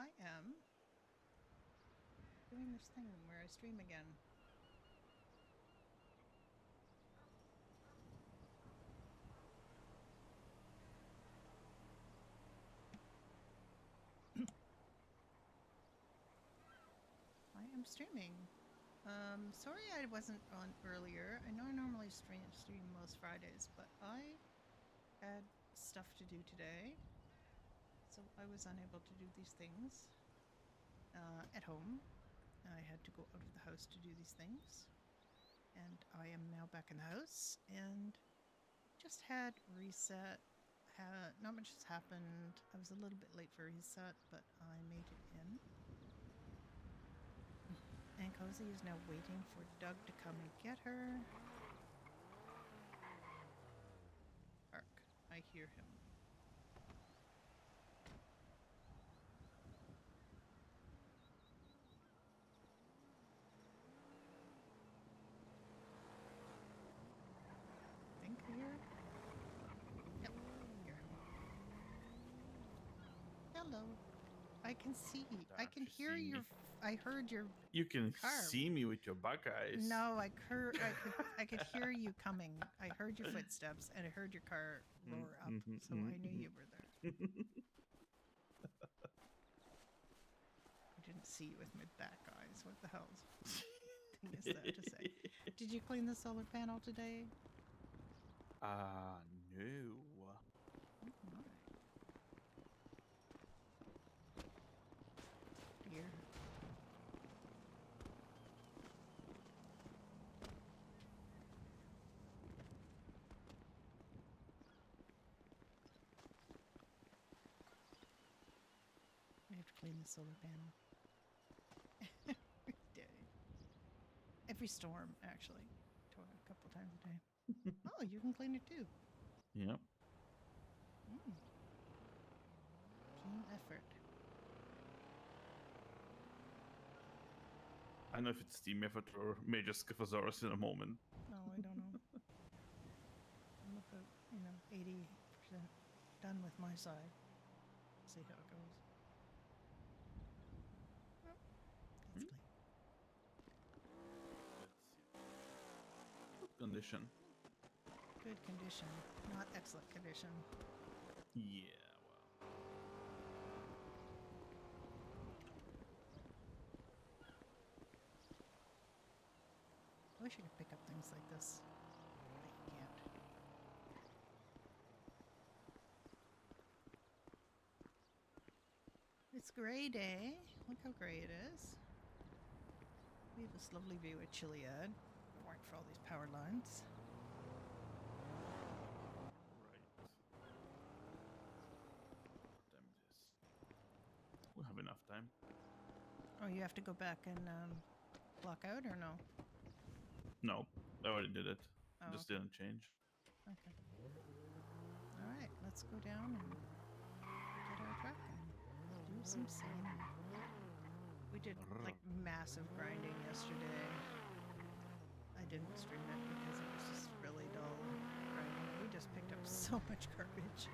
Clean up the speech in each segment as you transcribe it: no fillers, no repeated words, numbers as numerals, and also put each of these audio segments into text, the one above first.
I am doing this thing where I stream again. I am streaming. Sorry I wasn't on earlier. I know I normally stream most Fridays, but I had stuff to do today, so I was unable to do these things at home. I had to go out of the house to do these things, and I am now back in the house and just had reset. Not much has happened. I was a little bit late for reset, but I made it in. And Cozy is now waiting for Doug to come and get her. Hark, I hear him. I think I hear him. Yep, hear him. Hello. I can see. I can hear your. I heard your. You can car. see me with your bug eyes. No, I could hear you coming. I heard your footsteps and I heard your car roar up, so I knew you were there. I didn't see you with my back eyes. What the hell thing is that to say? Did you clean the solar panel today? No. Oh my. Dear. We have to clean the solar panel. Every day. Every storm, actually. A couple times a day. Oh, you can clean it too. Yep. Team effort. I don't know if it's team effort or major Scyphosaurus in a moment. No, I don't know. I'm about, 80% done with my side. See how it goes. Well, that's clean. Let's see. Good condition. Good condition, not excellent condition. Yeah, well. I wish I could pick up things like this. I can't. It's gray day. Look how gray it is. We have this lovely view of Chiliad. If it weren't for all these power lines. Right. What time it is? We'll have enough time. Oh, you have to go back and block out or no? No, I already did it. Oh, Just okay. didn't change. Okay. All right, let's go down and get our truck and do some sanding. We did like massive grinding yesterday. I didn't stream it because it was just really dull grinding. We just picked up so much garbage.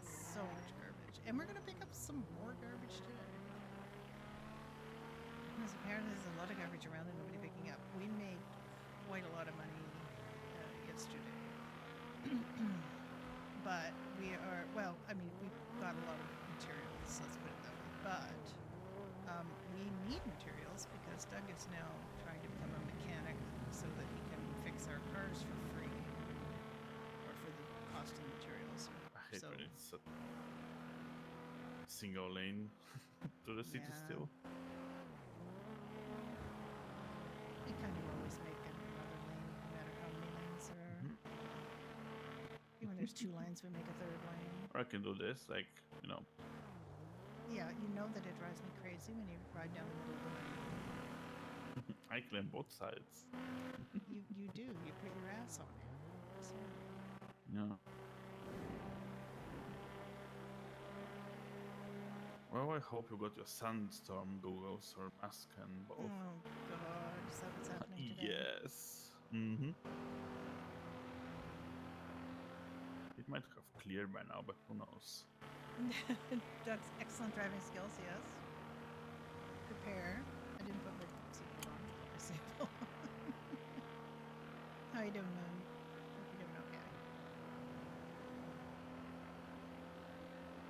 So much garbage. And we're going to pick up some more garbage today. Because apparently there's a lot of garbage around and nobody picking up. We made quite a lot of money yesterday. But we are, well, I mean, we got a lot of materials, let's put it that way. But we need materials because Doug is now trying to become a mechanic so that he can fix our cars for free or for the cost of materials. I hate when it's a single lane to the city still. We kind of always make another lane, no matter how many lanes there are. Even when there's 2 lanes, we make a 3rd lane. Or I can do this, like, Yeah, you know that it drives me crazy when you ride down the middle of the lane. I claim both sides. You do. You put your ass on it. So. Yeah. Well, I hope you got your sandstorm goggles or mask and both. Oh god, is that what's happening today? Yes. It might have cleared by now, but who knows? That's excellent driving skills, yes. Prepare. I didn't put my seatbelt on. My seatbelt. How you doing, Moon? Hope you're doing okay.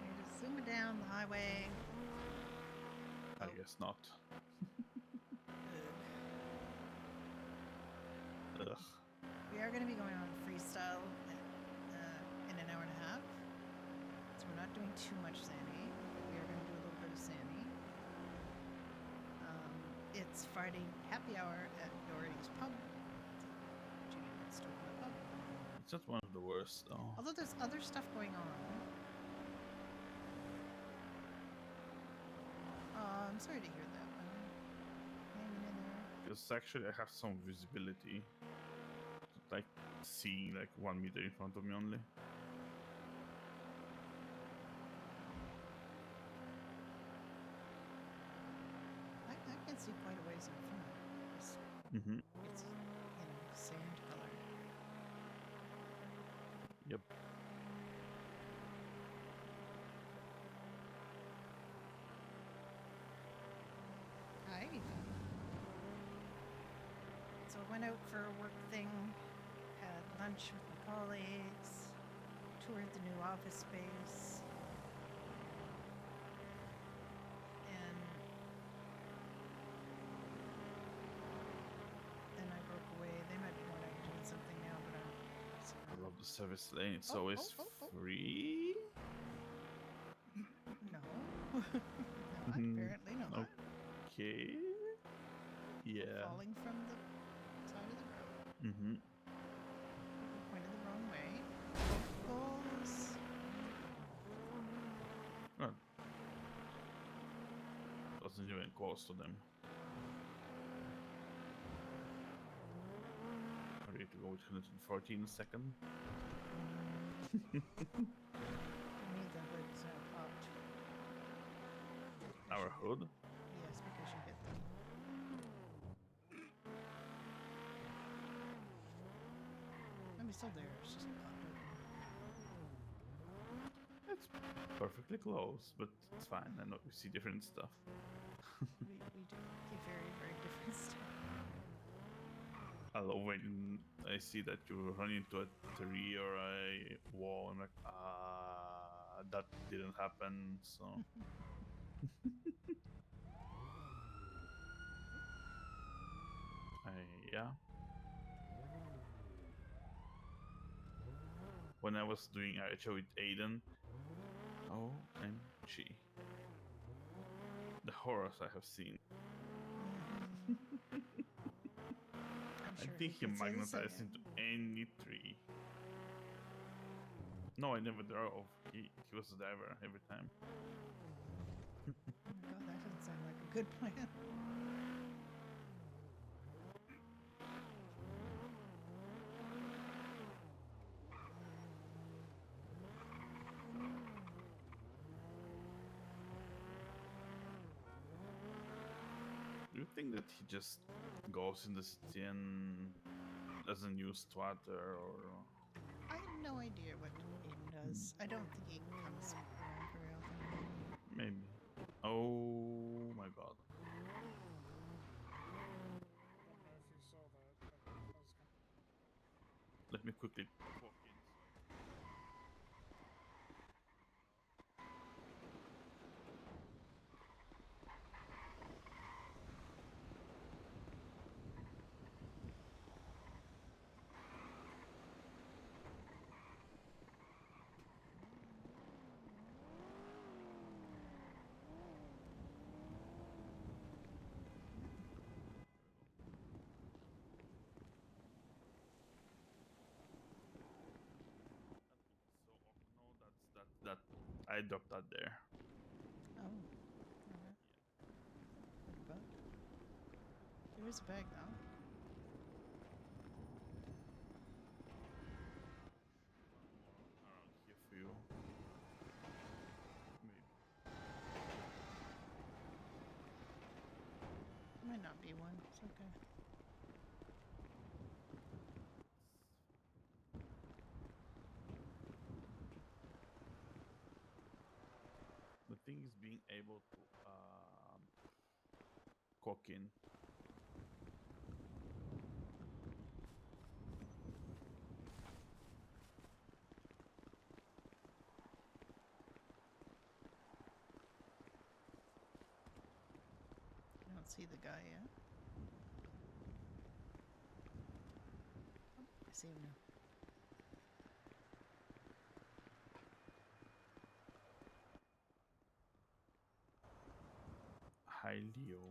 You're just zooming down the highway. I guess not. Ugh. We are going to be going on freestyle in an hour and a half. So we're not doing too much Sandy, but we are going to do a little bit of Sandy. It's Friday happy hour at Doherty's Pub. Judy wants to open a pub. It's not one of the worst, though. Although there's other stuff going on. I'm sorry to hear that. Hanging in there. Because actually I have some visibility. Like, seeing like 1 meter in front of me only. I can see quite a ways in front. It's sand color. Yep. Hi. So I went out for a work thing, had lunch with my colleagues, toured the new office space, and then I broke away. They might be going out doing something now, but I love the service lane. It's Oh, always oh, oh, oh. free. no. Not, apparently not. Okay. Yeah. Falling from the side of the road. Mm-hmm. Pointed the wrong way. Goals. Well, wasn't even close to them. Ready to go with 114 in a second. For me, the hood's popped. Our hood? Yes, because you hit them. I mean, still there. It's just popped open. It's perfectly close, but it's fine. I know we see different stuff. We do see very, very different stuff. I love when I see that you run into a tree or a wall. I'm like, that didn't happen. So yeah. When I was doing IHO with Aiden, OMG, the horrors I have seen. I think he magnetized into any tree. No, I never drove. He was the driver every time. Oh my god, that doesn't sound like a good plan. Do you think that he just goes in the city and doesn't use Twitter or? I have no idea what Aiden does. I don't think he comes around very often. Maybe. Oh my god. Let me quickly walk in. That I dropped that there. Oh. Okay. But there is a bag though. Around here for you. Maybe. Might not be one. It's okay. thing is being able to cook in. I don't see the guy yet. Oh, I see him now. Hi, Leo.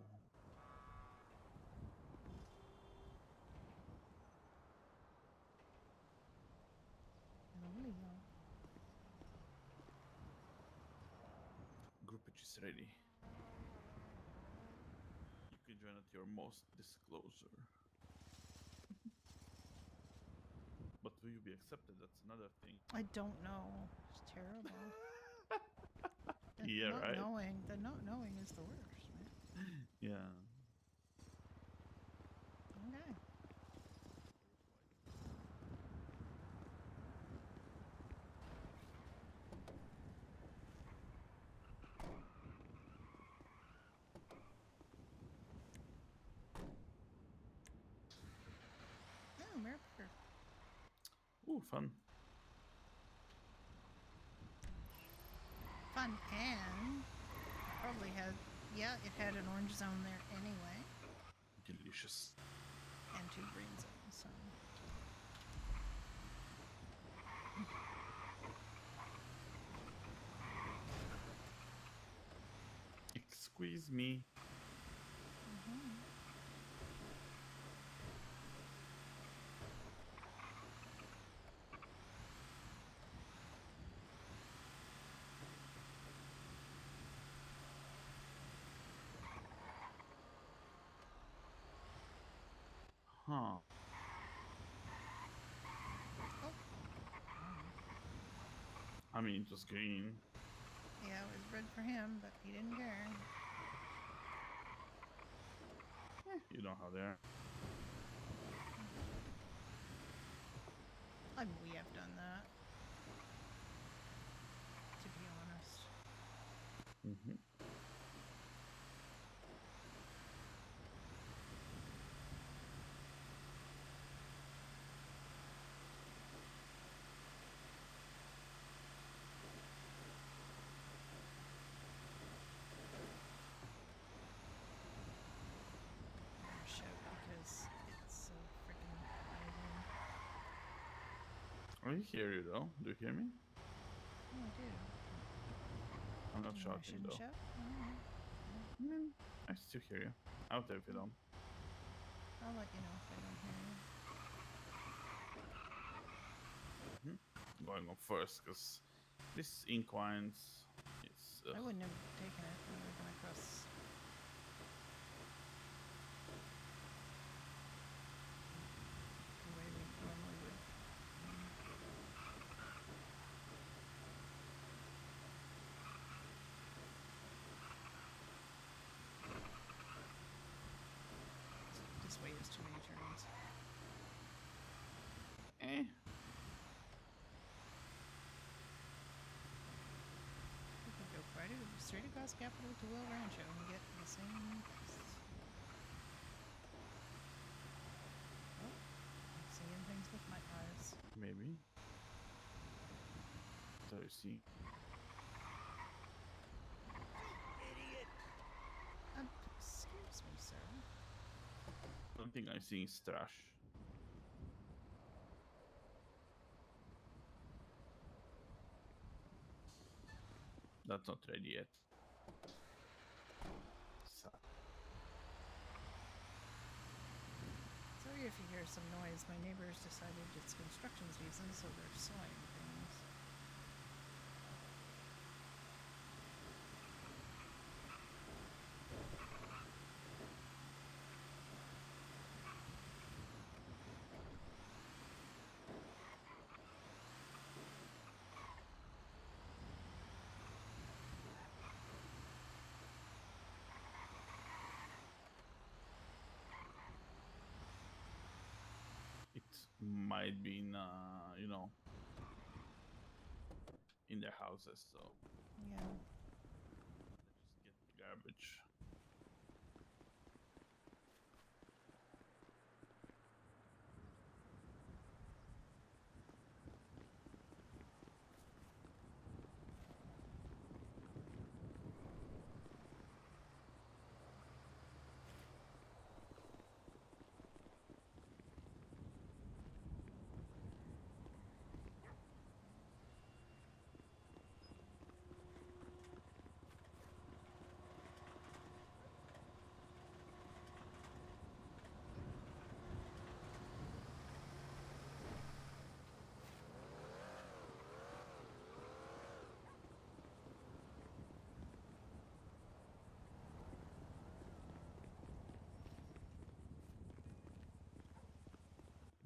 Hello, Leo. Groupage is ready. You can join at your most disclosure. But will you be accepted? That's another thing. I don't know. It's terrible. Yeah, not right? knowing. The not knowing is the worst, man. Yeah. Okay. Oh, America. Ooh, fun. Fun, and probably had, yeah, it had an orange zone there anyway, Delicious. and 2 green zones, so. Excuse me. Huh. Oh. I mean, it was green. Yeah, it was red for him, but he didn't care. You know how they are. I mean, we have done that, to be honest. Mm-hmm. I'm gonna shout because it's so freaking loud. I hear you though. Do you hear me? Oh, I do. I'm not I shouting shouldn't though. shout. Alright. I still hear you. Out there if you don't. I'll let you know if I don't hear you. Going on first because this inclines is. I wouldn't have taken it when we were going across. The way we normally would. This way has too many turns. Eh. We could go straight across Capital to Will Rancho and get the same. Oh, I'm seeing things with my eyes. Maybe. So you see. Idiot! Excuse me, sir. One thing I see is trash. That's not ready yet. Sorry if you hear some noise. My neighbors decided it's construction season, so they're sawing things. It might be in, in their houses. So Yeah. garbage.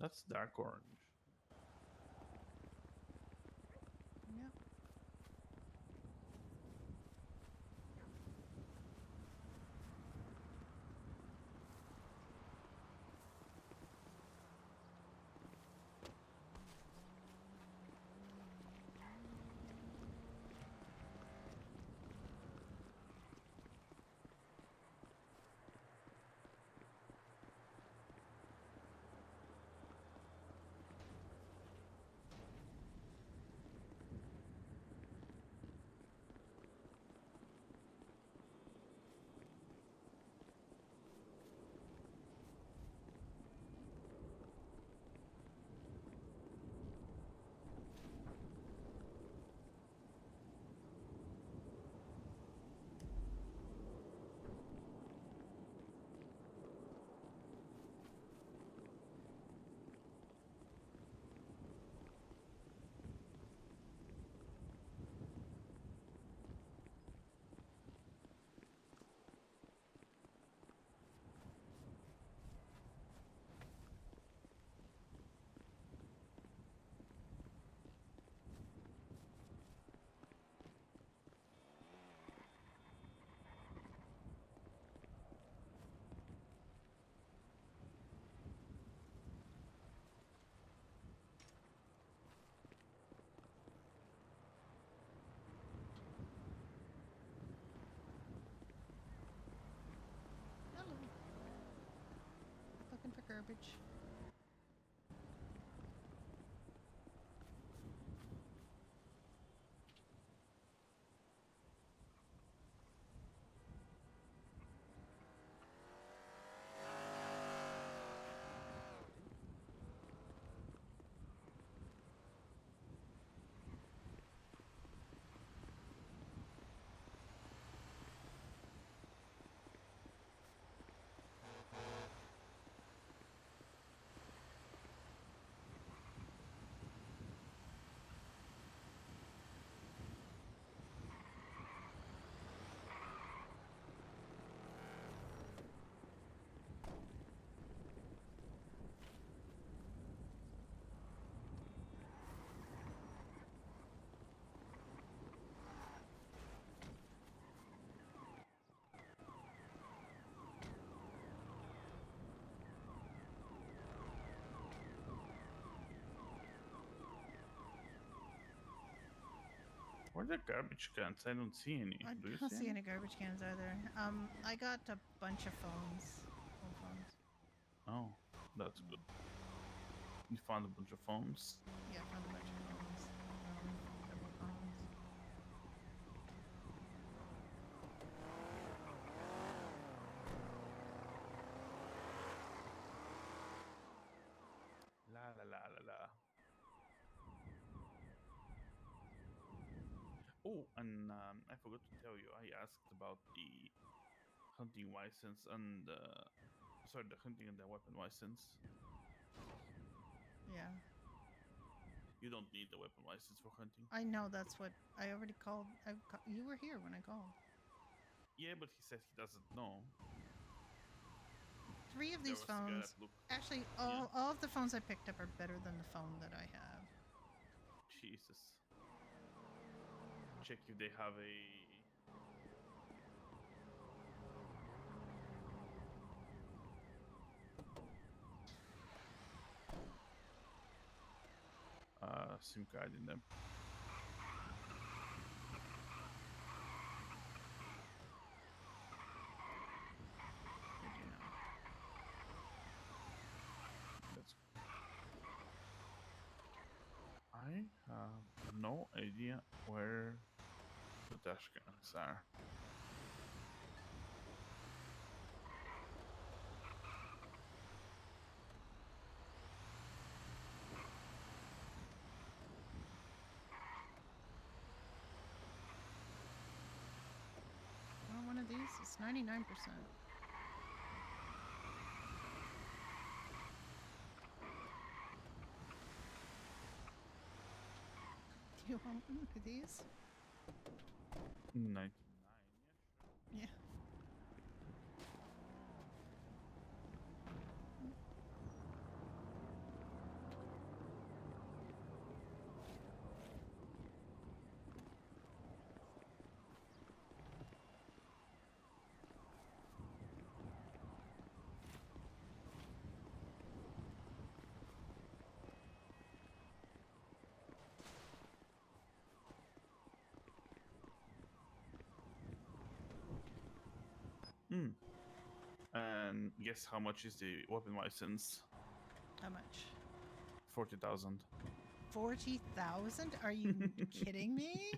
That's dark orange. Yep. Hello. Looking for garbage. Where are the garbage cans? I don't see any. I Do you don't see see any? any garbage cans either. I got a bunch of phones. Old phones. Oh, that's good. You found a bunch of phones. Yeah, found a bunch of phones. Several phones. La la la la la. Oh, and I forgot to tell you, I asked about the hunting license and sorry, the hunting and the weapon license. Yeah. You don't need the weapon license for hunting. I know that's what I already called. You were here when I called. Yeah, but he said he doesn't know. 3 of There these was the guy phones. that looked. Actually, Yeah. all of the phones I picked up are better than the phone that I have. Jesus. Check if they have a. SIM card in them. have no idea where the dash cams are. Well, one of these is 99%. Do you want one of these? 99. Yeah. Hmm. And guess how much is the weapon license? How much? 40,000. 40,000? Are you kidding me?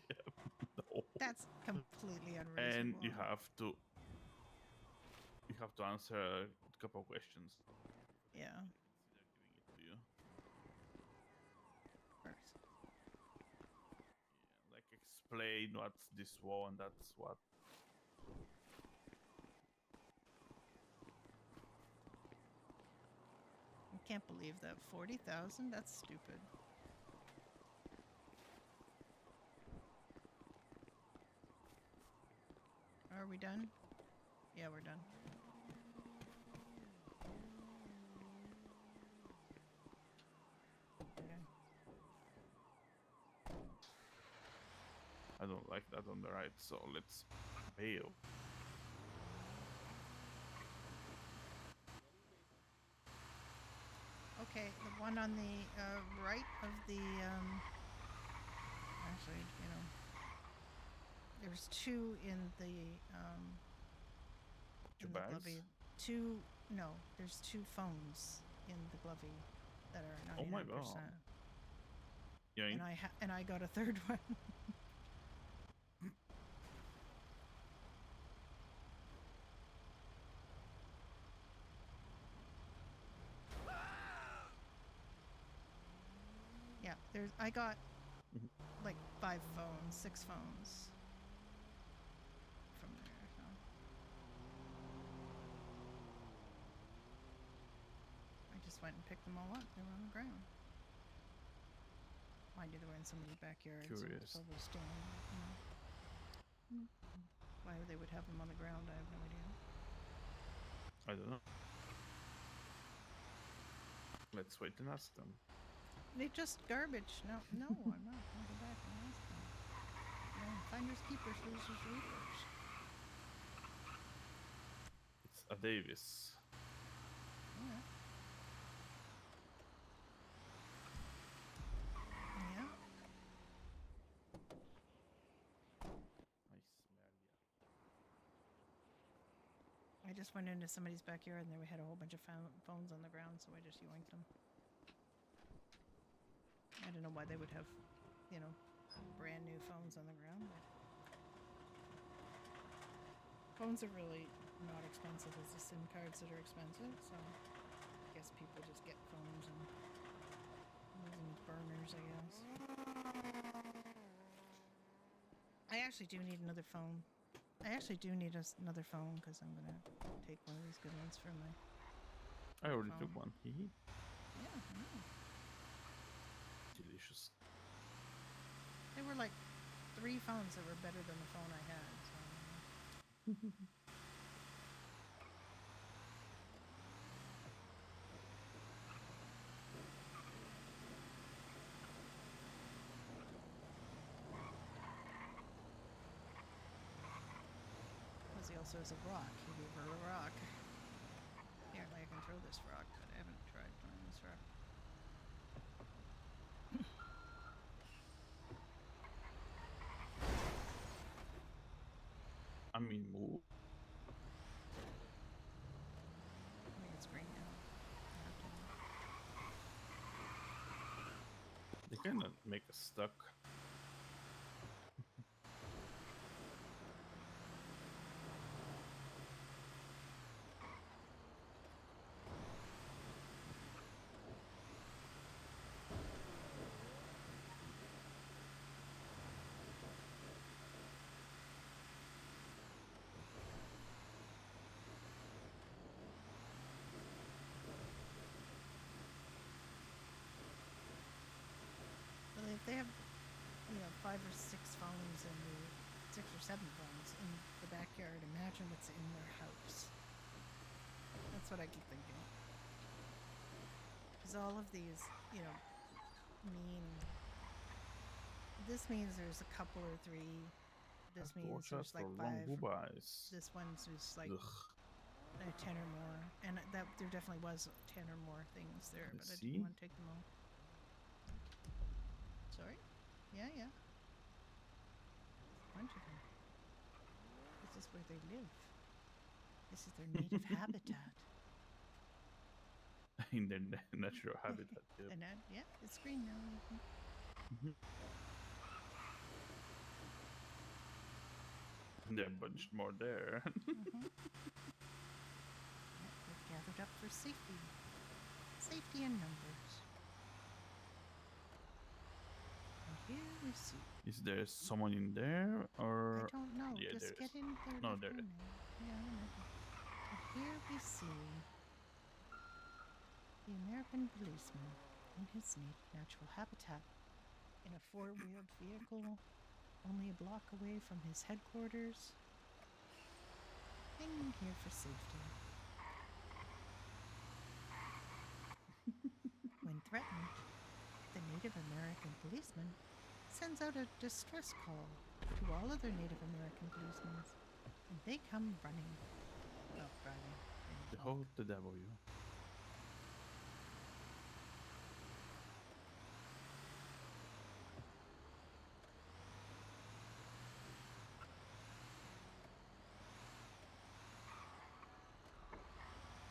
No. That's completely unreasonable. And you have to answer a couple of questions. Yeah. Consider giving it to you. First. Yeah, like explain what's this wall and that's what. I can't believe that. 40,000? That's stupid. Are we done? Yeah, we're done. Okay. I don't like that on the right, so let's bail. Okay, the one on the right of the actually, you know, there's two in the Two in the bags? glovey. There's two phones in the glovey that are 99%. Oh my god. Yeah. And I got a third one. Yeah, I got like 6 phones from there. So. I just went and picked them all up. They were on the ground. Mind you, they were in somebody's backyard. Curious. So probably stolen. You know. Why they would have them on the ground, I have no idea. I don't know. Let's wait and ask them. They're just garbage. No, I'm not going to go back and ask them. No, finders keepers, losers reapers. It's a Davis. Yeah. Yeah. I just went into somebody's backyard and they had a whole bunch of phones on the ground, so I just yoinked them. I don't know why they would have, brand new phones on the ground, but phones are really not expensive as the SIM cards that are expensive, so I guess people just get phones and use them as burners, I guess. I actually do need another phone. Another phone because I'm going to take one of these good ones for my I already phone. took one. Yeah, I know. Delicious. There were like 3 phones that were better than the phone I had. So. Plus, he also has a rock. He gave her a rock. Apparently, I can throw this rock, but I haven't tried throwing this rock. I mean, move. I think it's green now. The can make us stuck. Well, if they have, 5 or 6 phones in the 6 or 7 phones in the backyard, imagine what's in their house. That's what I keep thinking. Because all of these, mean. This means there's a couple or 3. This means there's like 5. This one's just like 10 or more, and that there definitely was 10 or more things there, but I didn't want to take them all. Sorry? Yeah. A bunch of them. This is where they live. This is their native habitat. In their natural habitat. Yep. And yeah, it's green now. There are a bunch more there. They've gathered up for safety. Safety in numbers. And here we see. Is there someone in there, or? I don't know. Yeah, Just get in there. No, there is. Yeah, and here we see the American policeman in his natural habitat, in a 4-wheeled vehicle, only a block away from his headquarters, hanging here for safety. When threatened, the Native American policeman sends out a distress call to all other Native American policemen, and they come running. Well, driving. Behold the devil, you.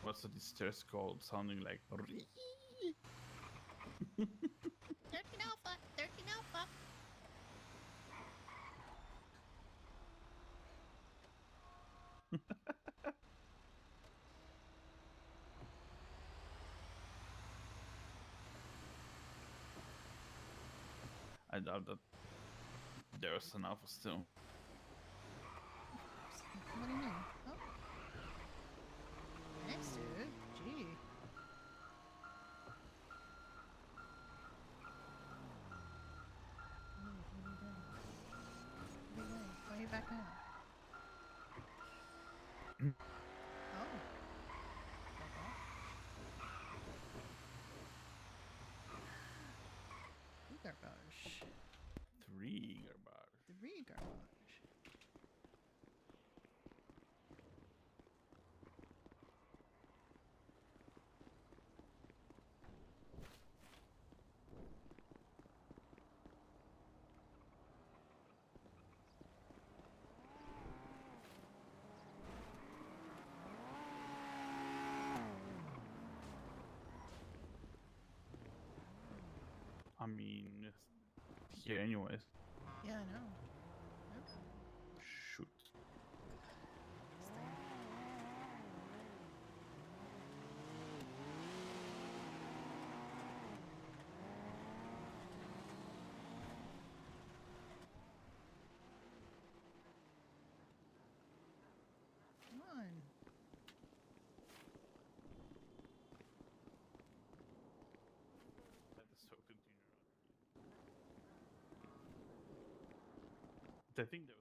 What's the distress called? Sounding like. 13 Alpha! 13 Alpha! I doubt that there's an alpha still. What do you mean? Oh. Thanks, dude. Gee. What are you doing? Why are you backing up? Oh. Back off. Garbage. 3 garbage. 3 garbage. I mean, here anyways. Yeah, I know. Yep. Shoot. Come on. Let us so continue. I think there was.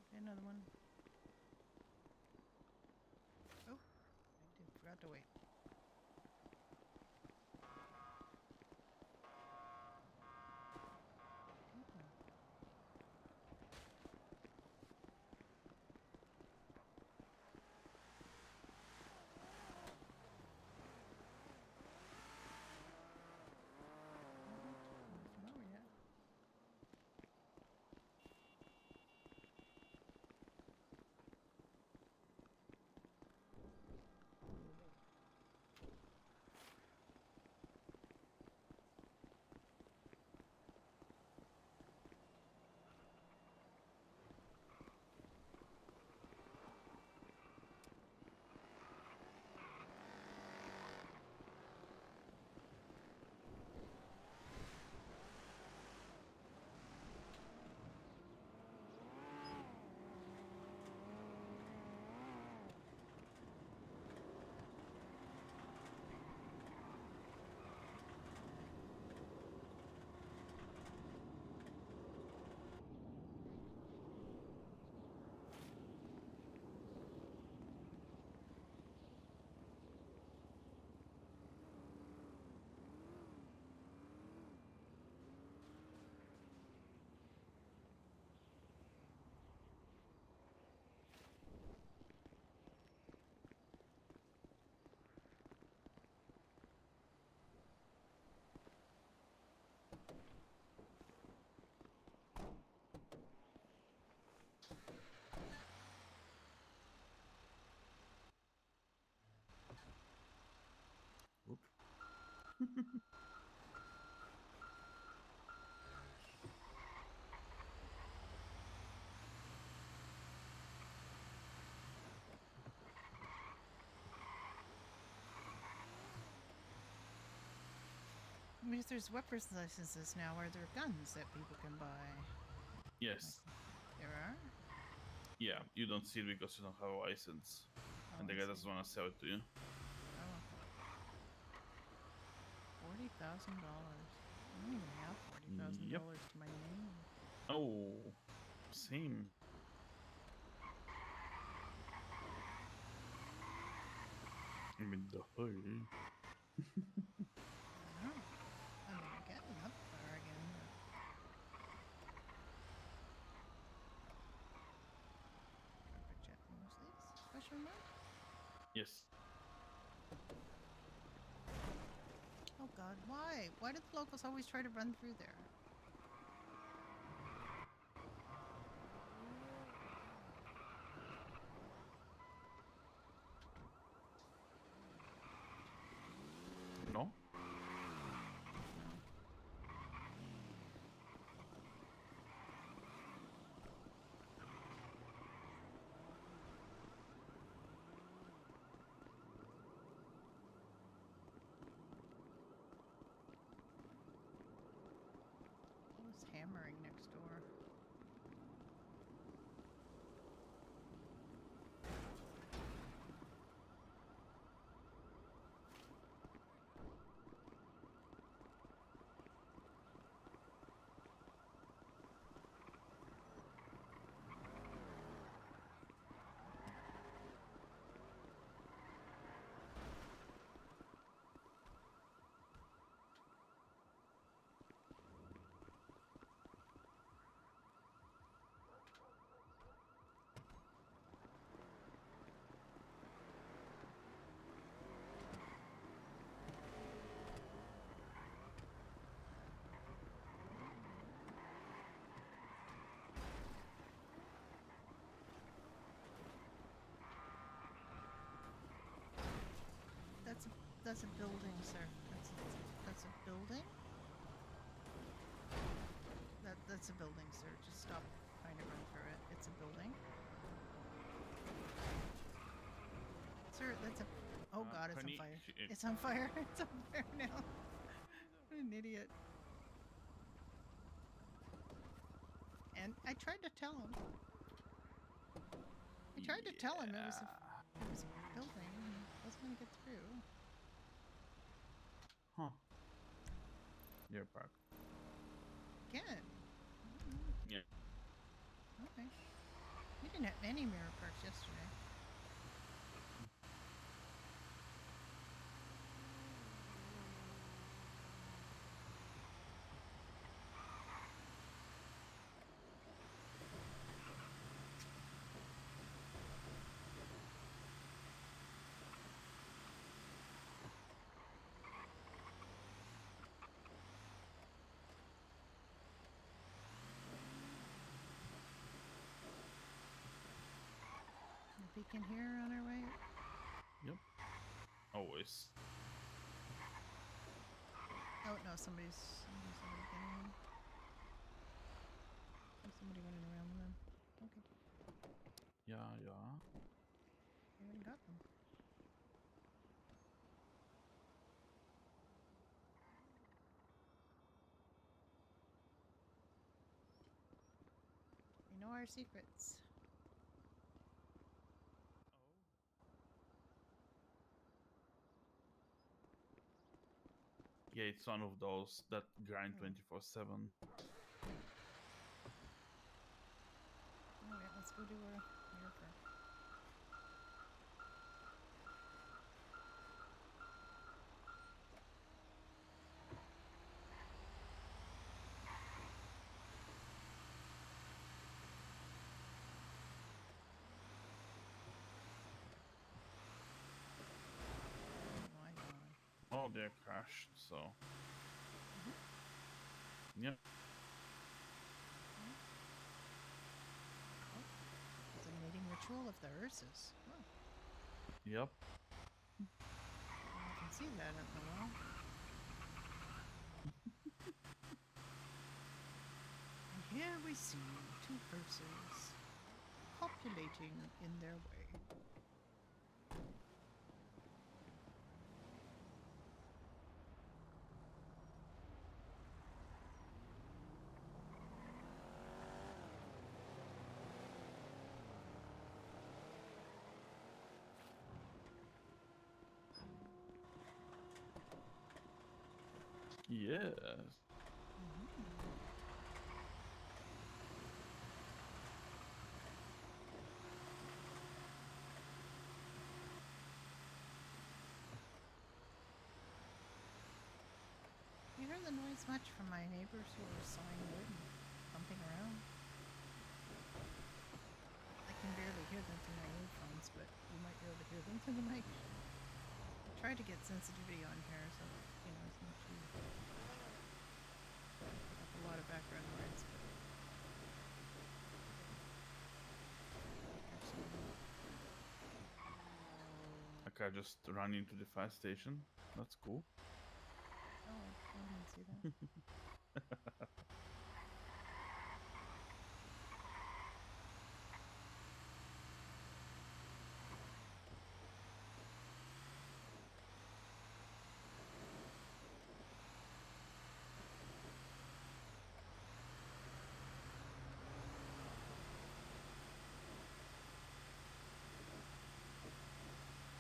Okay, another one. Oh, I have to wait. Where are we at? Oop. I mean, if there's weapons licenses now, are there guns that people can buy? Yes. There are? Yeah, you don't see it because you don't have a license. Oh, And the I guy see. doesn't want to sell it to you. Oh. $40,000. I don't even have $40,000 Yep. to my name. Oh, same. I mean, the hell. Oh. I mean, I'm getting up there again. Private jet mostly. Question mark? Yes. Oh god, why? Why do the locals always try to run through there? No? Who's hammering next door? That's a building, sir. That's a building? That's a building, sir. Just stop trying to run through it. It's a building. Sir, that's a... Oh god, it's on Honey, fire. It's on fire. It's on fire now. What an idiot. And I tried to tell him. I tried to tell him it was a building. He wasn't going to get through. Huh. You're parked. Again? Yeah. Okay. We didn't have any mirror parks yesterday. peek in here on our way? Yep. Always. Oh no, somebody's already getting in. There's somebody running around with them. Okay, Yeah. I already got them. They know our secrets. Yeah, it's one of those that grind Oh. 24/7. Alright, let's go do our mirror. Oh my god. Oh, they're crashed, so. Yep. Oh, it's a mating ritual of the Ursus. Oh, Yep. I can see that in the wall. And here we see two Ursus copulating in their way. Yes. You heard the noise much from my neighbors who were sawing wood and bumping around? I can barely hear them through my earphones, but you might be able to hear them through the mic. I tried to get sensitivity on here so that, it's not too pick up a lot of background noise, but Okay, I just ran into the fire station. That's cool. oh, I didn't see that.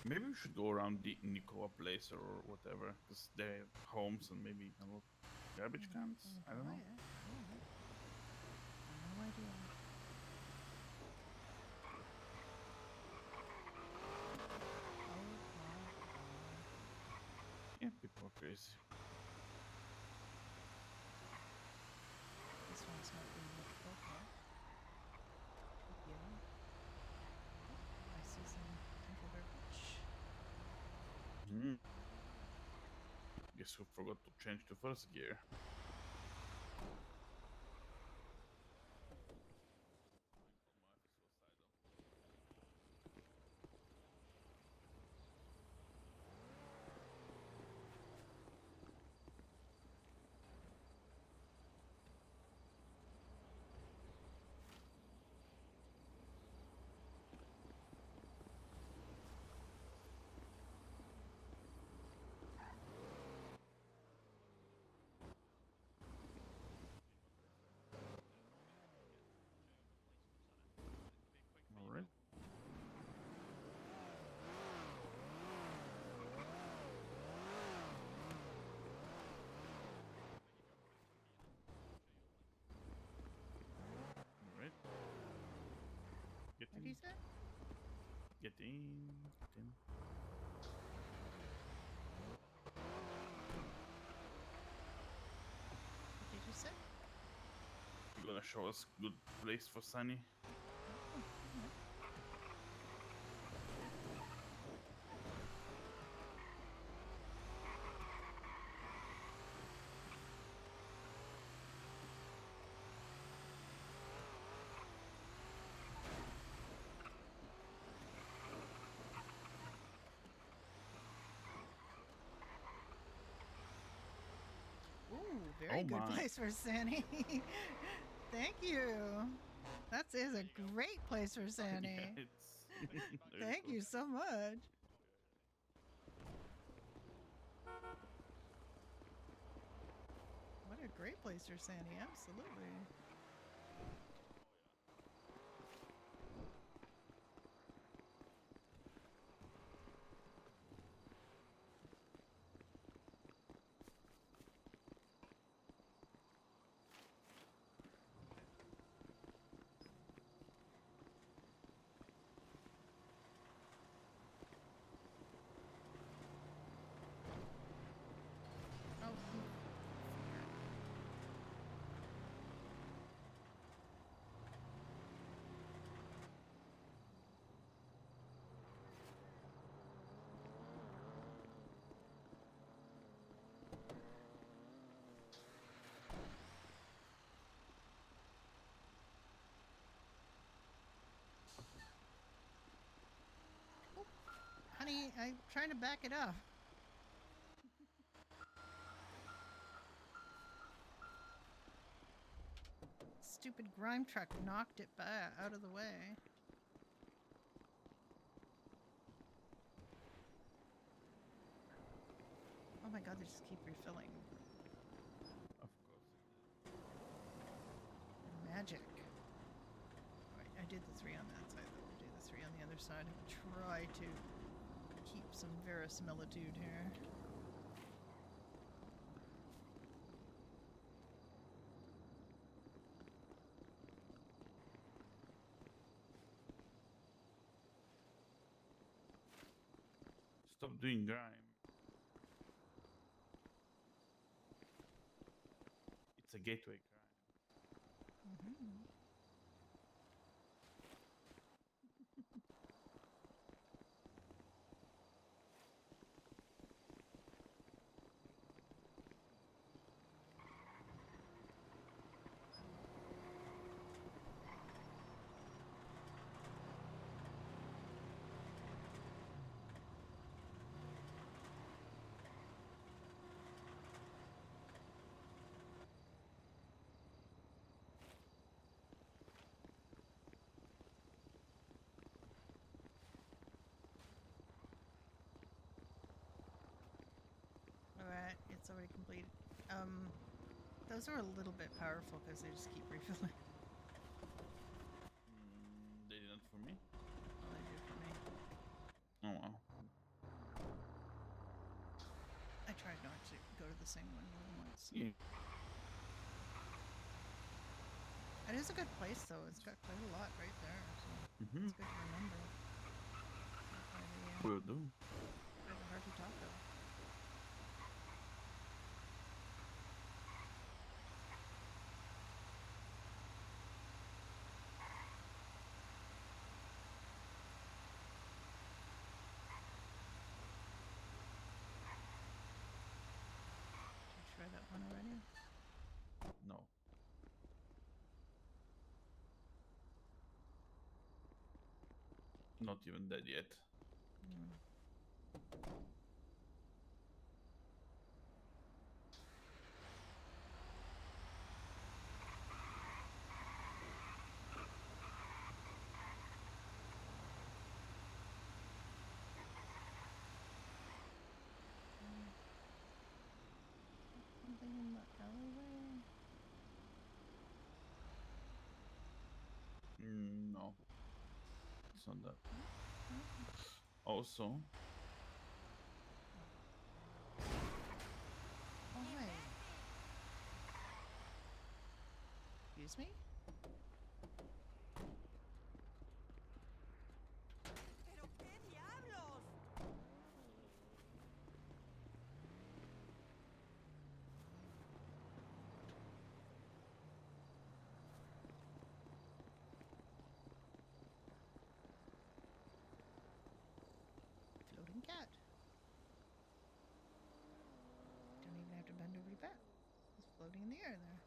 Maybe we should go around the Nikola place or whatever, because they have homes and maybe a little garbage cans. I don't know. No idea. Oh my god. Yeah, people are crazy. This one's not being looked for. Yeah. I see some potential garbage. Guess who forgot to change to first gear? Alright. Alright. Get What did you in. say? Get in. Get in. What did you say? You're gonna show us good place for Sunny. Oh, alright. very good my. place for Sandy. Thank you. That is a great place for Sandy. Yeah, it's really Thank cool. you so much. What a great place for Sandy, absolutely. Oh, honey, I'm trying to back it up. Stupid grime truck knocked it out of the way. Oh my god, they just keep refilling. Of course. Magic. Alright, I did the 3 on that side, though. We'll do the 3 on the other side and try to keep some verisimilitude here. Stop doing grime. It's a gateway crime. Mm-hmm. Alright, it's already completed. Those are a little bit powerful because they just keep refilling. They didn't for me. Well, they do for me. Oh well. I tried not to go to the same one more than once. Yeah. It is a good place, though. It's got quite a lot right there, so Mm-hmm. it's good to remember. By the Will do. Hearty Taco. Did you try that one already? No. Not even dead yet. Mm. Something in the alleyway? No. It's not that. Also, Oh, hi. Excuse me? ¿Pero qué diablos? Floating cat. Don't even have to bend over to pat. It's floating in the air there.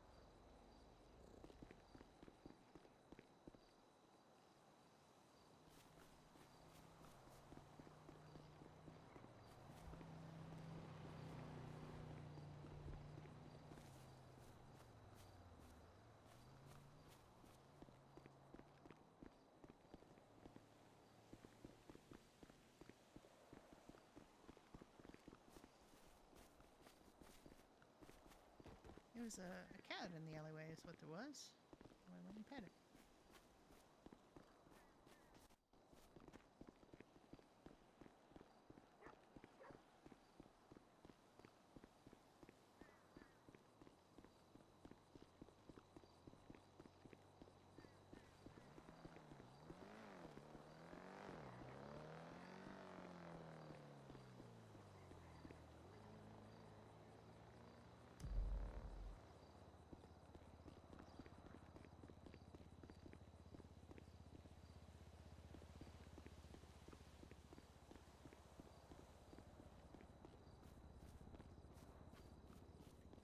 There was a cat in the alleyway, is what there was. So I went and pet it.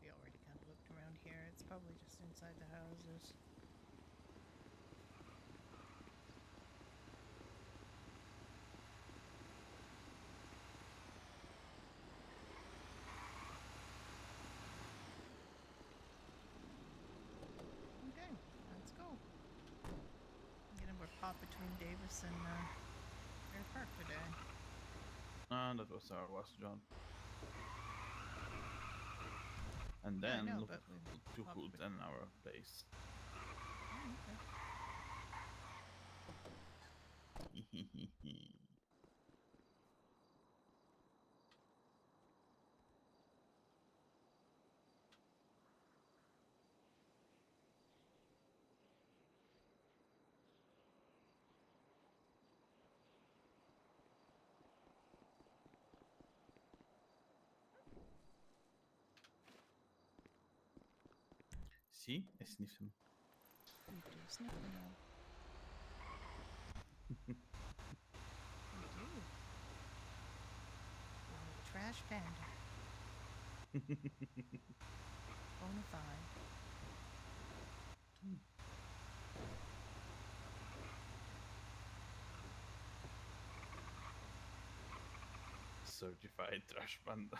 We already kind of looked around here. It's probably just inside the houses. Okay, let's go. Get a more pop between Davis and Fair Park today. And that was our last job. And Yeah, I then know, look but we to popped Hood it. and our base. Oh, okay. See? I sniffed him. You do sniff them all. You do. You're a trash panda. Bonafide. Certified trash panda.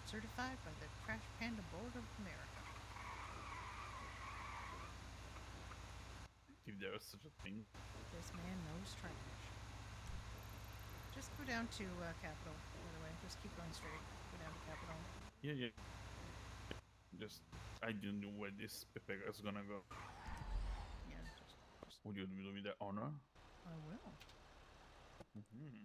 Certified by the Trash Panda Board of America. If there is such a thing. This man knows trash. Just go down to Capitol, by the way. Just keep going straight. Go down to Capitol. Yeah. Just, I didn't know where this Pepega is gonna go. Yeah, just Would you do me the honor? I will. Mm-hmm.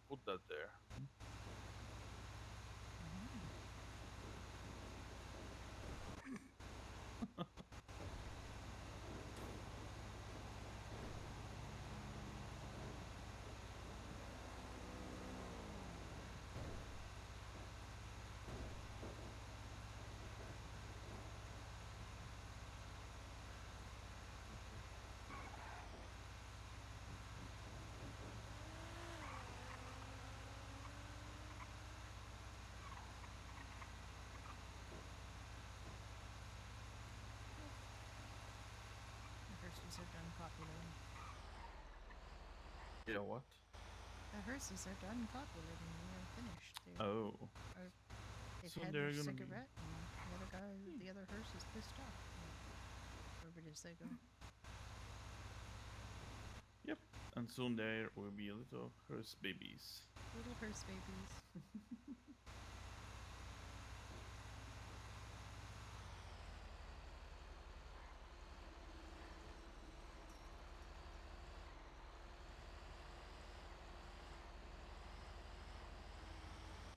Who put that there? The hearses are done copulating. Yeah, what? The hearses are done copulating. They are finished. Oh. They've So had they're their gonna be- cigarette, and the other hearse is pissed off. Wherever it is they go. Yep. And soon there will be little hearse babies. Little hearse babies.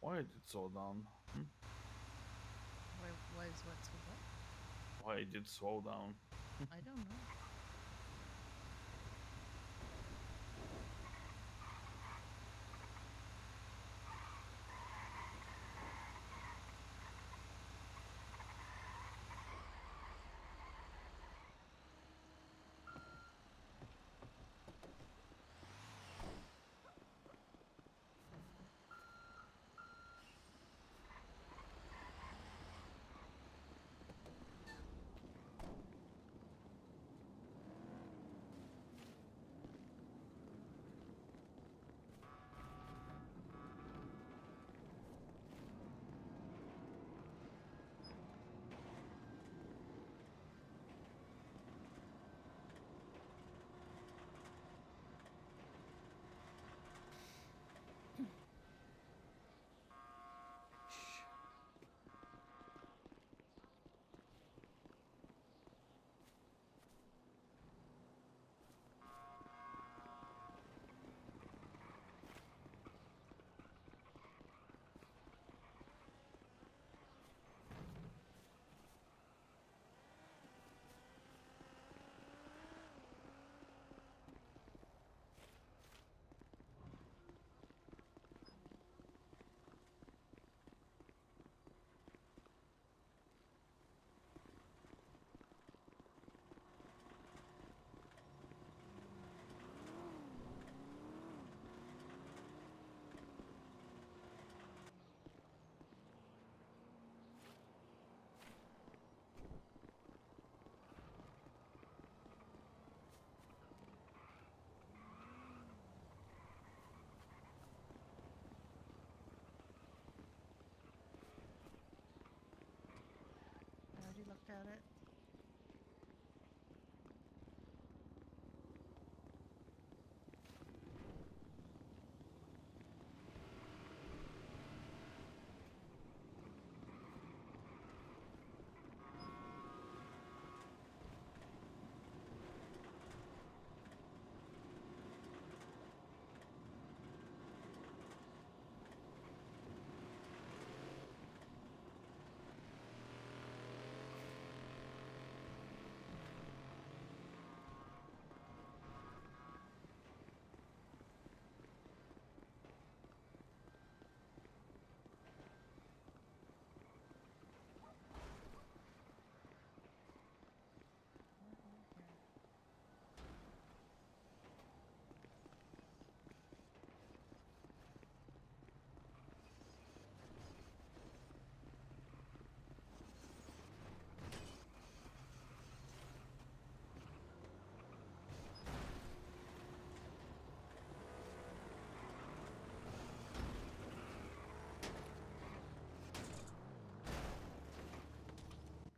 Why did it slow down? Why is what's with what? Why did it slow down? I don't know. looked at it.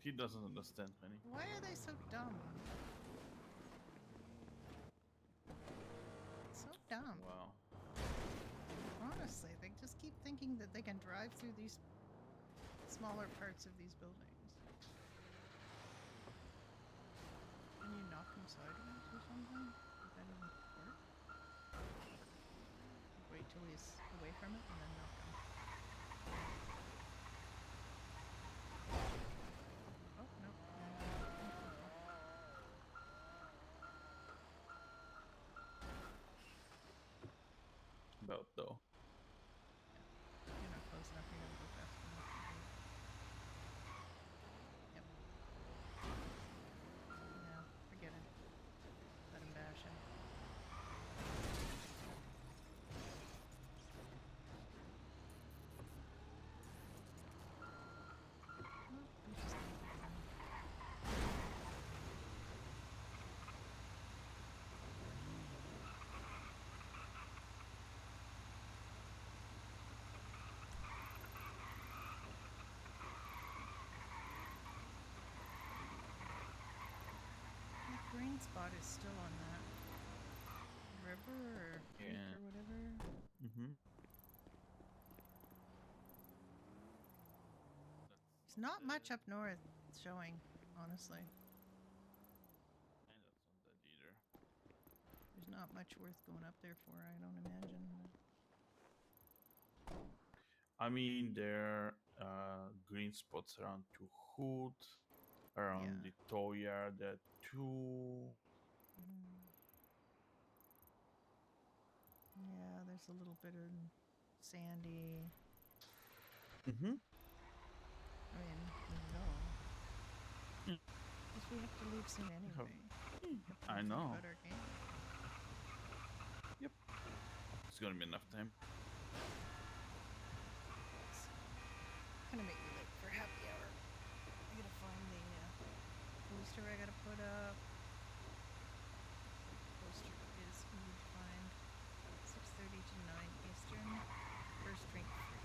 He doesn't understand, Penny. Why are they so dumb? So dumb. Wow. Honestly, they just keep thinking that they can drive through these smaller parts of these buildings. Can you knock them sideways or something? Would that even work? Wait till he's away from it and then knock him. Oh, no. About though. You're not close enough. You gotta go fast enough. Yep. No, forget it. Let him bash him. Oh, he's just gonna keep going. That green spot is still on that river or creek Yeah. or whatever. Mm-hmm. There's not much up north showing, honestly. And that's not that either. There's not much worth going up there for, I don't imagine. I mean, there are green spots around to Hood, around Yeah. the tow yard at 2. Yeah, there's a little bit of sandy. Mm-hmm. I mean, we can go. Because we have to leave soon anyway. We have to I think know. about our game. It's gonna be enough time. It's gonna make me late for happy hour. I gotta find the poster I gotta put up. Poster is easy to find. 6:30 to 9 Eastern. First drink free.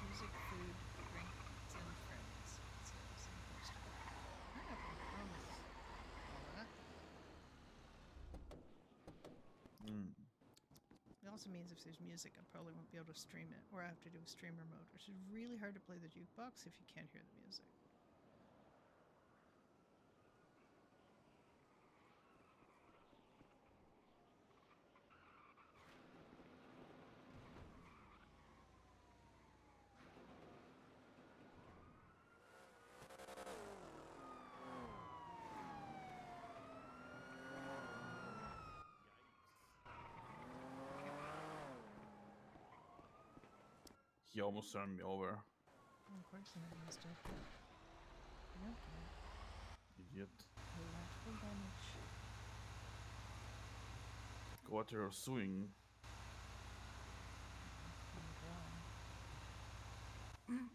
Music, food, drinks, and friends. It says in poster. I have to promise all that. Mm. It also means if there's music, I probably won't be able to stream it, or I have to do a streamer mode, which is really hard to play the jukebox if you can't hear the music. He almost ran me over. Oh, of course, I'm missed it. I don't care. Idiot. Collateral damage. What are you suing? I'm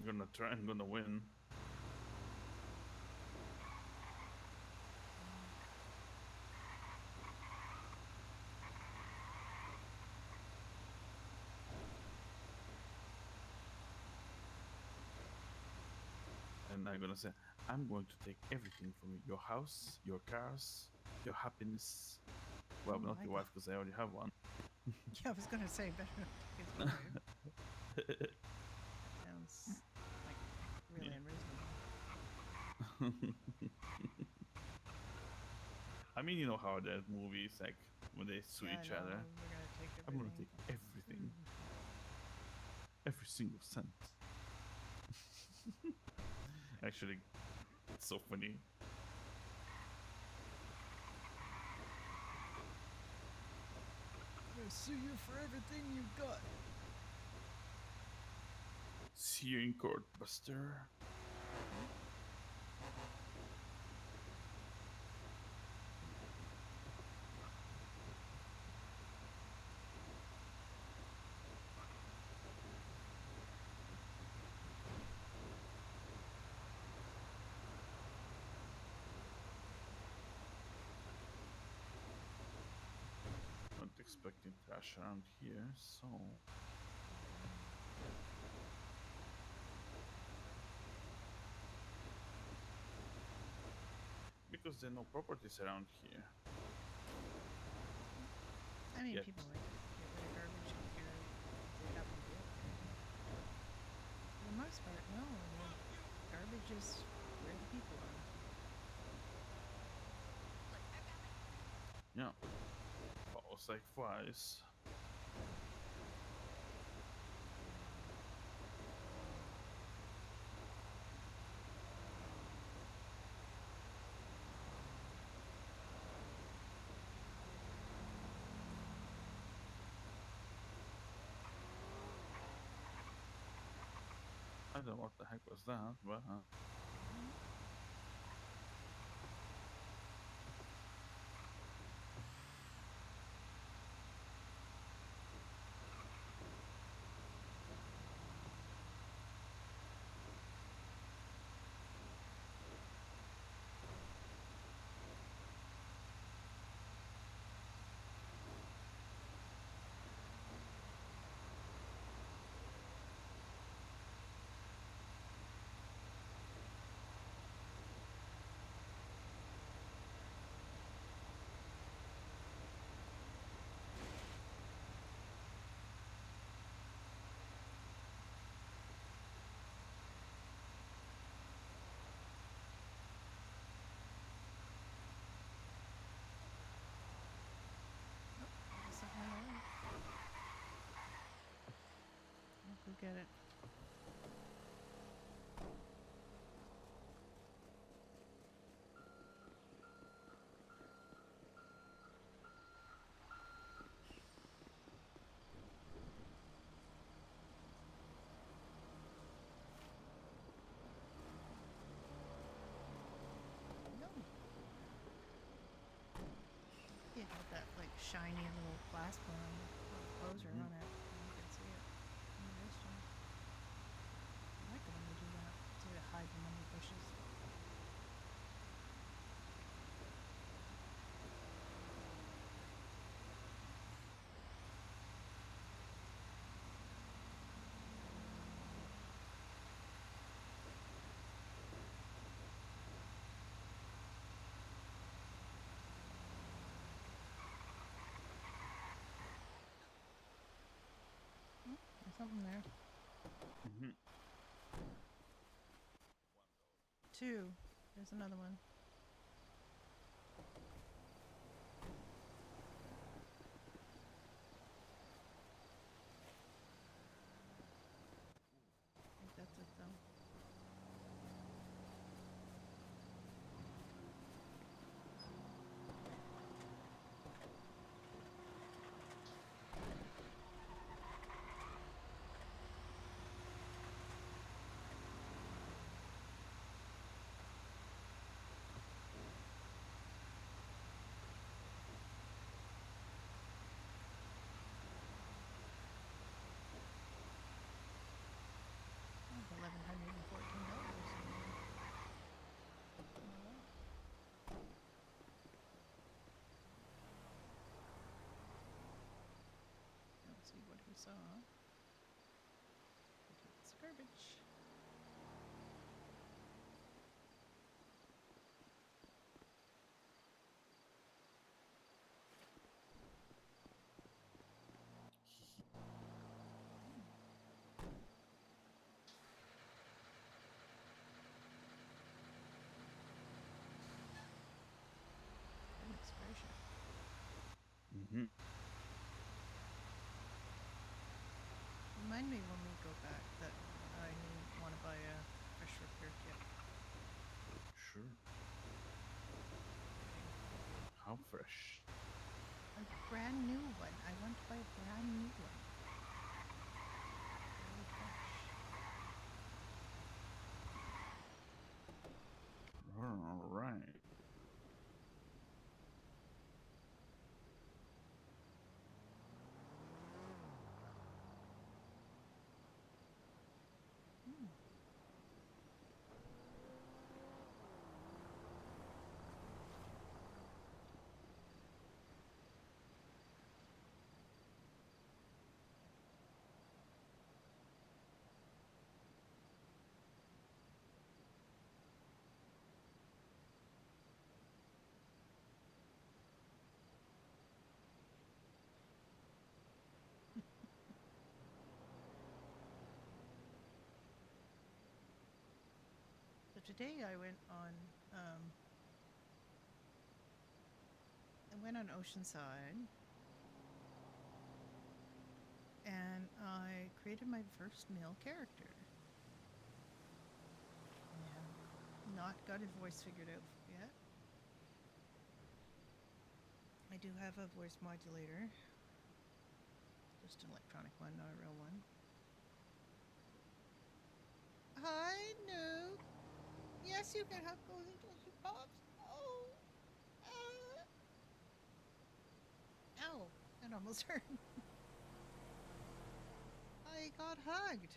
gonna try. I'm gonna win. And I'm gonna say, I'm going to take everything from you. Your house, your cars, your happiness. Well, Oh not my your wife, because I already have one. Yeah, I was gonna say better not take his wife. Sounds like really Yeah. unreasonable. I mean, you know how the movies, like, when they sue Yeah, each no, other. we're gonna take I'm gonna everything. take everything. Every single cent. Actually, it's so funny. I'm gonna sue you for everything you got. See you in court, Buster. Not expecting trash around here, so. Because there are no properties around here. I mean, Yet. people like to get rid of garbage here if they happen to be up there. For the most part, no. The garbage is where the people are. Yeah. Falls like flies. I don't know what the heck was that, but There's something on the right. I'll go get it. No. It had that like shiny little clasp on the little closer on it. You can see it. Oh, it is shiny. I like it when they do that. So they hide them under bushes. There's something there. mm-hmm. Two. There's another one. I think that's it though. $1,114. Let's see what he saw. But it's garbage. remind me when we go back that I want to buy a fresh repair kit. Sure. How fresh? A brand new one. I want to buy a brand new one. Really fresh. All right. So today I went on Oceanside and I created my first male character. And not got his voice figured out yet. I do have a voice modulator. Just an electronic one, not a real one. Hi, Noob. Yes, you can have cozy toasty pops. Oh. Ow. That almost hurt. I got hugged.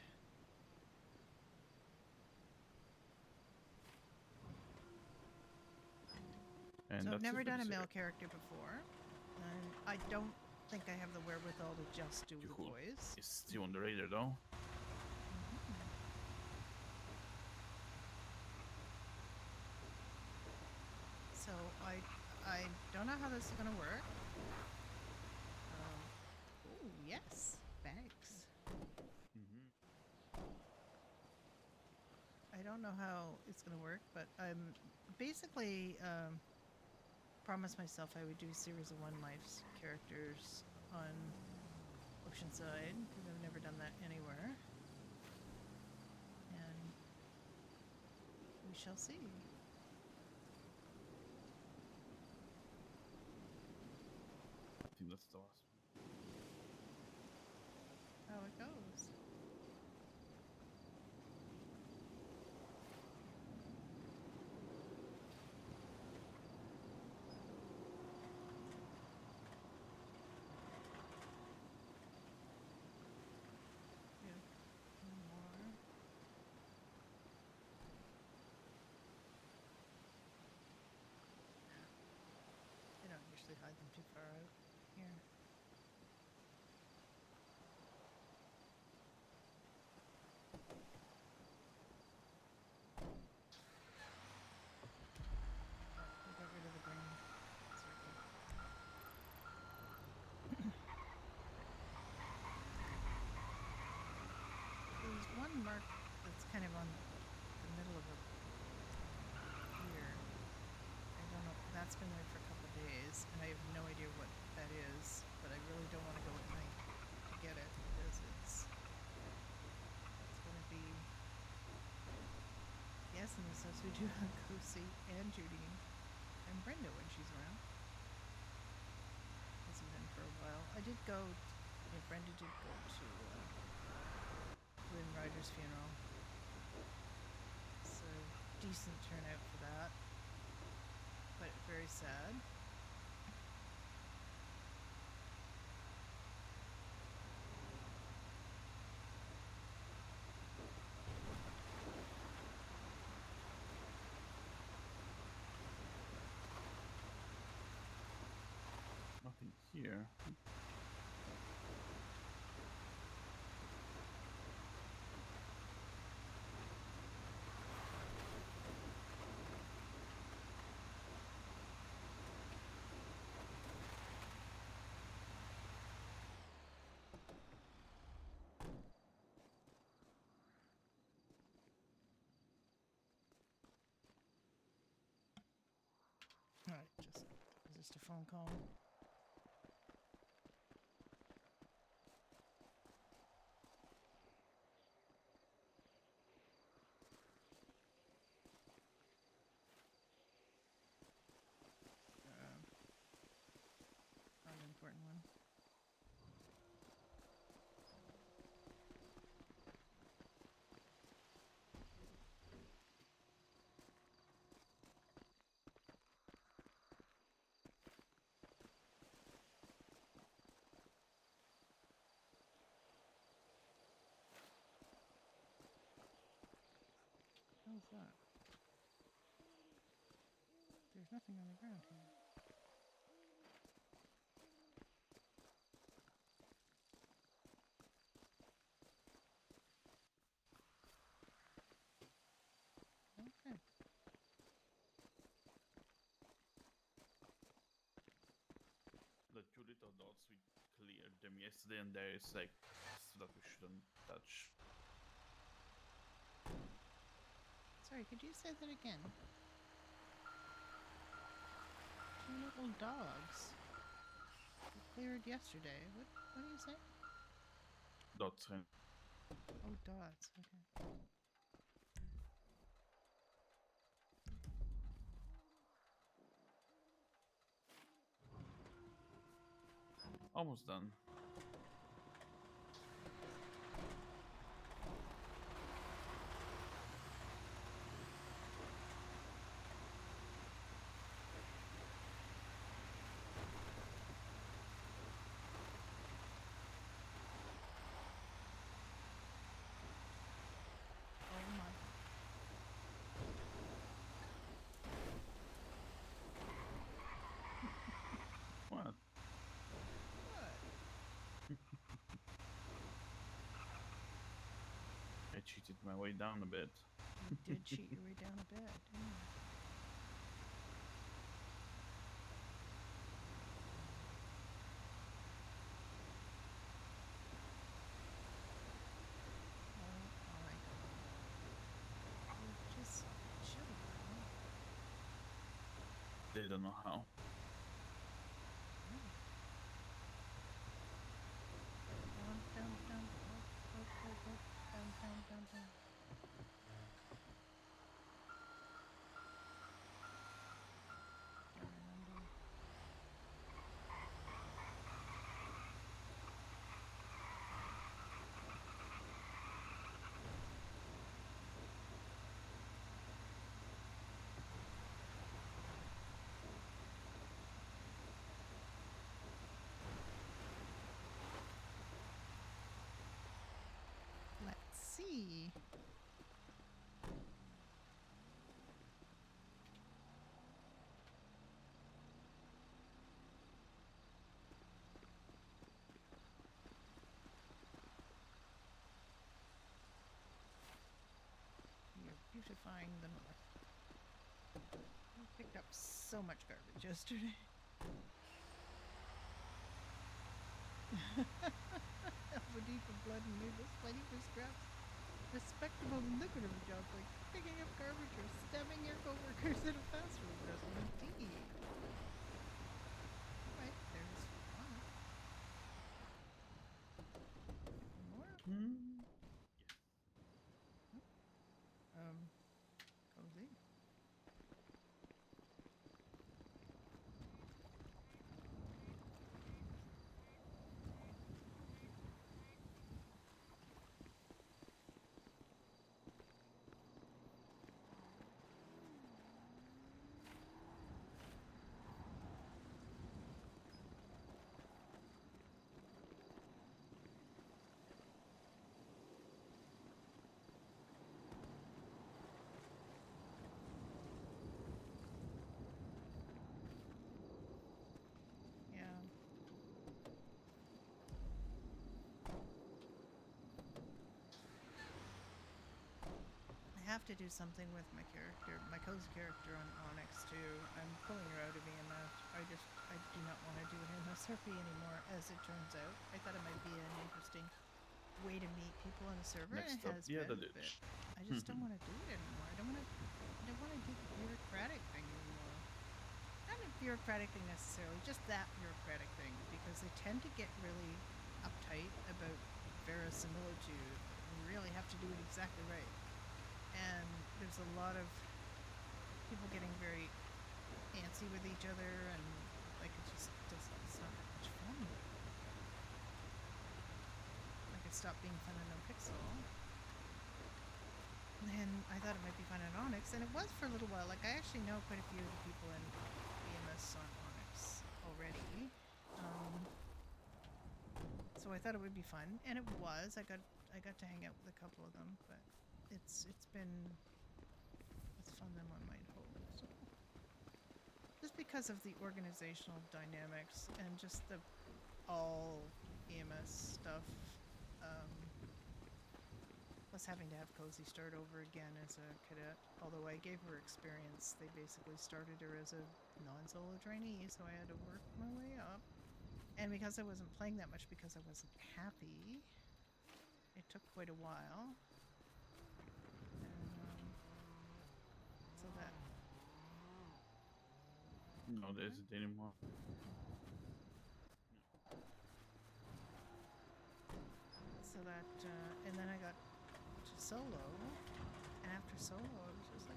And So I've that's never it for done a this male area. character before. And I don't think I have the wherewithal to just do the Cool. voice. Is still on the radar though. So I don't know how this is gonna work. Oh yes, bags. I don't know how it's gonna work, but I'm basically promised myself I would do a series of One Life's characters on Oceanside because I've never done that anywhere, and we shall see. I think that's the last one. How it goes. I don't usually hide them too far out here. We got rid of the green circle. There's one mark that's kind of on the middle of a pier. I don't know. That's been there for a couple of days, and I have no idea what that is. But I really don't want to go at night to get it because it's going to be. Yes, in this house we do have Kosi and Judy and Brenda when she's around. Hasn't been for a while. I did go. Brenda did go to Lynn Ryder's funeral. So decent turnout for that, but very sad. Nothing here. All right, just a phone call. is that? There's nothing on the ground here. Okay. That Judy thought also we cleared them yesterday, and there is like stuff we shouldn't touch. Sorry, could you say that again? Two little dogs. We cleared yesterday. What do you say? Dots. Oh, dots. Okay. Almost done. Oh my. What? What? I cheated my way down a bit. You did cheat your way down a bit, didn't you? Oh my. Just chill, bro. They don't know how. Down, down, down, up, down, down, down, down. Down and under. Let's see. You're beautifying the north. We picked up so much garbage yesterday. Alpha-D for blood and noodles, fighting for scraps. Respectable and lucrative jobs like picking up garbage or stabbing your coworkers at a fast food restaurant. Indeed. Right, there's one. More? Cozy. Yeah. I have to do something with my character, my cozy character on Onyx too. I'm pulling her out of EMF. I do not want to do an MSRP anymore, as it turns out. I thought it might be an interesting way to meet people on the server, and Next it up, has yeah, been, the but ditch. I just don't want to do it anymore. I don't want to do the bureaucratic thing anymore. Not a bureaucratic thing necessarily, just that bureaucratic thing, because they tend to get really uptight about verisimilitude. You really have to do it exactly right. And there's a lot of people getting very antsy with each other, and like it's not that much fun. Like it stopped being fun on NoPixel. And I thought it might be fun on Onyx, and it was for a little while. Like I actually know quite a few of the people in EMS on Onyx already. So I thought it would be fun, and it was. I got to hang out with a couple of them, but it's been on them, I might hope. So, just because of the organizational dynamics and just the all EMS stuff, plus having to have Cozy start over again as a cadet. Although I gave her experience, they basically started her as a non-solo trainee, so I had to work my way up. And because I wasn't playing that much because I wasn't happy, it took quite a while. And so that. No, there isn't anymore. So that, and then I got to solo, and after solo, I was just like,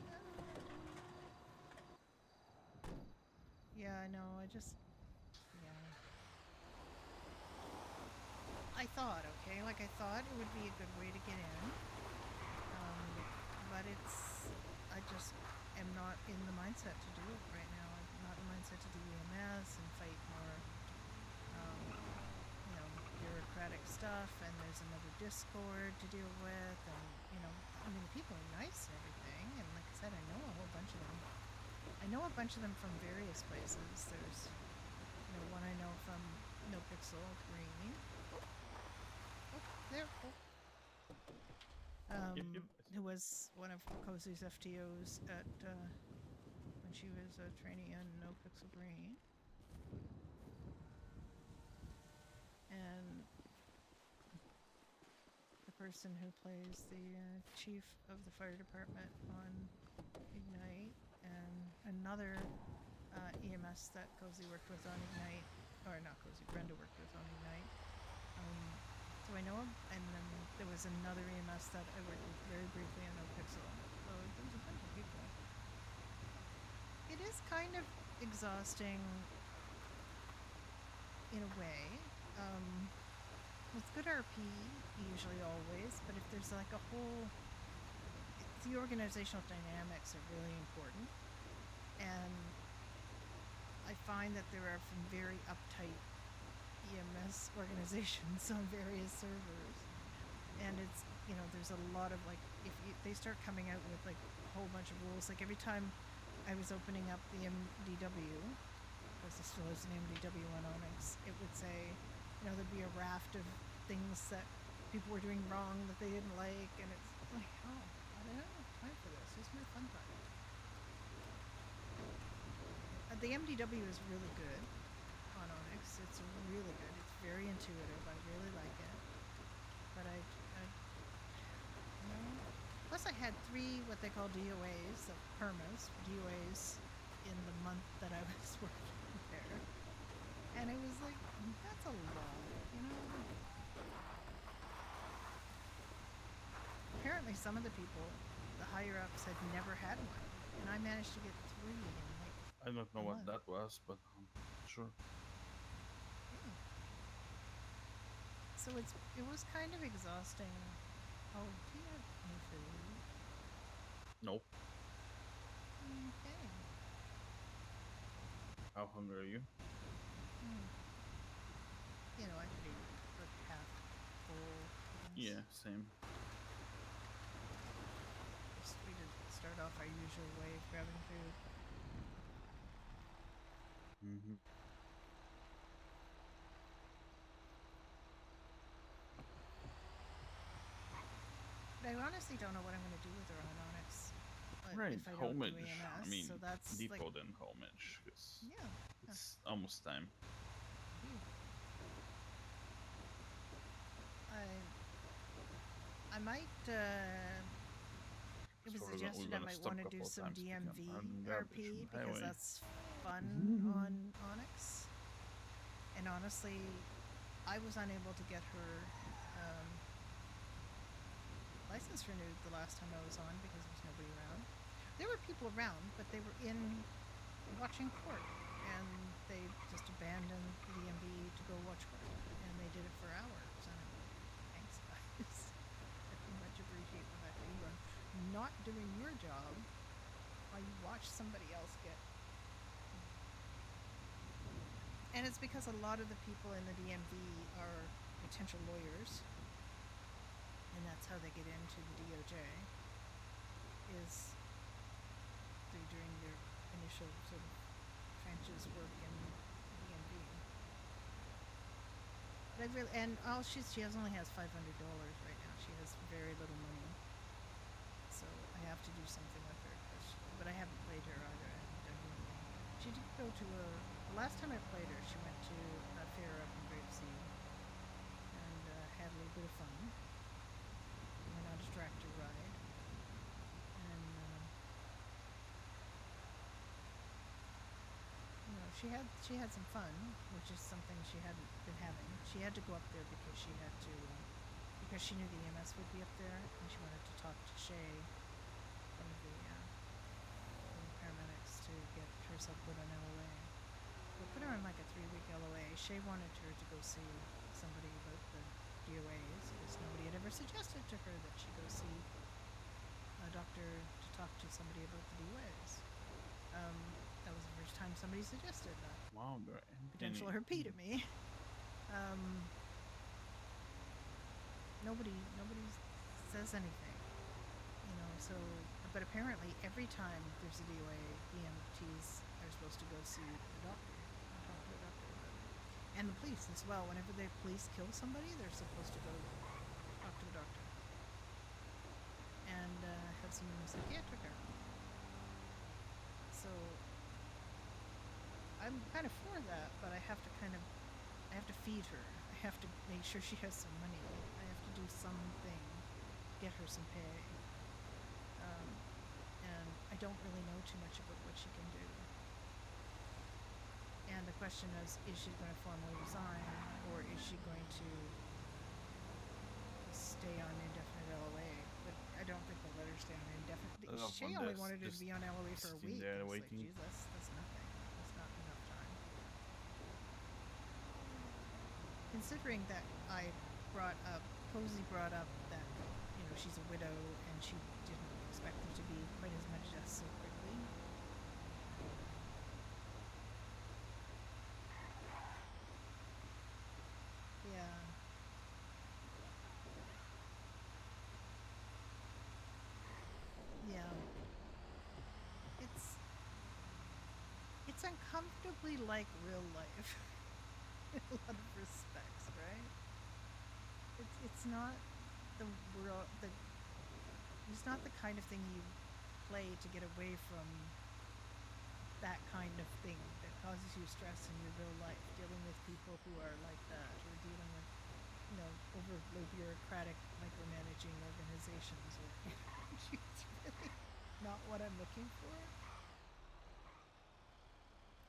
yeah, I know, I just, yeah. I thought, okay, like I thought it would be a good way to get in, but I just am not in the mindset to do it right now. I'm not in the mindset to do EMS and fight more, bureaucratic stuff, and there's another Discord to deal with, and, I mean, the people are nice and everything, and like I said, I know a whole bunch of them. I know a bunch of them from various places. There's, one I know from NoPixel, Green. Oh, there. Oh. Who was one of Cozy's FTOs at, when she was a trainee in NoPixel Green. And the person who plays the chief of the fire department on Ignite, and another EMS that Cozy worked with on Ignite, or not Cozy, Brenda worked with on Ignite. So I know him, and then there was another EMS that I worked with very briefly on NoPixel. So there's a bunch of people. It is kind of exhausting in a way. It's good RP, usually always, but if there's like a whole... The organizational dynamics are really important, and I find that there are some very uptight EMS organizations on various servers, and it's, there's a lot of like, they start coming out with like a whole bunch of rules. Like every time I was opening up the MDW, because this still is an MDW on Onyx, it would say, there'd be a raft of things that people were doing wrong that they didn't like, and it's like, oh, I don't have time for this. This is my fun time. The MDW is really good on Onyx. It's really good. It's very intuitive. I really like it. But plus I had 3 what they call DOAs, DOAs in the month that I was working there. And it was like, that's a lot, Apparently some of the people, the higher ups, had never had one, and I managed to get 3 in like I don't know what month. that was, but sure. Yeah. So it was kind of exhausting. Oh, do you have any food? Nope. Okay. How hungry are you? I could eat like half full. Yeah, same. We did start off our usual way of grabbing food. Mm-hmm. But I honestly don't know what I'm going to do with her on Onyx. Right, if I don't do homage. EMS, I mean, so that's depot like, then homage, because yeah. it's almost time. I might, it was suggested I might want to do some DMV RP because that's fun on Onyx. And honestly, I was unable to get her license renewed the last time I was on because there was nobody around. There were people around, but they were in watching court, and they just abandoned the DMV to go watch court, and they did it for hours. And I'm like, thanks, guys. I much appreciate the fact that you are not doing your job while you watch somebody else get. And it's because a lot of the people in the DMV are potential lawyers, and that's how they get into the DOJ, is I really and all she only has $500 right now. She has very little money, so I have to do something with her. But I haven't played her either. I haven't done anything. She did go to the last time I played her, she went to a fair up in Grapeseed and had a little bit of fun. We went on a tractor ride, and she had some fun, which is something she hadn't been having. She had to go up there because she had to because she knew the EMS would be up there, and she wanted to talk to Shay, one of the paramedics, to get herself put on LOA. We put her on like a 3-week LOA. Shay wanted her to go see somebody about the DOAs because nobody had ever suggested to her that she go see a doctor to talk to somebody about the DOAs. That was the first time somebody suggested that. Wow, you're Potential repeat at me. Nobody says anything, you know. So, but apparently every time there's a DOA, EMTs are supposed to go see the doctor and talk to the doctor about it, and the police as well. Whenever the police kill somebody, they're supposed to go talk to the doctor and have some psychiatric help. So I'm kind of for that, but I have to feed her. I have to make sure she has some money. I have to do something, get her some pay. And I don't really know too much about what she can do. And the question is she going to formally resign, or is she going to stay on indefinite LOA? But I don't think they'll let her stay on indefinite. She only wanted her to be on LOA for a week. It's like, geez, that's nothing. That's not enough time. Considering that Posey brought up that, you know, she's a widow and she didn't expect there to be quite as much death so quickly. Yeah. Yeah. It's uncomfortably like real life in a lot of respects, right? It's not the world. It's not the kind of thing you play to get away from that kind of thing that causes you stress in your real life, dealing with people who are like that, or dealing with, you know, overly bureaucratic, micromanaging organizations. Or, you know, it's really not what I'm looking for.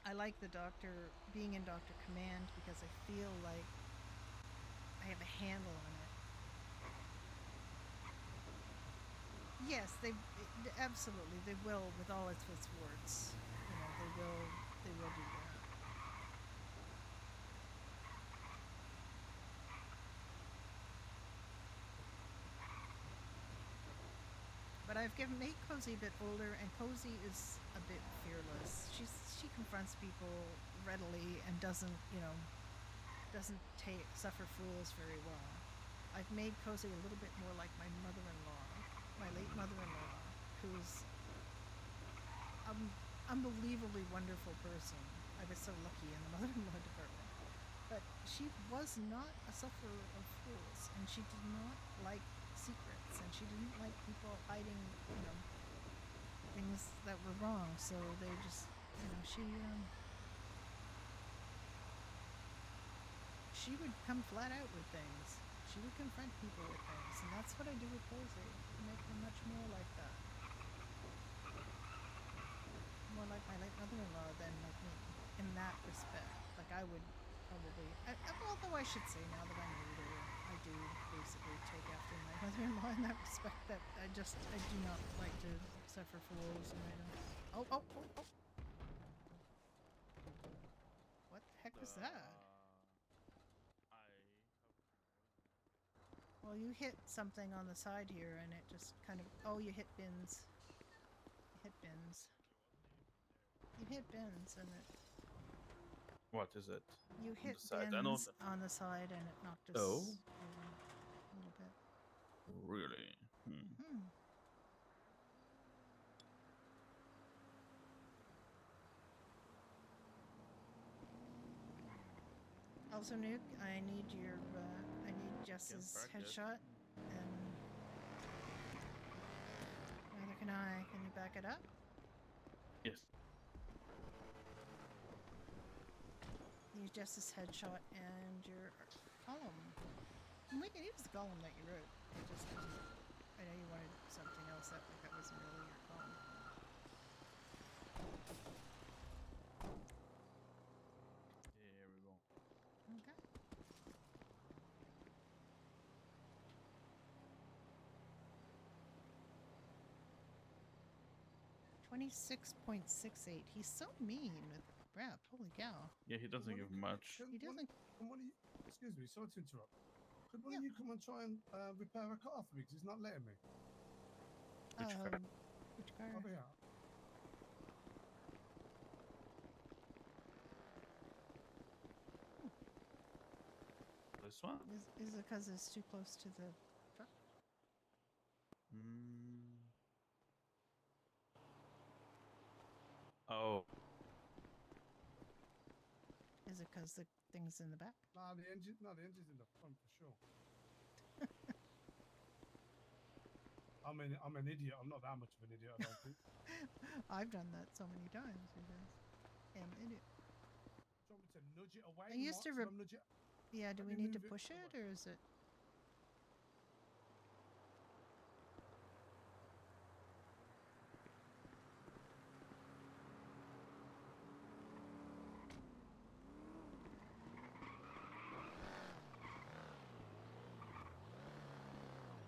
I like the doctor, being in Doctor Command, because I feel like I have a handle on it. Yes, absolutely, they will, with all its warts. You know, they will do that. But I've made Cozy a bit older, and Cozy is a bit fearless. She confronts people readily and doesn't suffer fools very well. I've made Cozy a little bit more like my mother-in-law, my late mother-in-law, who's an unbelievably wonderful person. I was so lucky in the mother-in-law department. But she was not a sufferer of fools, and she did not like secrets, and she didn't like people hiding, you know, things that were wrong. So they just, you know, she would come flat out with things. She would confront people with things, and that's what I do with Posey. I make her much more like that. More like my late mother-in-law than like me, in that respect. Like I would probably, although I should say now that I'm older, I do basically take after my mother-in-law in that respect, that I do not like to suffer fools, and I don't. Oh. What the heck was that? Well, you hit something on the side here, and it just kind of... Oh, you hit bins. You hit bins, and it... What is it? You hit bins on the side, and it knocked us over a little bit. Really? Also, Nuke, I need Jess's back, yes. headshot, and neither can I. Can you back it up? Yes. Use Jess's headshot and your column. And we can use the column that you wrote. It just isn't. I know you wanted something else that wasn't really your column. There we go. Okay. 26.68. He's so mean with rep. Holy cow. Yeah, he doesn't give much. He doesn't. Can one of you, excuse me, sorry to interrupt. Could one Yeah. of you come and try and repair a car for me? Because it's not letting me. Which car? Which car? Over here. This one? Is it because it's too close to the truck? Oh, Is it because the thing's in the back? Nah, the engine's in the front for sure. I'm an idiot. I'm not that much of an idiot, I don't think. I've done that so many times. An idiot. Do you want me to nudge it away? I used to Mark, nudge it? Yeah, do Let we me need to move it push it, away. or is it? Push it, bud. I don't want to ram it with fuel on it. Oh,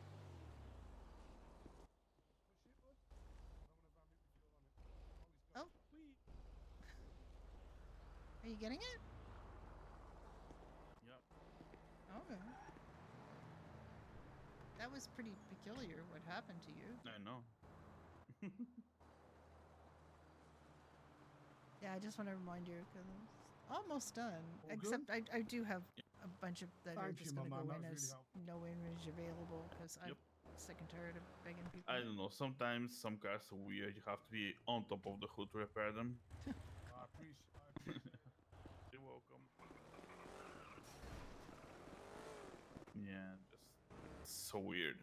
he's got Oh. it. Whee! Are you getting it? yep. Okay. That was pretty peculiar. What happened to you? I know. Yeah, I just want to remind you because it's almost done. All Except good? I do have a bunch of that are Thank just you, going to my go man. in That was as really helpful. no image available because I'm Yep. sick and tired of begging people. I don't know. Sometimes some cars are weird. You have to be on top of the hood to repair them. I appreciate it. You're welcome. Yeah, just so weird.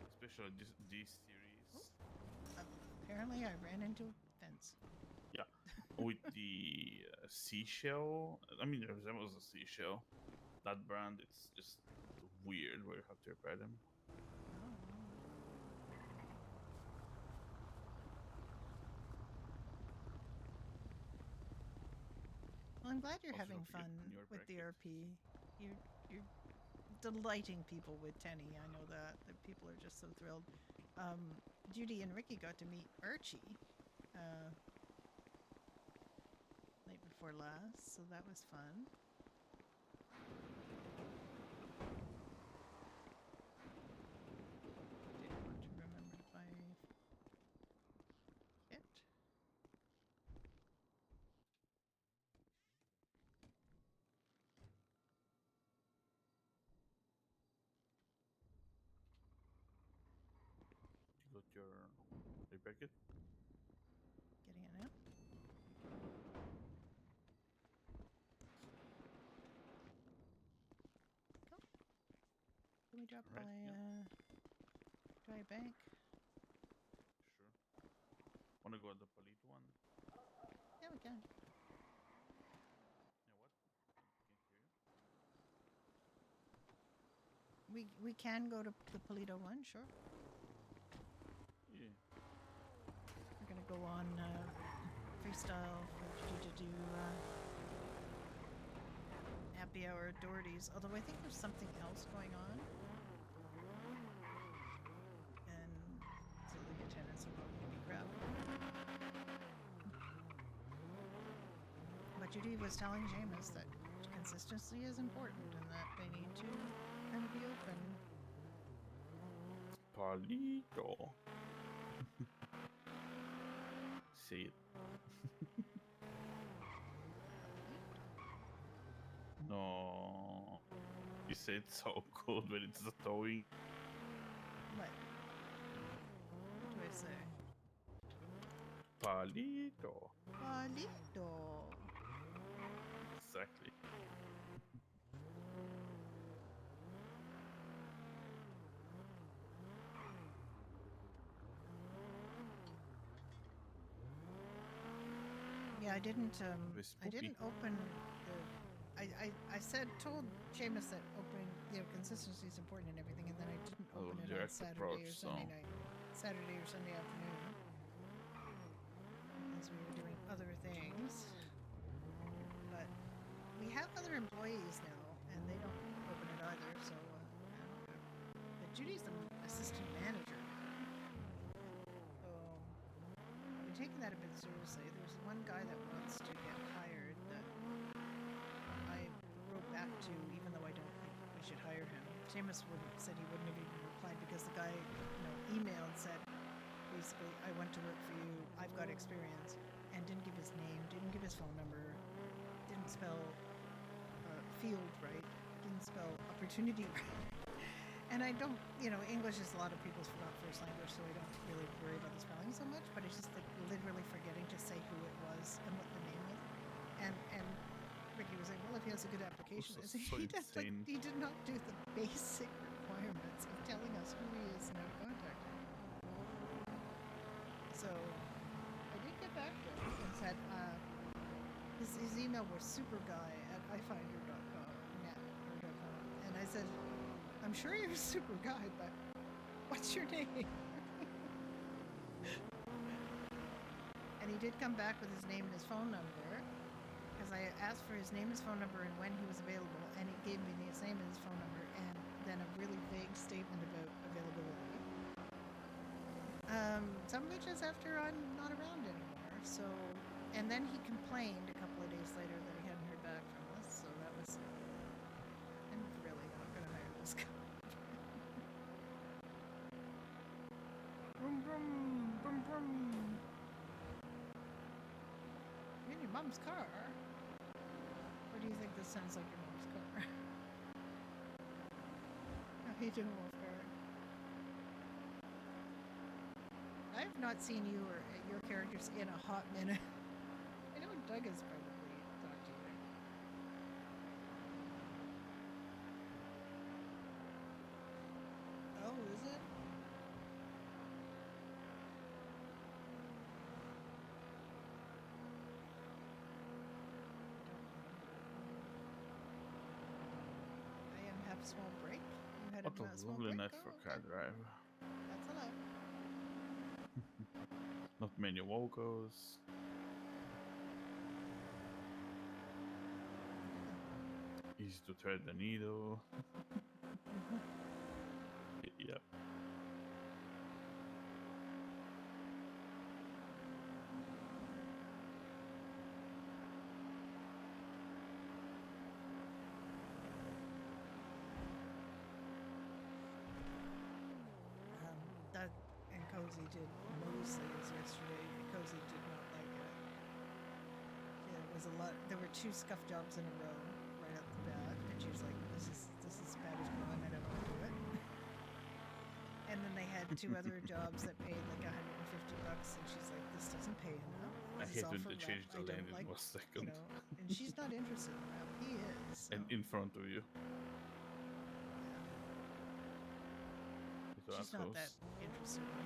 Especially this series. Apparently, I ran into a fence. With the seashell. I mean, there was a seashell. That brand, it's just weird where you have to repair them. Well, I'm glad you're Also, having don't forget fun your with the bracket. RP. You're delighting people with Tenny. I know that people are just so thrilled. Judy and Ricky got to meet Archie night before last, so that was fun. Didn't want to remember to buy it. You got your repair kit? Getting it now. Cool. Can we drop Right, by yeah. Dry Bank? Sure. Wanna go at the Polito one? Yeah, we can. Yeah, what? Can't hear you. We can go to the Polito one, sure. Yeah. We're gonna go on Freestyle for Judy to do happy hour at Doherty's. Although I think there's something else going on, and so the attendance will probably be crap. But Judy was telling Jameis that consistency is important and that they need to kind of be open. Polito. Say it. No. You say it's so good when it's the towing. What? What do I say? Polito. Polito. Exactly. Yeah, I didn't. Very I spooky. didn't open the. I told Seamus that opening, consistency is important and everything, and then I didn't Oh, open it on direct Saturday approach, or Sunday so- night, Saturday or Sunday afternoon, as we were doing other things. But we have other employees now, and they don't open it either. So, but Judy's the assistant manager now. So I've been taking that a bit seriously. There's one guy that wants to get hired that I wrote back to, even though I don't think we should hire him. Seamus said he wouldn't have even replied because the guy, emailed, said basically, I want to work for you. I've got experience, and didn't give his name, didn't give his phone number, didn't spell field right, didn't spell opportunity right. And I don't, English is a lot of people's first language, so I don't really worry about the spelling so much, but it's just like literally forgetting to say who it was and what the name was. And Ricky was like, well, if he has a good application, Also I said, so insane. he did not do the basic requirements of telling us who he is and how to contact him. So I did get back to him and said, his email was superguy@ifinder.com, and I said, I'm sure you're a super guy, but what's your name? And he did come back with his name and his phone number, because I asked for his name, his phone number, and when he was available, and he gave me his name and his phone number, and then a really vague statement about availability. Some of which is after I'm not around anymore, so... And then he complained a couple of days later that he hadn't heard back from us, so that was... I'm really not going to hire this guy. Vroom, vroom, vroom, vroom. You're in your mom's car? Or do you think this sounds like your mom's car? How you doing, Wolfgar? I have not seen you or your characters in a hot minute. I know Doug has probably talked to you. Oh, is it? I am have a small break. You had What a a small lovely break? night Oh, for okay. car drive. That's allowed. Not many vocals. Easy to thread the needle. Yep. Doug and Cozy did Mosley's yesterday. Cozy did not like it. Yeah, it was a lot. There were 2 scuff jobs in a row right off the bat, and she was like, "This is Spanish porn. I don't want to do it." And then they had 2 other jobs that paid like $150, and she's like, "This doesn't pay enough. I This is hate all when for they rep. change I the lane don't in like, 1 second. And she's not interested in rep. He is. So. And in front of you. She's not that interested in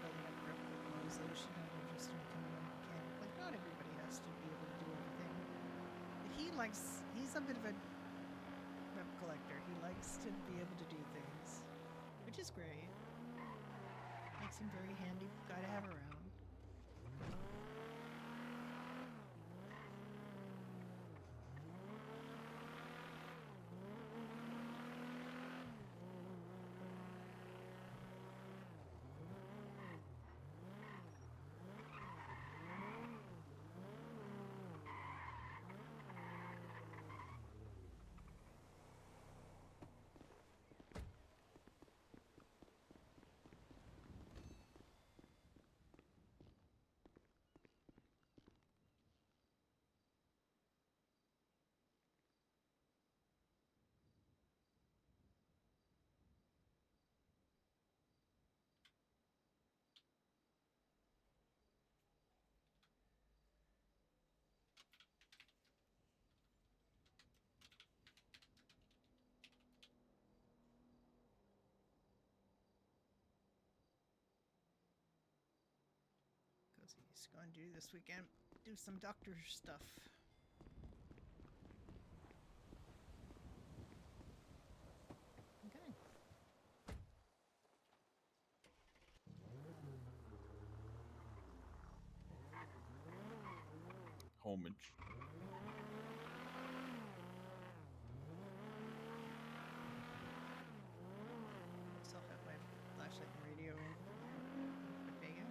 building up rep with Mosley. She's not interested in becoming a mechanic. Like, not everybody has to be able to do everything. But he's a bit of a rep collector. He likes to be able to do things, which is great. Makes him very handy guy to have around. He's going to do this weekend. do some doctor stuff. Okay. Homage. Still have my flashlight and radio in. Okay, yeah.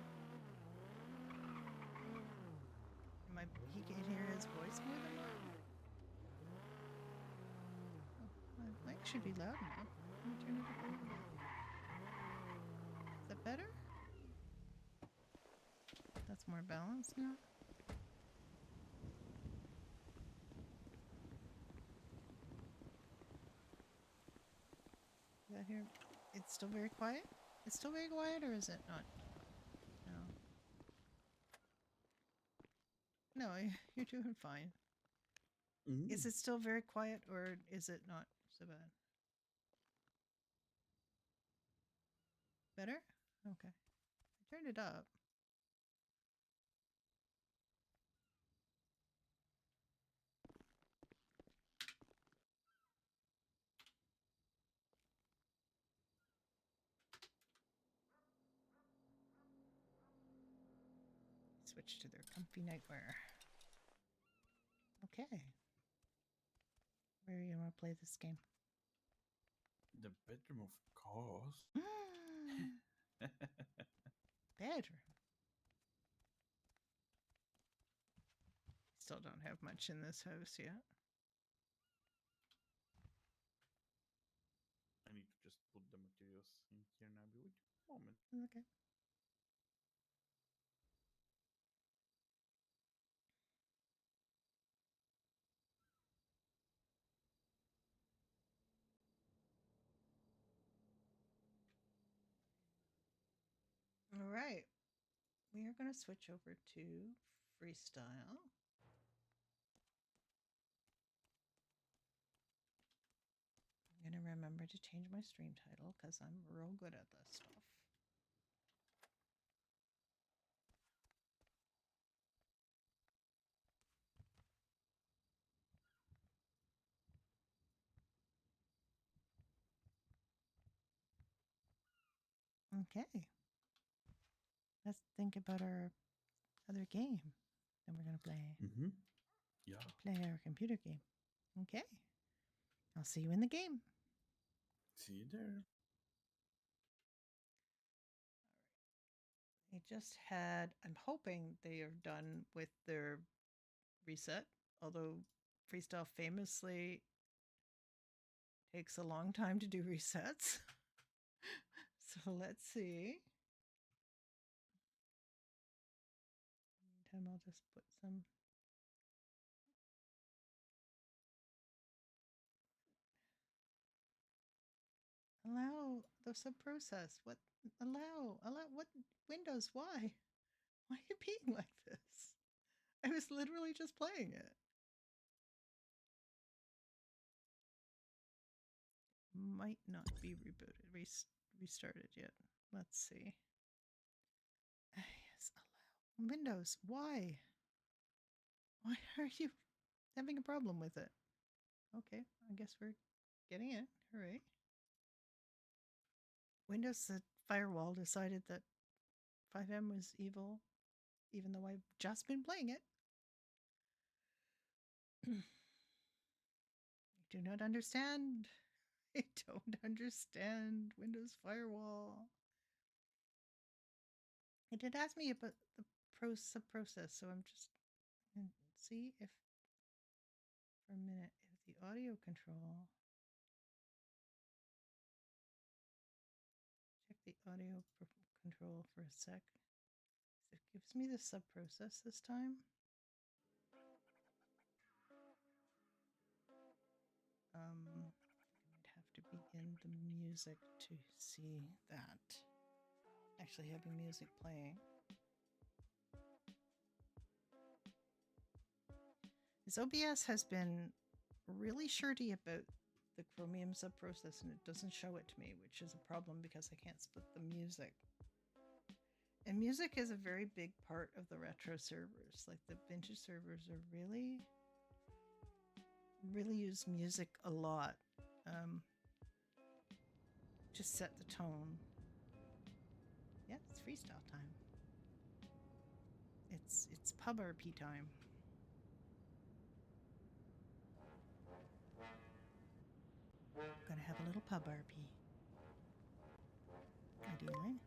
He can hear his voice more than mine? Oh, my mic should be loud enough. Let me turn it up a little bit. Is that better? That's more balanced now. Is that here? It's still very quiet? It's still very quiet, or is it not? No. No, you're doing fine. Is it still very quiet, or is it not so bad? Better? Okay. I turned it up. Switch to their comfy nightwear. Okay. Where do you want to play this game? The bedroom, of course. Bedroom. Still don't have much in this house yet. I need to just put the materials in here now. Be with you a moment. Okay. All right. We are going to switch over to Freestyle. I'm going to remember to change my stream title because I'm real good at this stuff. Okay. Let's think about our other game that we're going to play. Mm-hmm. Yeah. Play our computer game. Okay. I'll see you in the game. See you there. They just had, I'm hoping they are done with their reset, although Freestyle famously takes a long time to do resets. So let's see. Meantime, I'll just put some. Allow the sub-process. What? Allow. What? Windows, why? Why are you being like this? I was literally just playing it. Might not be rebooted, restarted yet. Let's see. Yes, allow. Windows, why? Why are you having a problem with it? Okay, I guess we're getting it. Hooray. Windows firewall decided that 5M was evil, even though I've just been playing it. I do not understand. I don't understand Windows firewall. It did ask me about the sub-process, so I'm just going to see if, for a minute, if the audio control. Check the audio control for a sec. It gives me the sub-process this time. I'd have to be in the music to see that. Actually having music playing. This OBS has been really shirty about the Chromium sub-process, and it doesn't show it to me, which is a problem because I can't split the music. And music is a very big part of the retro servers. Like the vintage servers are really use music a lot. Just set the tone. Yeah, it's freestyle time. It's pub RP time. Gonna have a little pub RP. Ideally.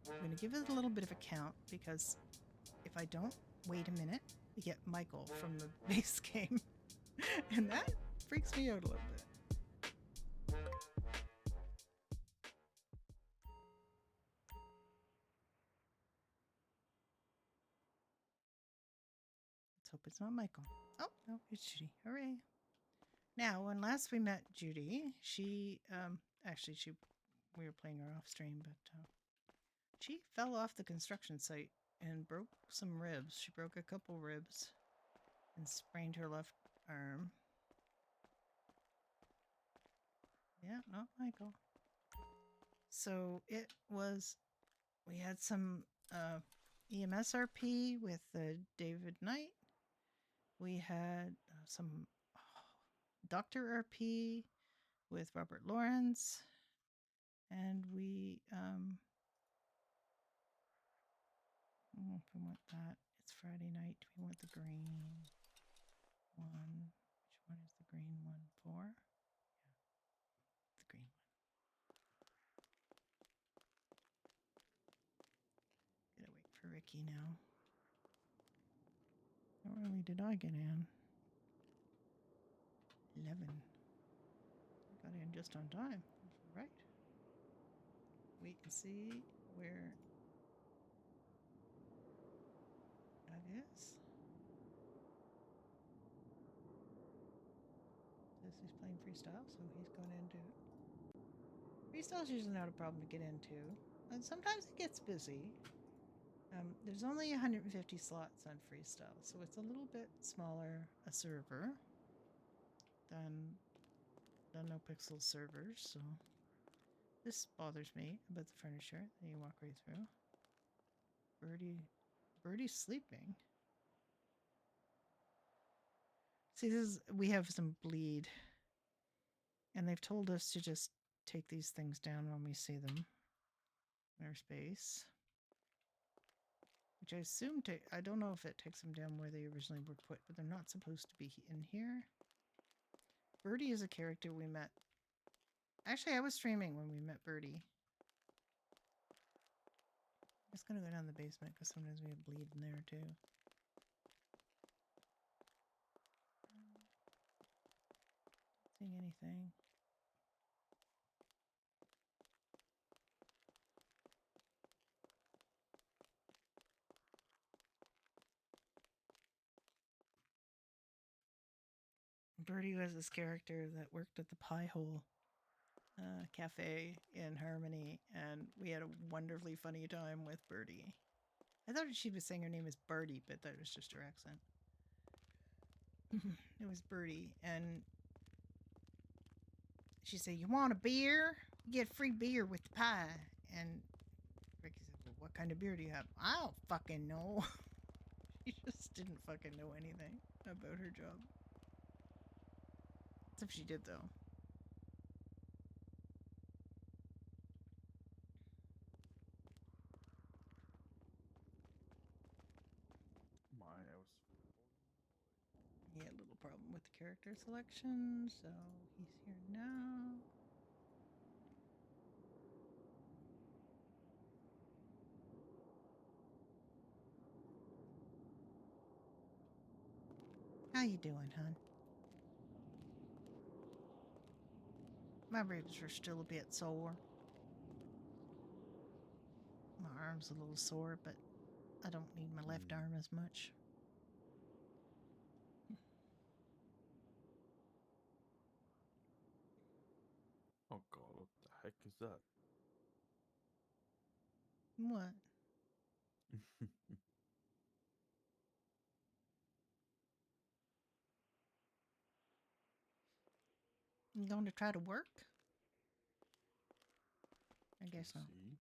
I'm gonna give it a little bit of a count because if I don't wait a minute, we get Michael from the base game. And that freaks me out a little bit. Let's hope it's not Michael. Oh, no, it's Judy. Hooray. Now, when last we met Judy, she we were playing her off stream, but she fell off the construction site and broke some ribs. She broke a couple ribs and sprained her left arm. Yeah, not Michael. So we had some EMS RP with David Knight. We had some Dr. RP with Robert Lawrence. And we, if we want that, it's Friday night. We want the green one. Which one is the green one for? Yeah, the green one. Gotta wait for Ricky now. How early did I get in? 11. I got in just on time. Right. Wait and see where that is. This is playing freestyle, so he's gone into it. Freestyle's usually not a problem to get into. And sometimes it gets busy. There's only 150 slots on freestyle, so it's a little bit smaller a server than the NoPixel servers. So this bothers me about the furniture that you walk right through. Birdie's sleeping. See, we have some bleed, and they've told us to just take these things down when we see them in our space. Which I assume I don't know if it takes them down where they originally were put, but they're not supposed to be in here. Birdie is a character we met. Actually, I was streaming when we met Birdie. I'm just gonna go down the basement because sometimes we have bleed in there too. Not seeing anything. Birdie was this character that worked at the Pie Hole cafe in Harmony, and we had a wonderfully funny time with Birdie. I thought she was saying her name was Birdie, but that was just her accent. It was Birdie, and she said, "You want a beer? You get free beer with the pie." And Ricky said, "Well, what kind of beer do you have?" "I don't fucking know." She just didn't fucking know anything about her job. Except she did, though. He had a little problem with the character selection, so he's here now. How you doing, hon? My ribs are still a bit sore. My arm's a little sore, but I don't need my left arm as much. Oh god, what the heck is that? What? You going to try to work? I guess not. See.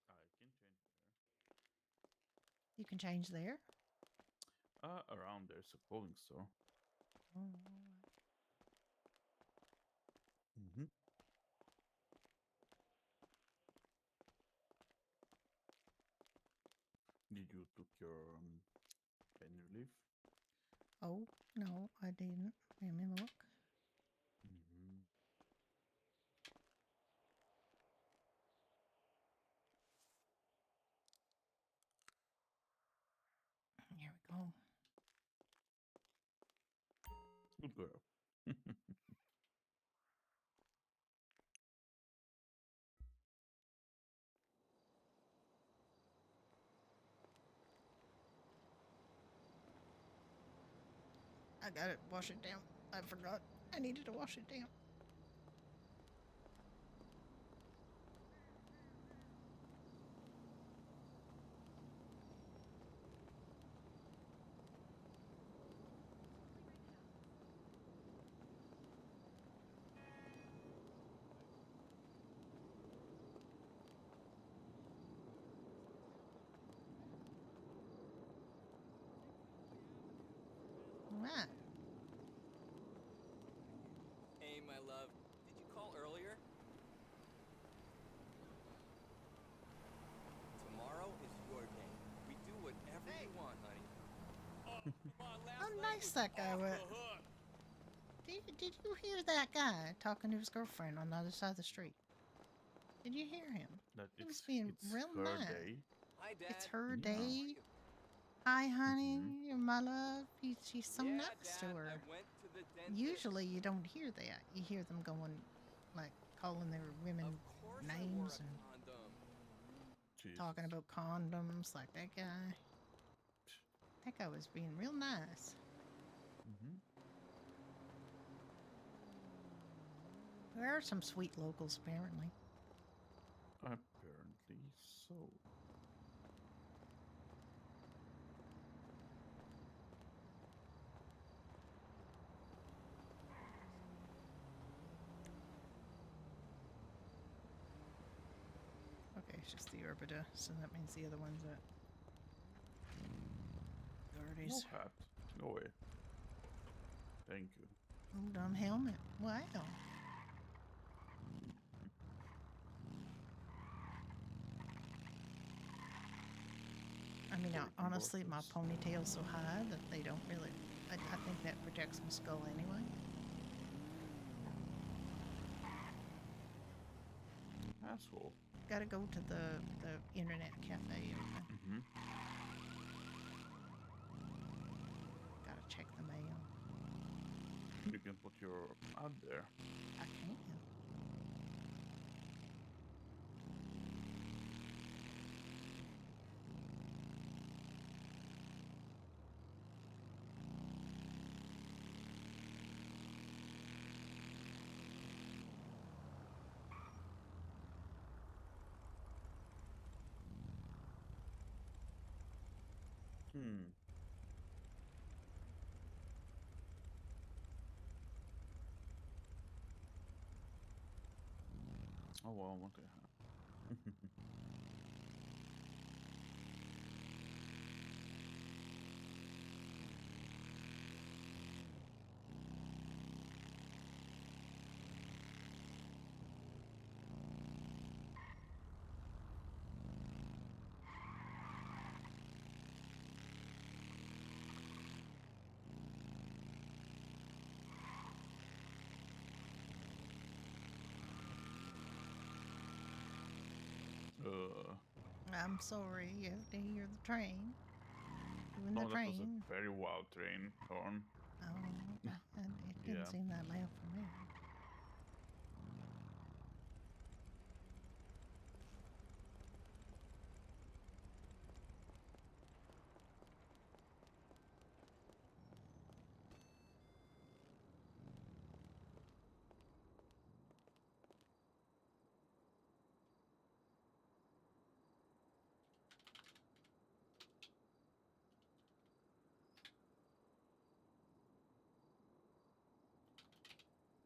I can change You can change there. there. Around there's a clothing store. Oh, Mm-hmm. Did you took your pain relief? oh no, I didn't. Let me look. Mm-hmm. Here we go. Good girl. I gotta wash it down. I forgot. I needed to wash it down. Right. Hey, my love. Did you call earlier? Tomorrow is your day. We do whatever you want, honey. Oh, come on, last How night nice was that guy off was. the hook. Did you hear that guy talking to his girlfriend on the other side of the street? Did you hear him? That He was it's being it's real her nice. day. Hi, Dad. It's her Yeah. How are day. you? Hi, honey. You're my love. She's so Yeah, nice to Dad, her. I went to the dentist. Usually you don't hear that. You hear them going, like, calling their women Of course I wore names a and condom. Jesus. talking about condoms like that guy. That guy was being real nice. Mm-hmm. There are some sweet locals, apparently. Apparently so. Okay, it's just the Orbita, so that means the other one's at No Guardies. hat. No way. Thank you. Oh, dumb helmet. Wow. I mean, Freaking honestly, my worthless. ponytail's so high that they don't really. I think that protects my skull anyway. Asshole. Gotta go to the internet cafe. Okay. Mm-hmm. Gotta check the mail. You can put your ad there. I can. Hmm. Oh well, what the hell? I'm sorry. You have to hear the train. Doing No, the that was train. a very wild train horn. Oh, it didn't Yeah. seem that loud for me.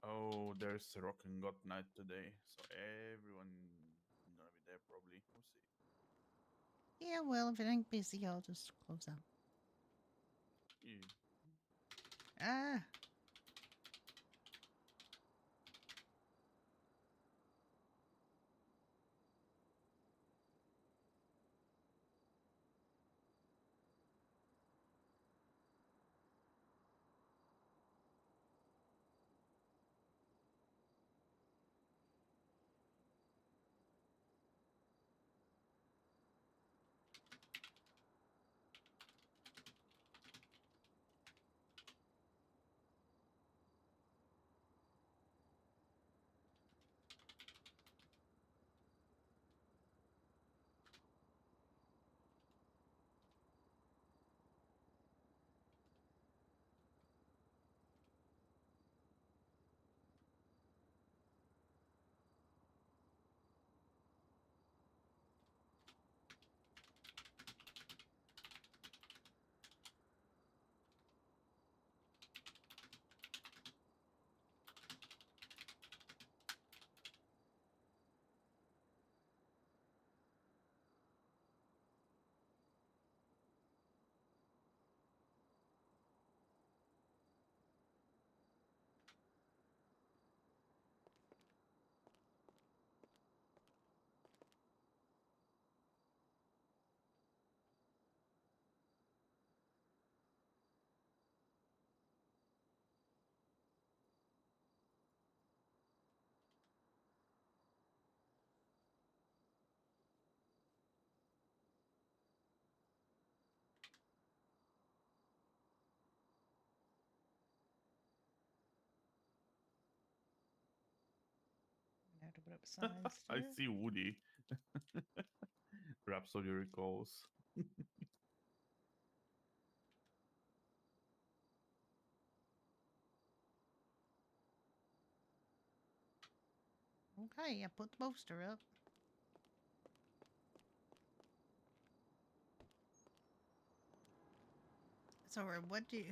Oh, know there's a Rock and God night today, so everyone gonna be there probably. We'll see. Yeah, well, if it ain't busy, I'll just close out. Yeah. Ah, I have to put up signs I too. see Woody. Rhapsody recalls. Okay, I put the poster up. Sorry, what did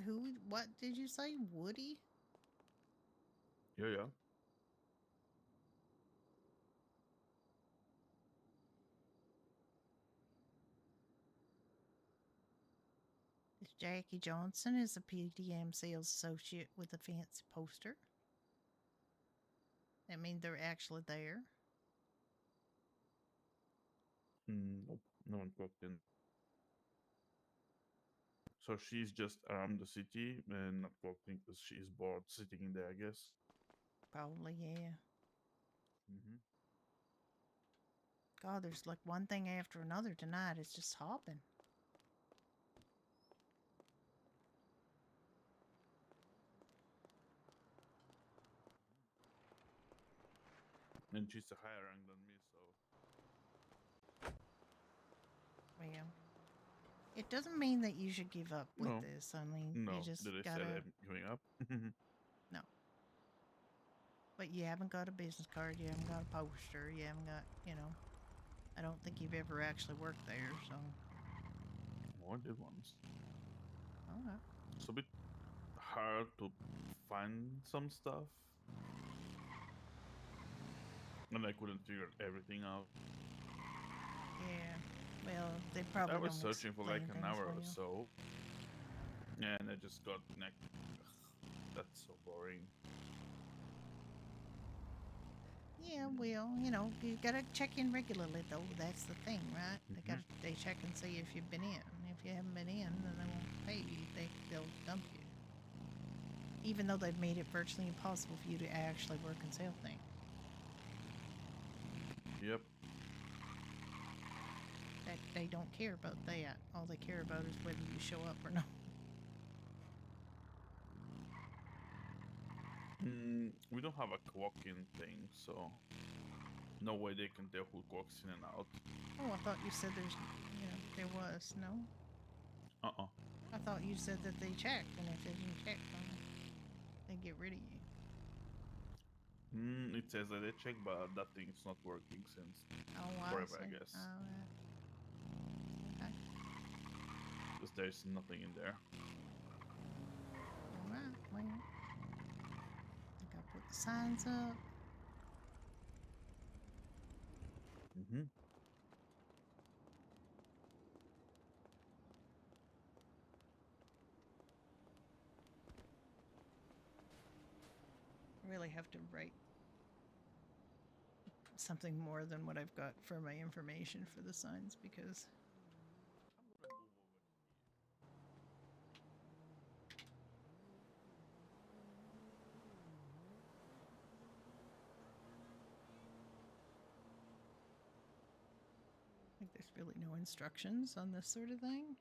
you say? Woody? Yeah. This Jackie Johnson is a PDM sales associate with a fancy poster. That means they're actually there. Nope, no one walked in. So she's just around the city and not walking because she's bored sitting in there, I guess. Probably, yeah. Mm-hmm. God, there's like one thing after another tonight. It's just hopping. And she's a higher rank than me, so Well, it doesn't mean that you should give up with no, this. I mean, you no. just Did I say gotta. I'm giving up? No. But you haven't got a business card. You haven't got a poster. You haven't got, I don't think you've ever actually worked there, so. Oh, I did once. Okay. It's a bit hard to find some stuff, and I couldn't figure everything out. Yeah. Well, they I probably was don't searching for like explain an things hour for or you. so, and I just got neck. That's so boring. Yeah, well, you gotta check in regularly though. That's the thing, right? They check and see if you've been in. If you haven't been in, then they won't pay you. They'll dump you. Even though they've made it virtually impossible for you to actually work and sell things. Yep. That they don't care about that. All they care about is whether you show up or not. We don't have a clock-in thing, so no way they can tell who clocks in and out. Oh, I thought you said there was. No? Uh-uh. I thought you said that they checked, and if they didn't check, then they get rid of you. It says that they check, but that thing's not working since Oh, forever, I see. guess. All right. Okay. Because there's nothing in there. All right. Well, I think I put signs up. Mm-hmm. I really have to write something more than what I've got for my information for the signs because I'm gonna move over here. like there's really no instructions on this sort of thing.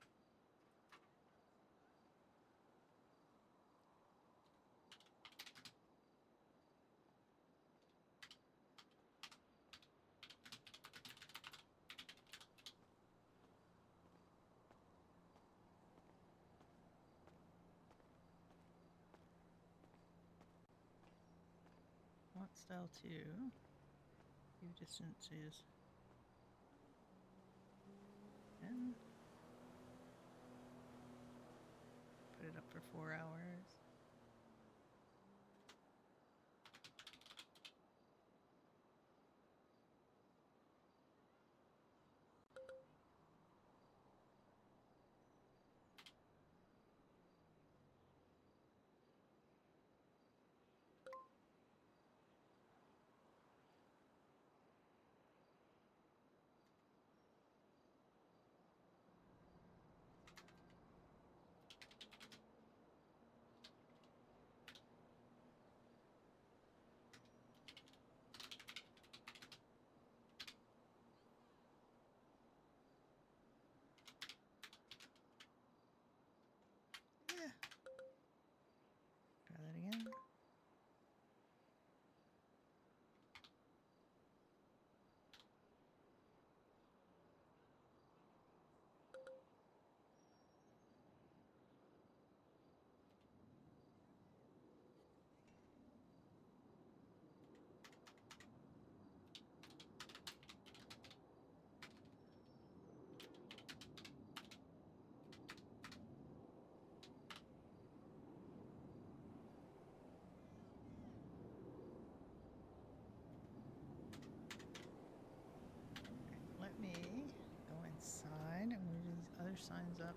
Font style 2. View distance is 10. Put it up for 4 hours. Yeah. Try that again. Let me go inside. I'm going to do these other signs up.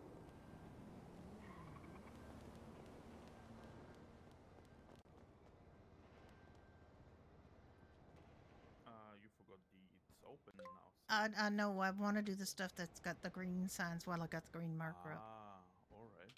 You forgot it's open now. No, I want to do the stuff that's got the green signs while I got the green marker up. All right.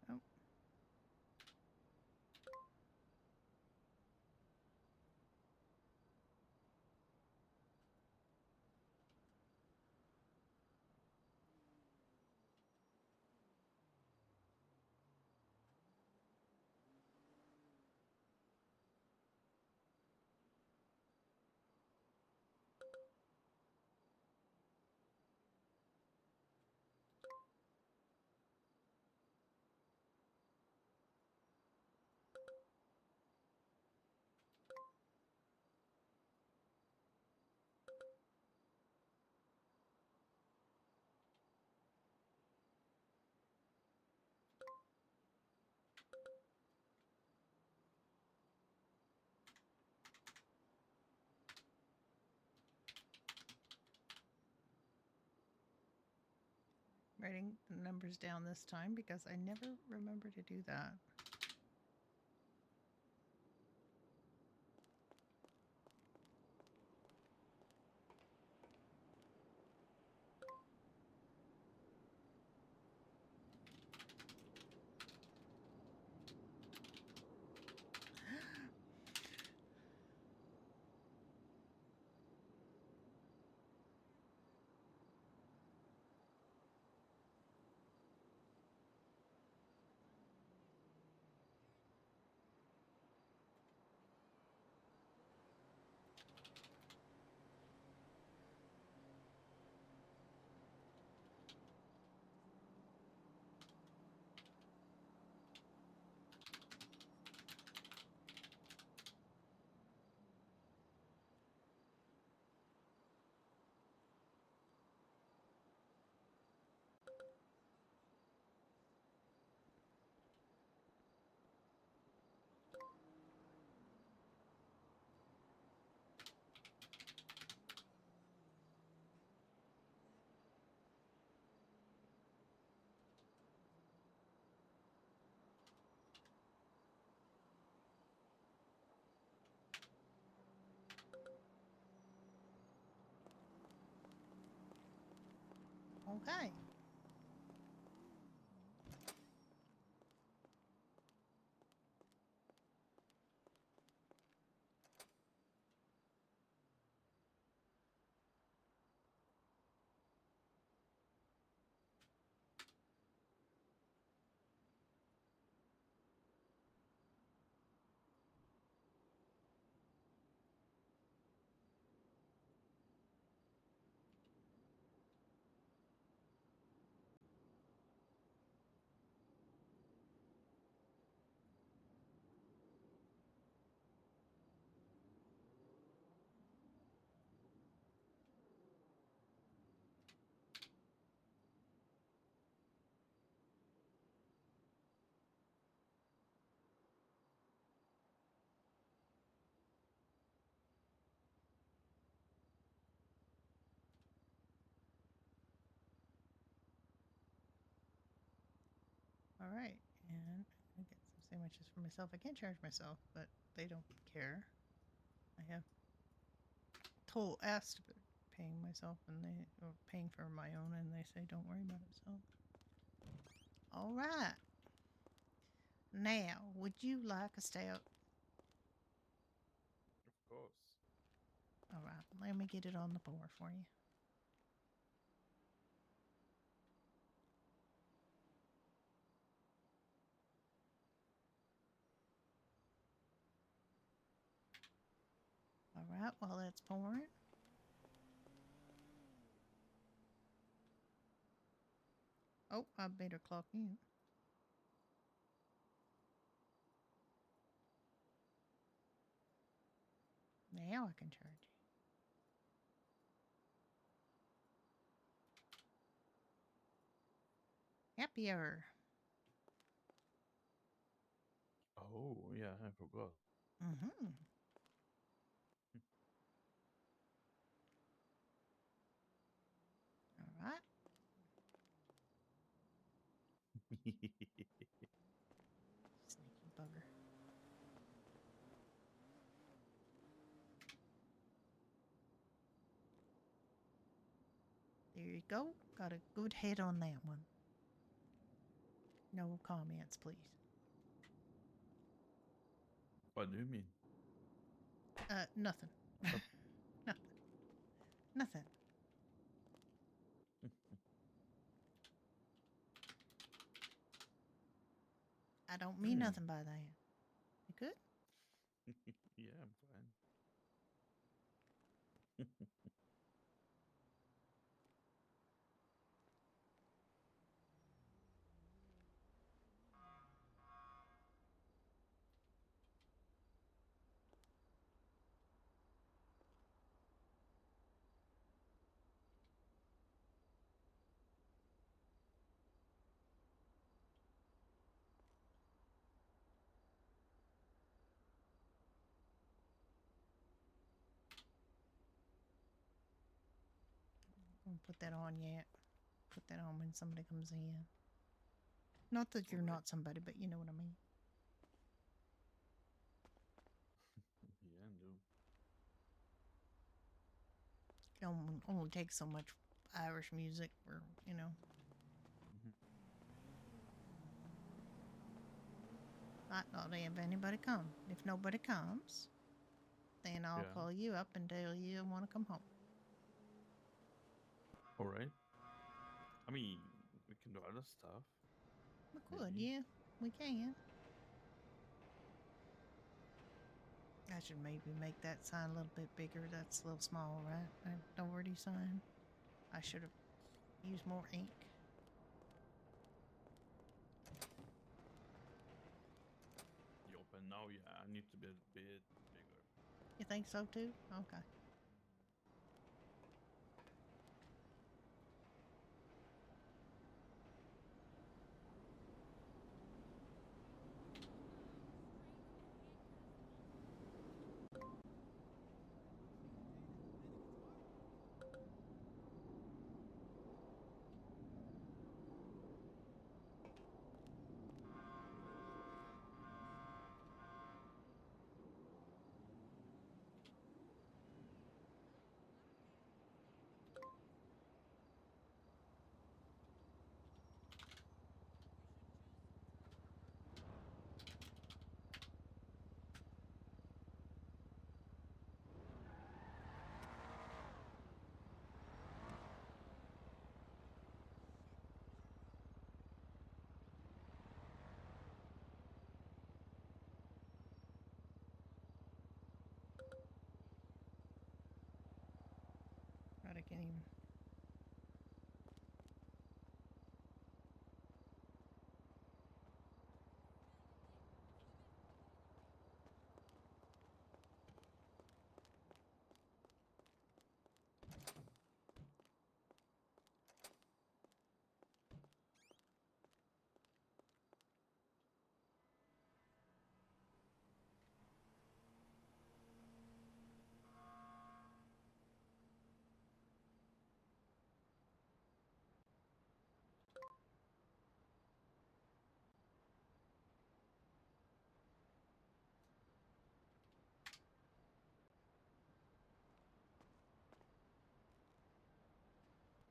Oh. Writing the numbers down this time because I never remember to do that. Okay. All right. And I get some sandwiches for myself. I can't charge myself, but they don't care. I have asked about paying myself and or paying for my own, and they say don't worry about it. So, all right. Now, would you like a stout? Of course. All right. Let me get it on the board for you. All right. While that's pouring. Oh, I better clock in. Now I can charge you. Happier. Oh, yeah, I forgot. Mm-hmm. All right. Sneaky bugger. There you go. Got a good head on that one. No comments, please. What do you mean? Nothing. Nothing. Nothing. I don't mean nothing by that. You good? Yeah, I'm fine. Don't put that on yet. Put that on when somebody comes in. Not that you're Alright. not somebody, but you know what I mean. Yeah, I do. It only takes so much Irish music for, Mhm. Might not have anybody come. If nobody comes, then I'll Yeah. call you up and tell you I want to come home. Alright. I mean, we can do other stuff. We could, Maybe. yeah, we can. I should maybe make that sign a little bit bigger. That's a little small, right? That already sign. I should have used more ink. You open now? Yeah, I need to be a bit bigger. You think so too? Okay. I can't even.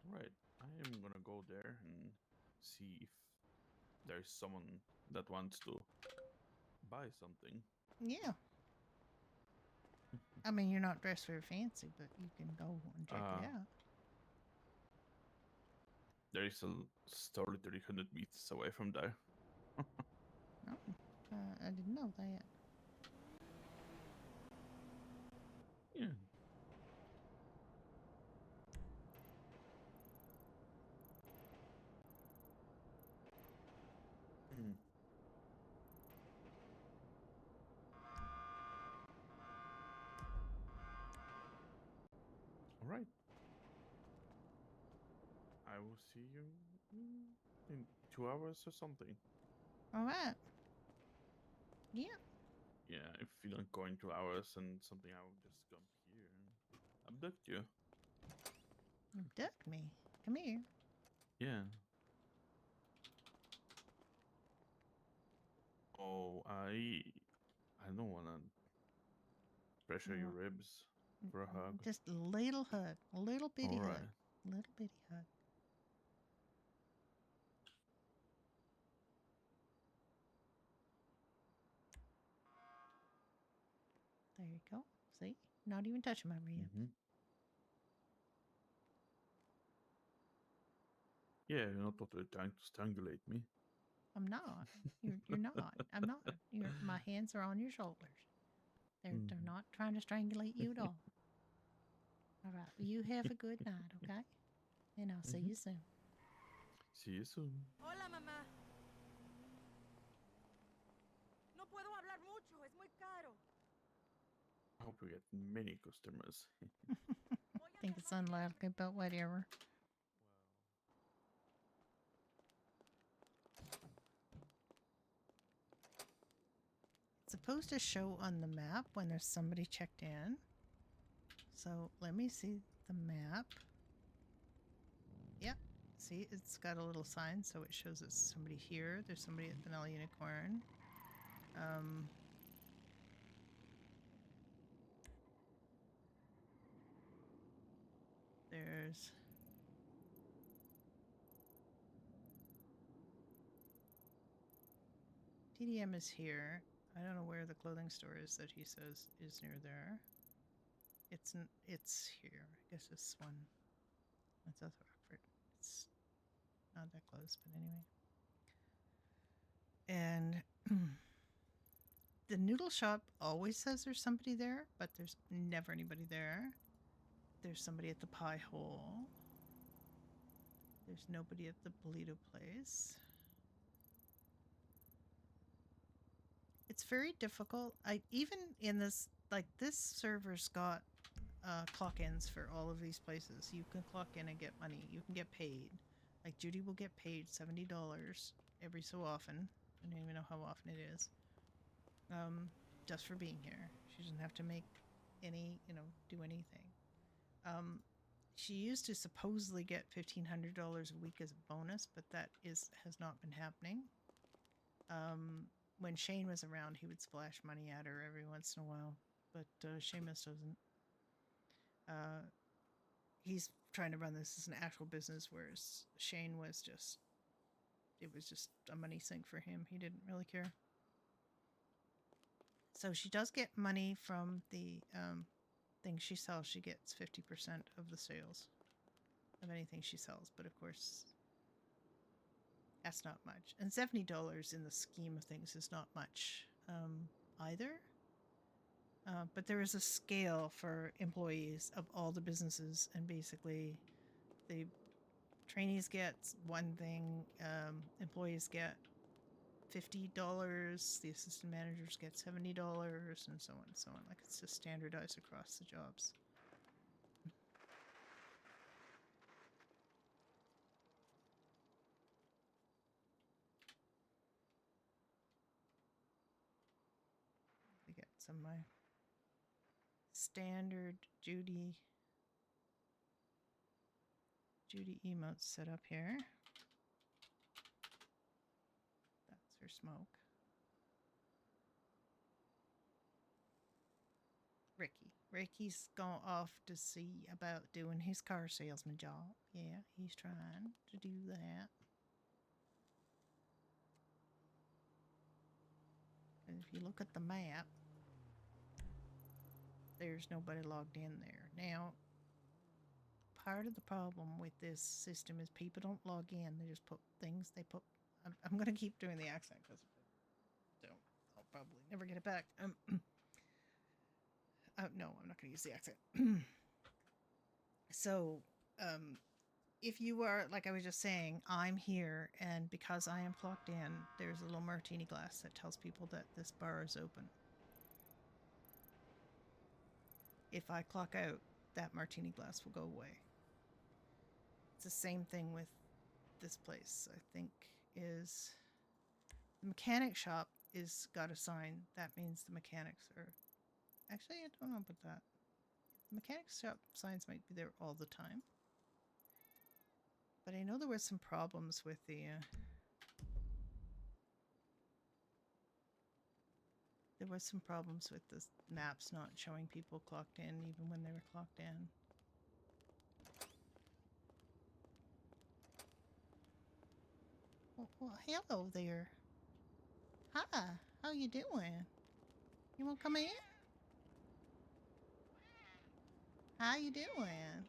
Right. I am gonna go there and see if there's someone that wants to buy something. Yeah. I mean, you're not dressed very fancy, but you can go and check it out. There is a store 300 meters away from there. Oh, I didn't know that. Yeah. Hmm. All right. I will see you in 2 hours or something. All right. Yeah. Yeah, if you don't go in 2 hours and something, I will just come here and abduct you. Abduct me. Come here. Yeah. Oh, I don't wanna pressure your No. ribs for a hug. Just a little hug. A little bitty All hug. right. Little bitty hug. There you go. See? Not even touching my ribs. Mm-hmm. Yeah, you're not totally trying to strangulate me. I'm not. You're not. I'm not. My hands are on your shoulders. They're not trying to strangulate you at all. All right. Well, you have a good night, okay? And I'll see you soon. See you soon. Hola, mamá. No puedo hablar mucho, es muy caro. I hope we get many customers. I think it's unlikely, but whatever. It's supposed to show on the map when there's somebody checked in. So let me see the map. Yep. See, it's got a little sign, so it shows it's somebody here. There's somebody at Vanilla Unicorn. There's TDM is here. I don't know where the clothing store is that he says is near there. It's here. I guess this one. That's South Rockford. It's not that close, but anyway. And the noodle shop always says there's somebody there, but there's never anybody there. There's somebody at the pie hole. There's nobody at the burrito place. It's very difficult. I even in this this server's got clock ins for all of these places. You can clock in and get money. You can get paid. Like Judy will get paid $70 every so often. I don't even know how often it is. Just for being here. She doesn't have to make any, do anything. She used to supposedly get $1,500 a week as a bonus, but that has not been happening. When Shane was around, he would splash money at her every once in a while, but Seamus doesn't. He's trying to run this as an actual business, whereas Shane was it was just a money sink for him. He didn't really care. So she does get money from the things she sells. She gets 50% of the sales of anything she sells, but of course, that's not much. And $70 in the scheme of things is not much either. But there is a scale for employees of all the businesses, and basically, the trainees get one thing, employees get $50, the assistant managers get $70, and so on and so on. Like, it's just standardized across the jobs. I get some of my standard Judy emotes set up here. That's her smoke. Ricky's gone off to see about doing his car salesman job. Yeah, he's trying to do that. And if you look at the map, there's nobody logged in there. Now, part of the problem with this system is people don't log in. They just put things, I'm going to keep doing the accent because I'll probably never get it back. No, I'm not going to use the accent. So, if you are, like I was just saying, I'm here, and because I am clocked in, there's a little martini glass that tells people that this bar is open. If I clock out, that martini glass will go away. It's the same thing with this place, I think, is the mechanic shop is got a sign. That means the mechanics are... Actually, I don't know about that. The mechanic shop signs might be there all the time. But I know there was some problems with the... there was some problems with the maps not showing people clocked in, even when they were clocked in. Well, hello there. Hi, how you doing? You want to come in? How you doing?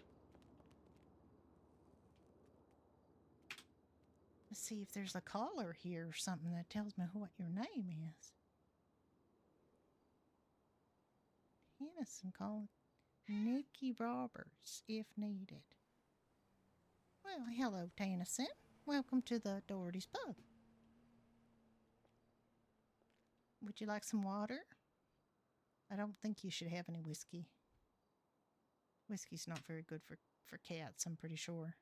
Let's see if there's a caller here or something that tells me what your name is. Innocent calling Nikki Roberts, if needed. Well, hello, Tennyson. Welcome to the Doherty's Pub. Would you like some water? I don't think you should have any whiskey. Whiskey's not very good for cats, I'm pretty sure.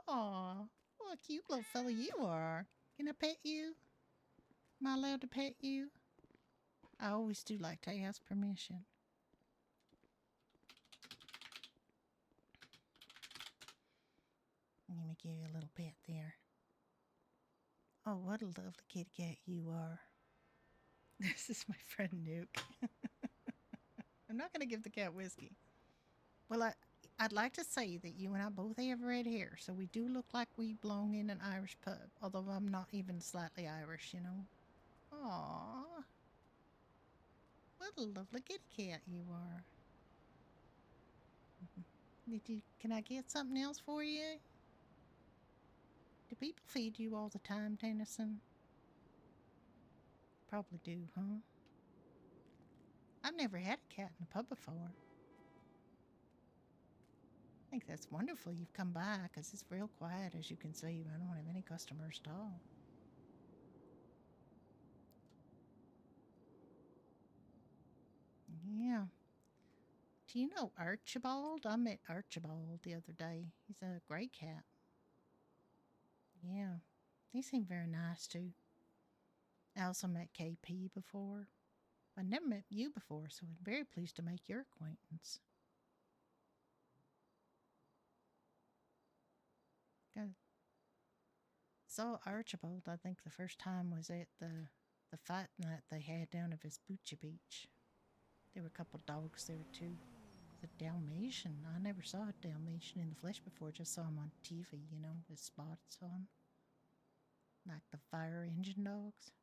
Oh, what a cute little fella you are. Can I pet you? Am I allowed to pet you? I always do like to ask permission. Let me give you a little pet there. Oh, what a lovely kitty cat you are. This is my friend Nuke. I'm not going to give the cat whiskey. Well, I'd like to say that you and I both have red hair, so we do look like we belong in an Irish pub, although I'm not even slightly Irish, you know. Aww. What a lovely kitty cat you are. Can I get something else for you? Do people feed you all the time, Tennyson? Probably do, huh? I've never had a cat in a pub before. I think that's wonderful you've come by, because it's real quiet, as you can see. I don't have any customers at all. Yeah. Do you know Archibald? I met Archibald the other day. He's a great cat. Yeah. He seemed very nice, too. I also met KP before. I never met you before, so I'm very pleased to make your acquaintance. Good. Saw Archibald, I think the first time was at the fight night they had down at Vespucci Beach. There were a couple of dogs there too. The Dalmatian. I never saw a Dalmatian in the flesh before, just saw him on TV, you know, with spots on. Like the fire engine dogs.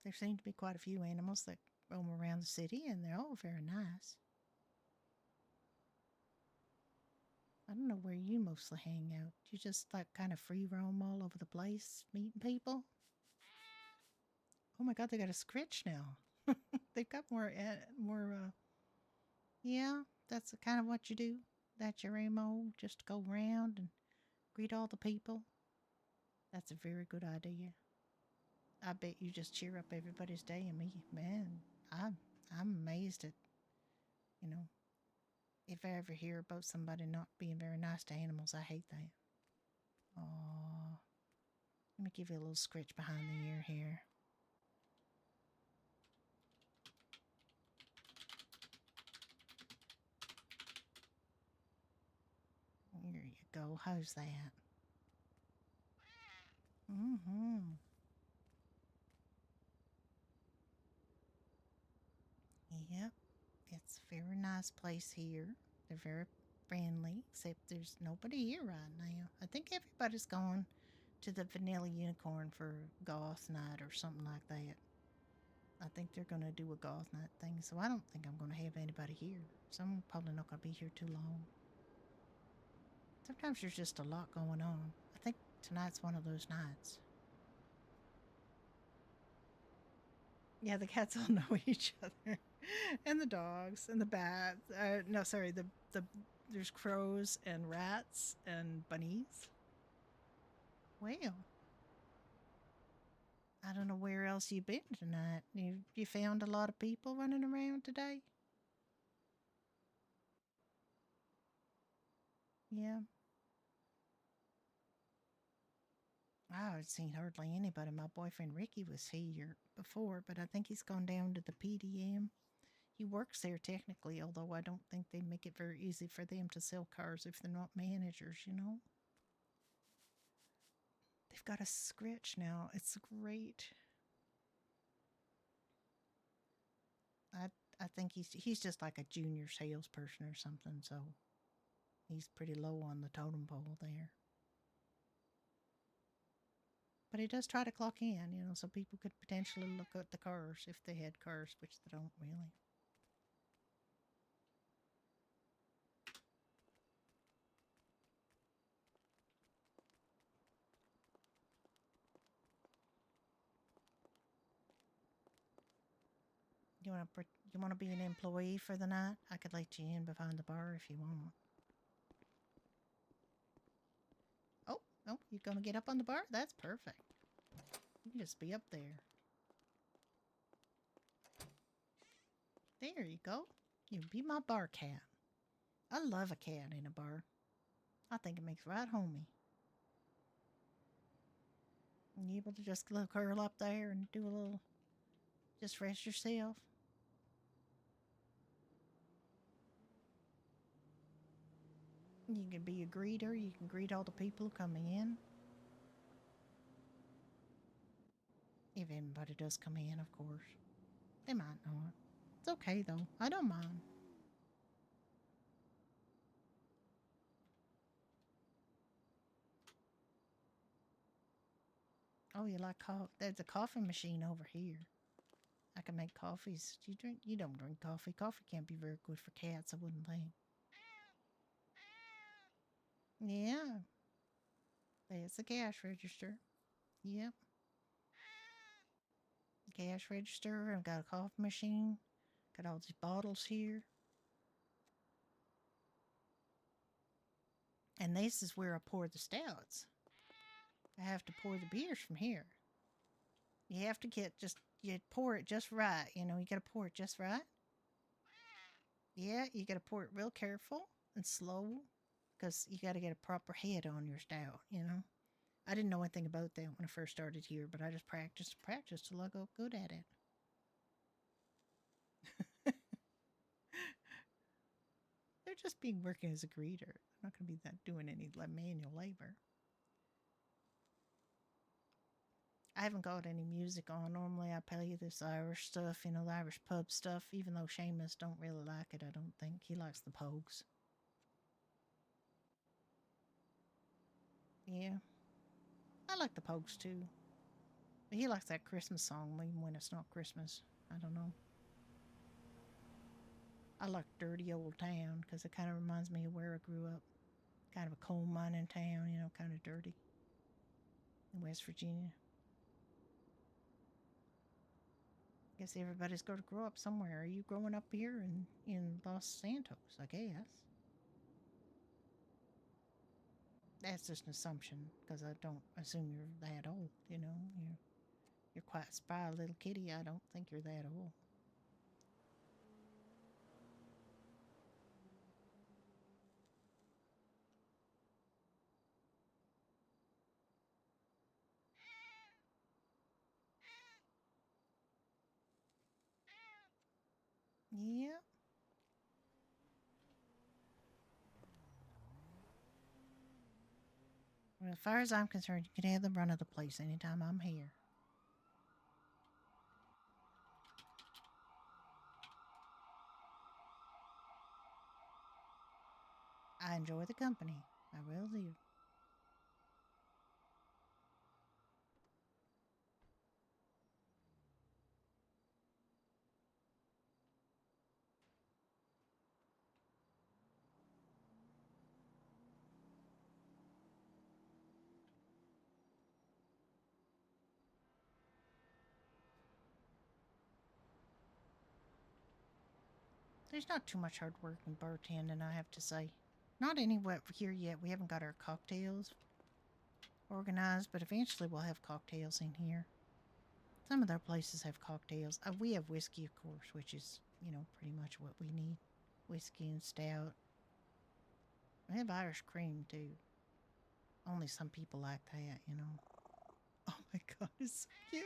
There seem to be quite a few animals that roam around the city, and they're all very nice. I don't know where you mostly hang out. You just like kind of free roam all over the place, meeting people. Oh my God, they got a scritch now. They've got more. Yeah, that's kind of what you do. That's your MO, just go around and greet all the people. That's a very good idea. I bet you just cheer up everybody's day and me, man. I'm amazed at, you know, if I ever hear about somebody not being very nice to animals, I hate that. Oh, let me give you a little scratch behind the ear here. There you go. How's that? Mm-hmm. Yep. It's a very nice place here. They're very friendly, except there's nobody here right now. I think everybody's gone to the Vanilla Unicorn for goth night or something like that. I think they're going to do a goth night thing, so I don't think I'm going to have anybody here. So I'm probably not going to be here too long. Sometimes there's just a lot going on. I think tonight's one of those nights. Yeah, the cats all know each other. And the dogs and the bats. No, sorry, there's crows and rats and bunnies. Well, I don't know where else you've been tonight. You found a lot of people running around today? Yeah. I haven't seen hardly anybody. My boyfriend Ricky was here before, but I think he's gone down to the PDM. He works there technically, although I don't think they make it very easy for them to sell cars if they're not managers, you know? They've got a scratch now. It's great. I think he's just like a junior salesperson or something, so he's pretty low on the totem pole there. But he does try to clock in, you know, so people could potentially look at the cars if they had cars, which they don't really. You want to be an employee for the night? I could let you in behind the bar if you want. Oh, you're gonna get up on the bar? That's perfect. You can just be up there. There you go. You be my bar cat. I love a cat in a bar. I think it makes right homey. You able to just curl up there and do a little, just rest yourself. You can be a greeter. You can greet all the people coming in. If anybody does come in, of course. They might not. It's okay, though. I don't mind. Oh, you like coffee? There's a coffee machine over here. I can make coffees. You don't drink coffee. Coffee can't be very good for cats, I wouldn't think. Yeah. There's the cash register. Yep. Cash register. I've got a coffee machine. Got all these bottles here. And this is where I pour the stouts. I have to pour the beers from here. You have to you pour it just right. You know, you got to pour it just right. Yeah, you got to pour it real careful and slow because you got to get a proper head on your stout, you know. I didn't know anything about that when I first started here, but I just practiced till I got good at it. They're just being working as a greeter. They're not going to be doing any manual labor. I haven't got any music on. Normally I play this Irish stuff, you know, the Irish pub stuff, even though Seamus don't really like it, I don't think. He likes the Pogues. Yeah. I like the Pogues too. But he likes that Christmas song even when it's not Christmas. I don't know. I like Dirty Old Town because it kind of reminds me of where I grew up. kind of a coal mining town, you know, kind of dirty in West Virginia. Guess everybody's got to grow up somewhere. Are you growing up here in Los Santos? I guess. That's just an assumption because I don't assume you're that old. You know, you're quite a spry little kitty. I don't think you're that old. Yeah. Well, as far as I'm concerned, you can have the run of the place anytime I'm here. I enjoy the company. I will do. There's not too much hard work in bartending, I have to say. Not anywhere here yet. We haven't got our cocktails organized, but eventually we'll have cocktails in here. Some of their places have cocktails. We have whiskey, of course, which is, you know, pretty much what we need. Whiskey and stout. We have Irish cream, too. Only some people like that, you know. Oh my god, it's so cute.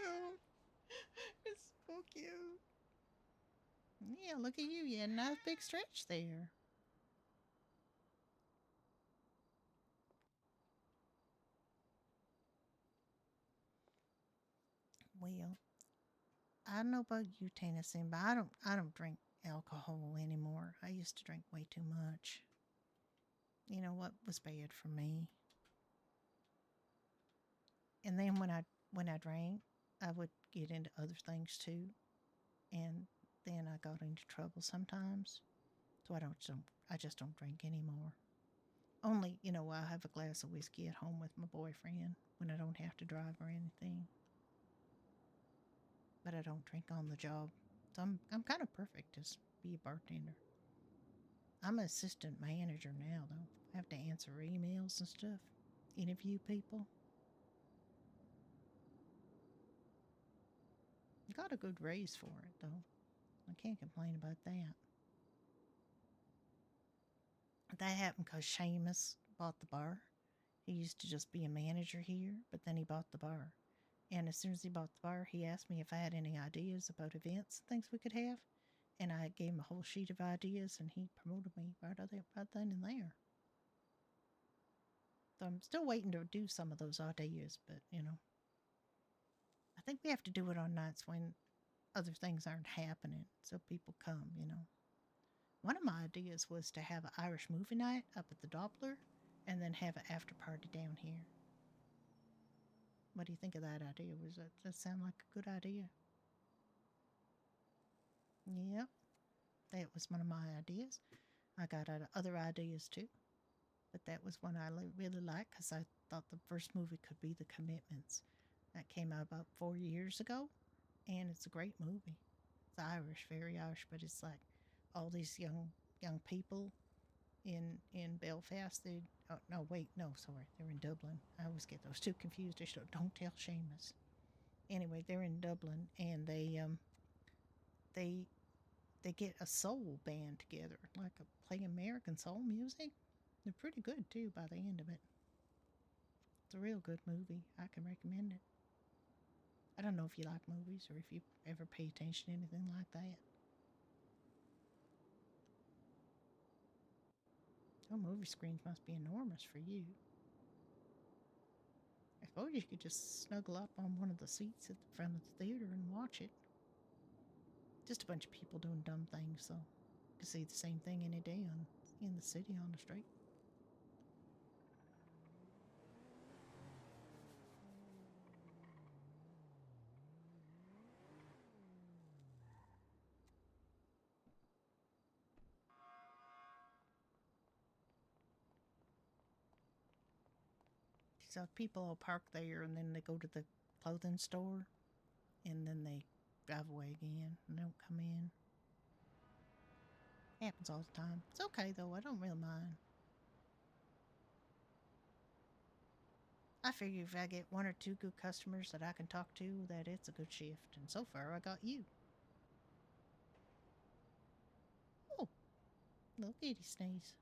It's so cute. Yeah, look at you. You had a nice big stretch there. Well, I don't know about you, Tennyson, but I don't drink alcohol anymore. I used to drink way too much. You know what was bad for me. And then when I drank, I would get into other things too, and then I got into trouble sometimes. So I just don't drink anymore. Only, you know, I'll have a glass of whiskey at home with my boyfriend when I don't have to drive or anything. But I don't drink on the job. So I'm kind of perfect to be a bartender. I'm an assistant manager now, though. I have to answer emails and stuff, interview people. Got a good raise for it, though. I can't complain about that. That happened because Seamus bought the bar. He used to just be a manager here, but then he bought the bar. And as soon as he bought the bar, he asked me if I had any ideas about events and things we could have. And I gave him a whole sheet of ideas, and he promoted me right then and there. So I'm still waiting to do some of those ideas, but, you know. I think we have to do it on nights when other things aren't happening, so people come, you know. One of my ideas was to have an Irish movie night up at the Doppler and then have an after party down here. What do you think of that idea? Does that sound like a good idea? Yep, that was one of my ideas. I got other ideas too, but that was one I really liked because I thought the first movie could be The Commitments. That came out about 4 years ago, and it's a great movie. It's Irish, very Irish, but it's like all these young people in Belfast. They're in Dublin. I always get those two confused. Don't tell Seamus. Anyway, they're in Dublin, and they get a soul band together, like play American soul music. They're pretty good too by the end of it. It's a real good movie. I can recommend it. I don't know if you like movies or if you ever pay attention to anything like that. Oh, movie screens must be enormous for you. I suppose you could just snuggle up on one of the seats at the front of the theater and watch it. Just a bunch of people doing dumb things, so you can see the same thing any day in the city on the street. So people will park there and then they go to the clothing store and then they drive away again and don't come in. Happens all the time. It's okay though, I don't really mind. I figure if I get 1 or 2 good customers that I can talk to, that it's a good shift. And so far, I got you. Oh, little kitty sneeze.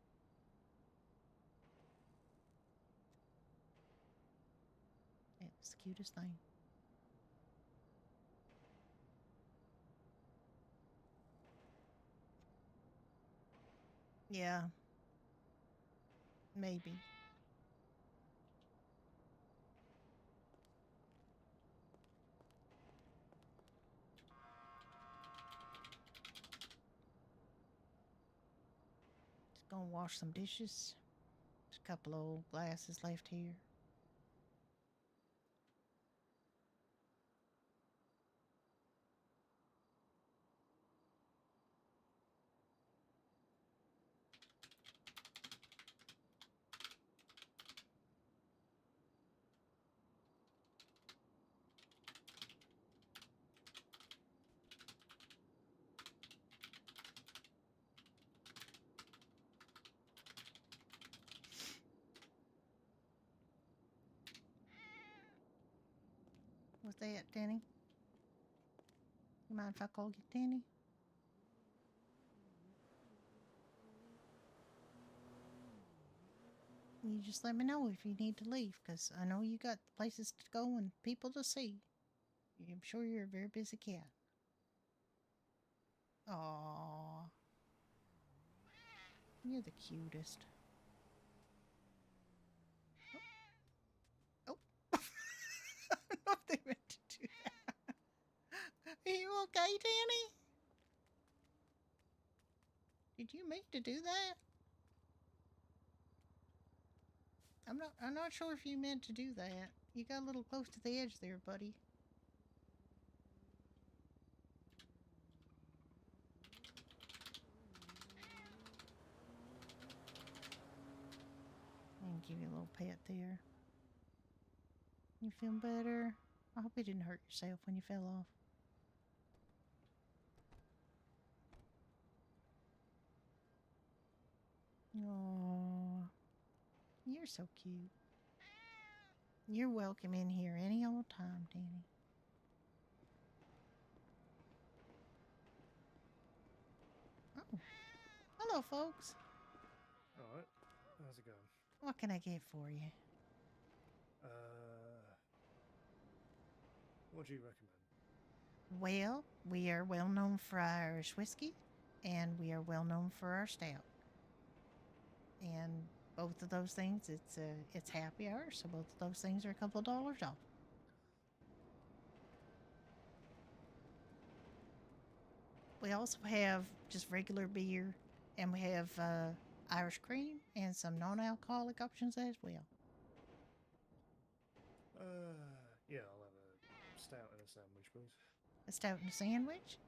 That was the cutest thing. Yeah. Maybe. Just gonna wash some dishes. There's a couple old glasses left here. What's that, Danny? You mind if I call you Danny? You just let me know if you need to leave, because I know you got places to go and people to see. I'm sure you're a very busy cat. Aww. You're the cutest. Oh. I don't know if they meant to do that. Are you okay, Danny? Did you mean to do that? I'm not sure if you meant to do that. You got a little close to the edge there, buddy. And give you a little pat there. You feeling better? I hope you didn't hurt yourself when you fell off. Aww. You're so cute. You're welcome in here any old time, Danny. Oh. Hello, folks. Alright, how's it going? What can I get for you? What do you recommend? Well, we are well known for our Irish whiskey, and we are well known for our stout. And both of those things, it's happy hour, so both of those things are a couple of dollars off. We also have just regular beer, and we have Irish cream and some non-alcoholic options as well. Yeah, I'll have a stout and a sandwich, please. A stout and a sandwich.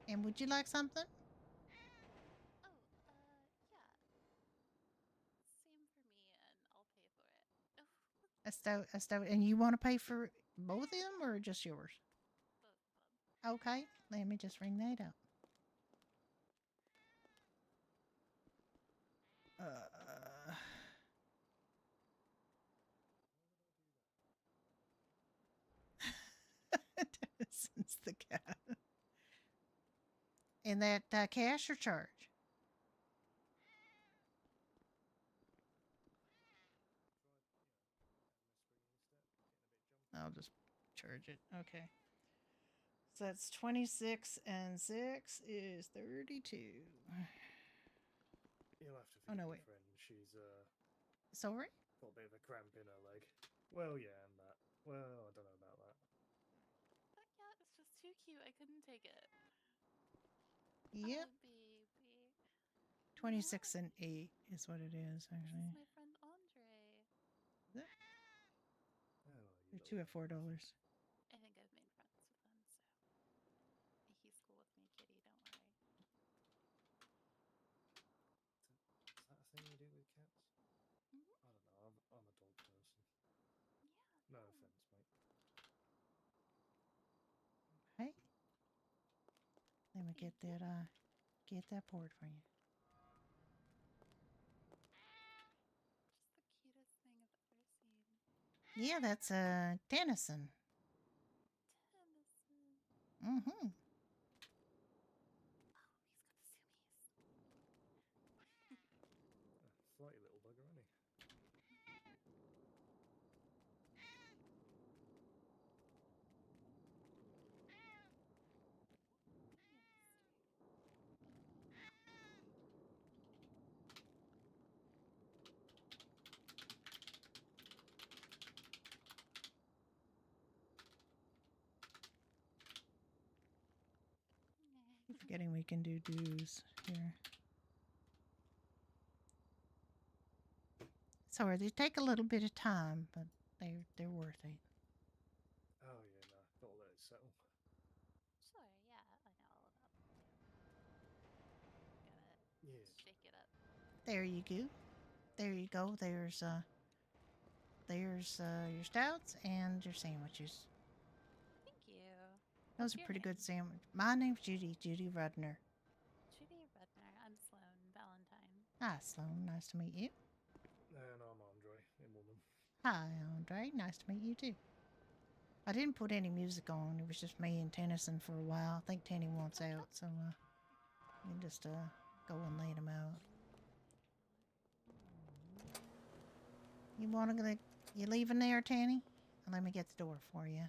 And would you like something? Oh, yeah. Same for me, and I'll pay for it. A stout, and you want to pay for both of them or just yours? Both of them. Okay, let me just ring that up. Dennison's the cat. And that cash or charge? I'll just charge it. Okay. So that's 26 and 6 is 32. You'll have to Oh, no, forgive wait. my friend. She's Sorry? got a bit of a cramp in her leg. Well, yeah, and that. Well, I don't know about that. That cat is just too cute. I couldn't take it. Yep. Oh, baby. 26 and 8 is what it is, This actually. is my friend Andre. Is it? Oh, you They're two at $4. I think I've made friends with him, so he's cool with me, kitty. Don't worry. Is that a thing you do with cats? Mhm. I don't know. I'm a dog person. get that poured for you. Just the cutest thing I've ever seen. Yeah, that's Tennyson. Tennyson. Mm-hmm. Oh, he's got the zoomies. Flighty little bugger, isn't he? I'm forgetting we can do dues here. Sorry, they take a little bit of time, but they're worth it. Oh yeah, no, gotta let it settle. Sure, yeah, I know all about them too. Gotta Yeah. shake it up. There you go. There you go. There's your stouts and your sandwiches. Thank you. Those What's are your pretty name? good sandwich. My name's Judy, Judy Rudner. Judy Rudner. I'm Sloan Valentine. Hi, Sloan. Nice to meet you. And I'm Andre, in woman. Hi, Andre. Nice to meet you too. I didn't put any music on. It was just me and Tennyson for a while. I think Tenny wants out, so you can just go and let him out. You leaving there, Tanny? Let me get the door for you.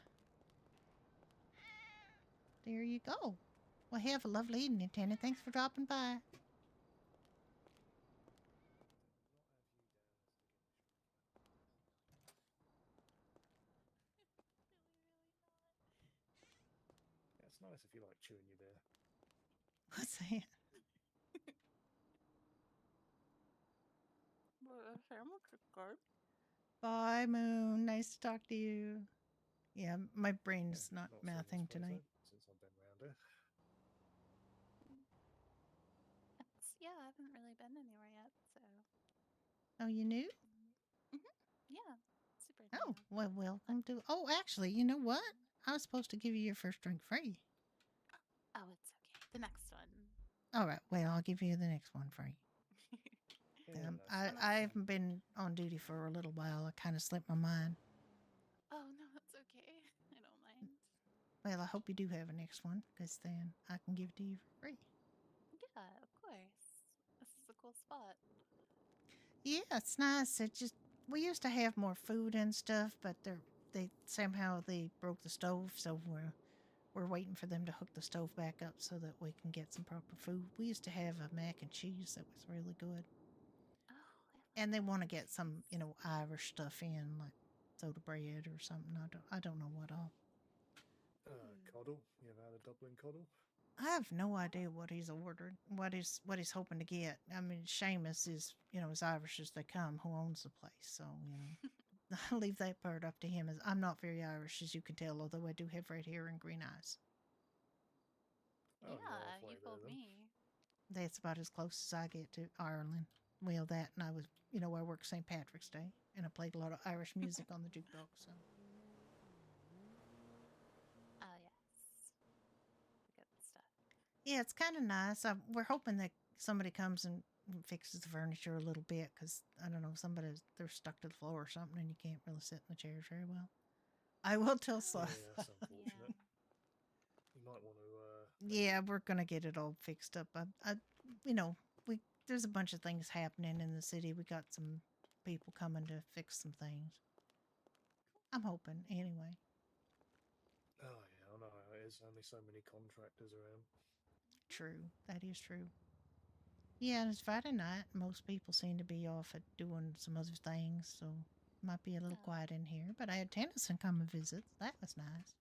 There you go. Well, have a lovely evening, Tanny. Thanks for dropping by. Yeah, it's nice if you like chewing your beer. What's that? Well, the sandwich is good. Bye, Moon. Nice to talk to you. Yeah, my brain's not Not so much mathing both, tonight. since I've been round here. Yeah, I haven't really been anywhere yet, so. Oh, you knew? Yeah, super Oh, new. well, welcome to. Oh, actually, you know what? I was supposed to give you your first drink free. Oh, it's okay. The next one. All right, well, I'll give you the next one free. Yeah, no, I haven't been on duty for a little while. I kind of slipped my mind. Oh, no, it's okay. I don't mind. Well, I hope you do have a next one, because then I can give it to you for free. Yeah, of course. This is a cool spot. Yeah, it's nice. We used to have more food and stuff, but they somehow broke the stove, so we're waiting for them to hook the stove back up so that we can get some proper food. We used to have a mac and cheese that was really good. Oh, I love And they want to mac and get some, cheese. Irish stuff in, like soda bread or something. I don't know what all. Coddle. You ever had a Dublin coddle? I have no idea what he's ordered, what he's hoping to get. I mean, Seamus is, as Irish as they come, who owns the place. So, I'll leave that part up to him. As I'm not very Irish, as you can tell, although I do have red hair and green eyes. Oh, Yeah, you're halfway you there fooled then. me. That's about as close as I get to Ireland. Well, that, and I was, I worked St. Patrick's Day, and I played a lot of Irish music on the jukebox. So. Oh, yes. The good stuff. Yeah, it's kind of nice. We're hoping that somebody comes and fixes the furniture a little bit, because I don't know, they're stuck to the floor or something, and you can't really sit in the chairs very well. I will tell Sloth. Yeah, that's unfortunate. You might want to. Yeah, we're gonna get it all fixed up. There's a bunch of things happening in the city. We got some people coming to fix some things. I'm hoping, anyway. Oh yeah, I know how it is. Only so many contractors around. True, that is true. Yeah, and it's Friday night. Most people seem to be off at doing some other things, so it might be a little quiet in here. But I had Tennyson come and visit. That was nice.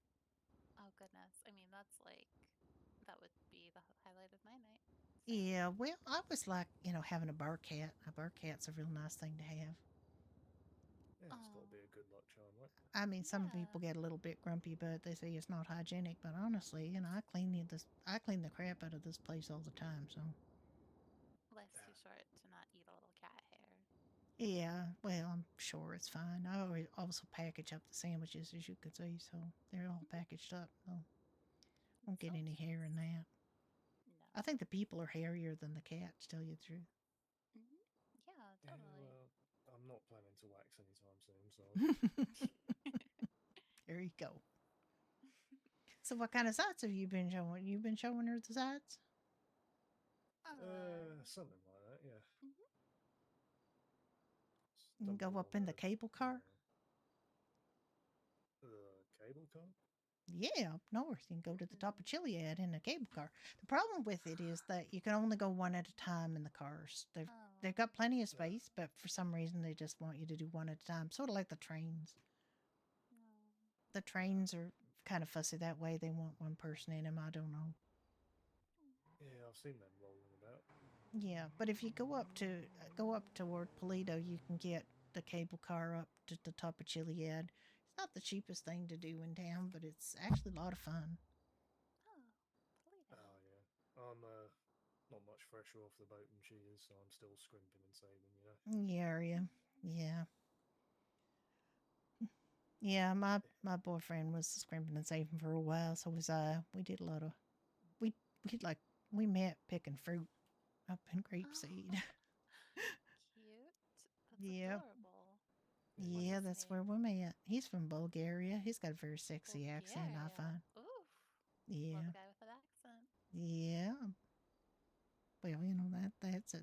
Oh, goodness. I mean, that would be the highlight of my night. So. Yeah, well, I was like, having a bar cat. A bar cat's a real nice thing to have. Yeah, it's got to be a good luck charm, right? I mean, some Yeah. people get a little bit grumpy, but they say it's not hygienic. But honestly, I clean the crap out of this place all the time. So. Life's too short to not eat a little cat hair. Yeah, well, I'm sure it's fine. I also package up the sandwiches, as you could see, so they're all packaged up. So won't get any hair in that. I think the people are hairier than the cat, to tell you the truth. Yeah, Yeah, totally. well, I'm not planning to wax anytime soon, so. There you go. So, what kind of sights have you been showing? You been showing her the sights? Something like that, yeah. Mhm. You can go Stumbled up on in the a, cable car. The cable car? Yeah, up north. You can go to the top of Chiliad in a cable car. The problem with it is that you can only go one at a time in the cars. They've got plenty of space, but for some reason they just want you to do one at a time. Sort of like the trains. The trains are kind of fussy that way. They want one person in them. I don't know. Yeah, I've seen them rolling about. Yeah, but if you go up toward Polito, you can get the cable car up to the top of Chiliad. It's not the cheapest thing to do in town, but it's actually a lot of fun. Polito. Oh, yeah. I'm not much fresher off the boat than she is, so I'm still scrimping and saving, you know? Yeah, yeah. Yeah, my boyfriend was scrimping and saving for a while, so was I. We did a lot of we we met picking fruit up in Grapeseed. Cute. That's Yep. adorable. Yeah, What's Yeah, his that's name? where we met. He's from Bulgaria. He's got a very sexy accent, I Bulgaria. find. Ooh. Yeah. Love a guy with an accent. Yeah. Well,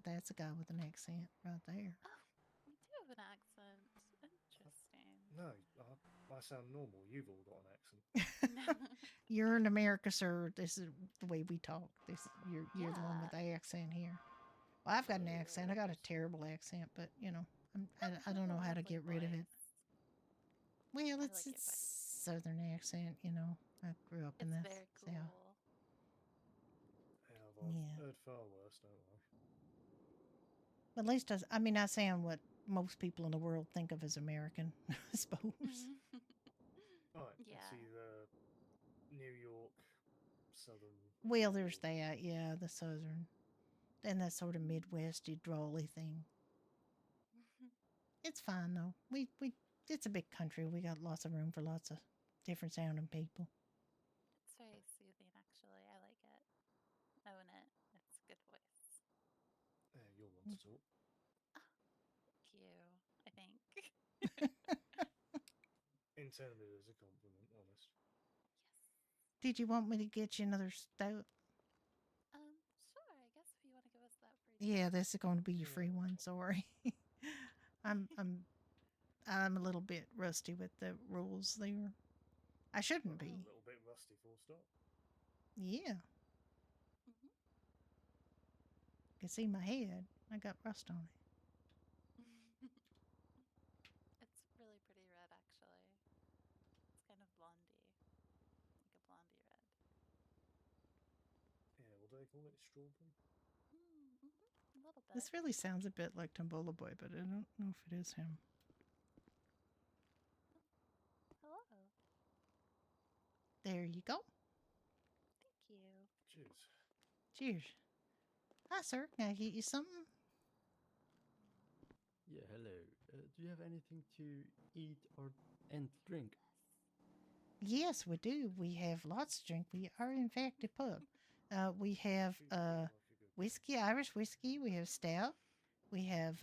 that's a guy with an accent right there. Oh, we do have an accent. Interesting. No, I sound normal. You've all got an accent. You're in America, sir. This is the way we talk. You're the one with Yeah. the accent here. Well, I've got an accent. I got a terrible accent, but I don't know how to get rid of it. Well, I it's like your voice. southern accent. I grew up in It's the very south. cool. Yeah, I've Yeah. heard far worse, don't worry. At least I sound what most people in the world think of as American, I suppose. Right, Yeah. it's either New York, Southern. Well, or- there's that, yeah, the southern, and that sort of Midwesty drawly thing. It's fine though. It's a big country. We got lots of room for lots of different sounding people. It's very soothing, actually. I like it. Own it. It's a good voice. Yeah, you'll want to talk. Thank you, I think. Intended as a compliment, honest. Did you want me to get you another stout? Sure. I guess if you want to give us that free. Yeah, this is going to be your free Yeah. one. Sorry, I'm a little bit rusty with the rules there. I shouldn't Well, be. a little bit rusty, full stop. Yeah, Mhm. you can see my head. I got rust on it. It's really pretty red, actually. It's kind of blondie, like a blondie red. Yeah, what do they call it? Strawberry? A little bit. This really sounds a bit like Tombola Boy, but I don't know if it is him. Hello. There you go. Thank you. Cheers. Cheers. Hi, sir. Can I get you something? Yeah, hello. Do you have anything to eat or and drink? Yes, we do. We have lots to drink. We are, in fact, a pub. We have Treat me like a good whiskey, Irish whiskey. We have stout. We have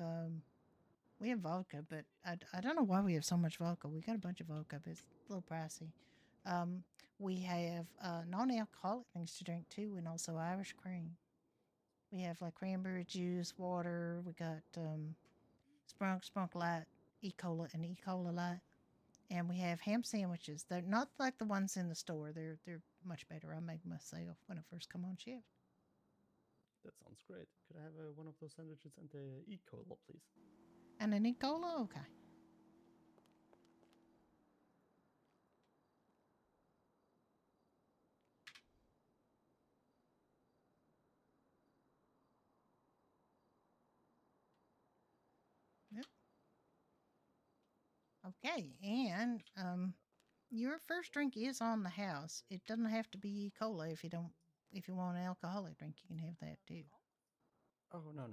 vodka, but I don't know why we have so much vodka. We got a bunch of vodka, but it's a little pricey. We have non-alcoholic things to drink too, and also Irish cream. We have like cranberry juice, water. We got Sprunk Light, E-Cola, and E-Cola Light. And we have ham sandwiches. They're not like the ones in the store. They're much better. I make myself when I first come on shift. That sounds great. Could I have one of those sandwiches and a E-Cola, please? And an E-Cola? Okay. Yep. Okay, and your first drink is on the house. It doesn't have to be E-Cola if you don't. If you want an alcoholic drink, you can have that too. Oh, no,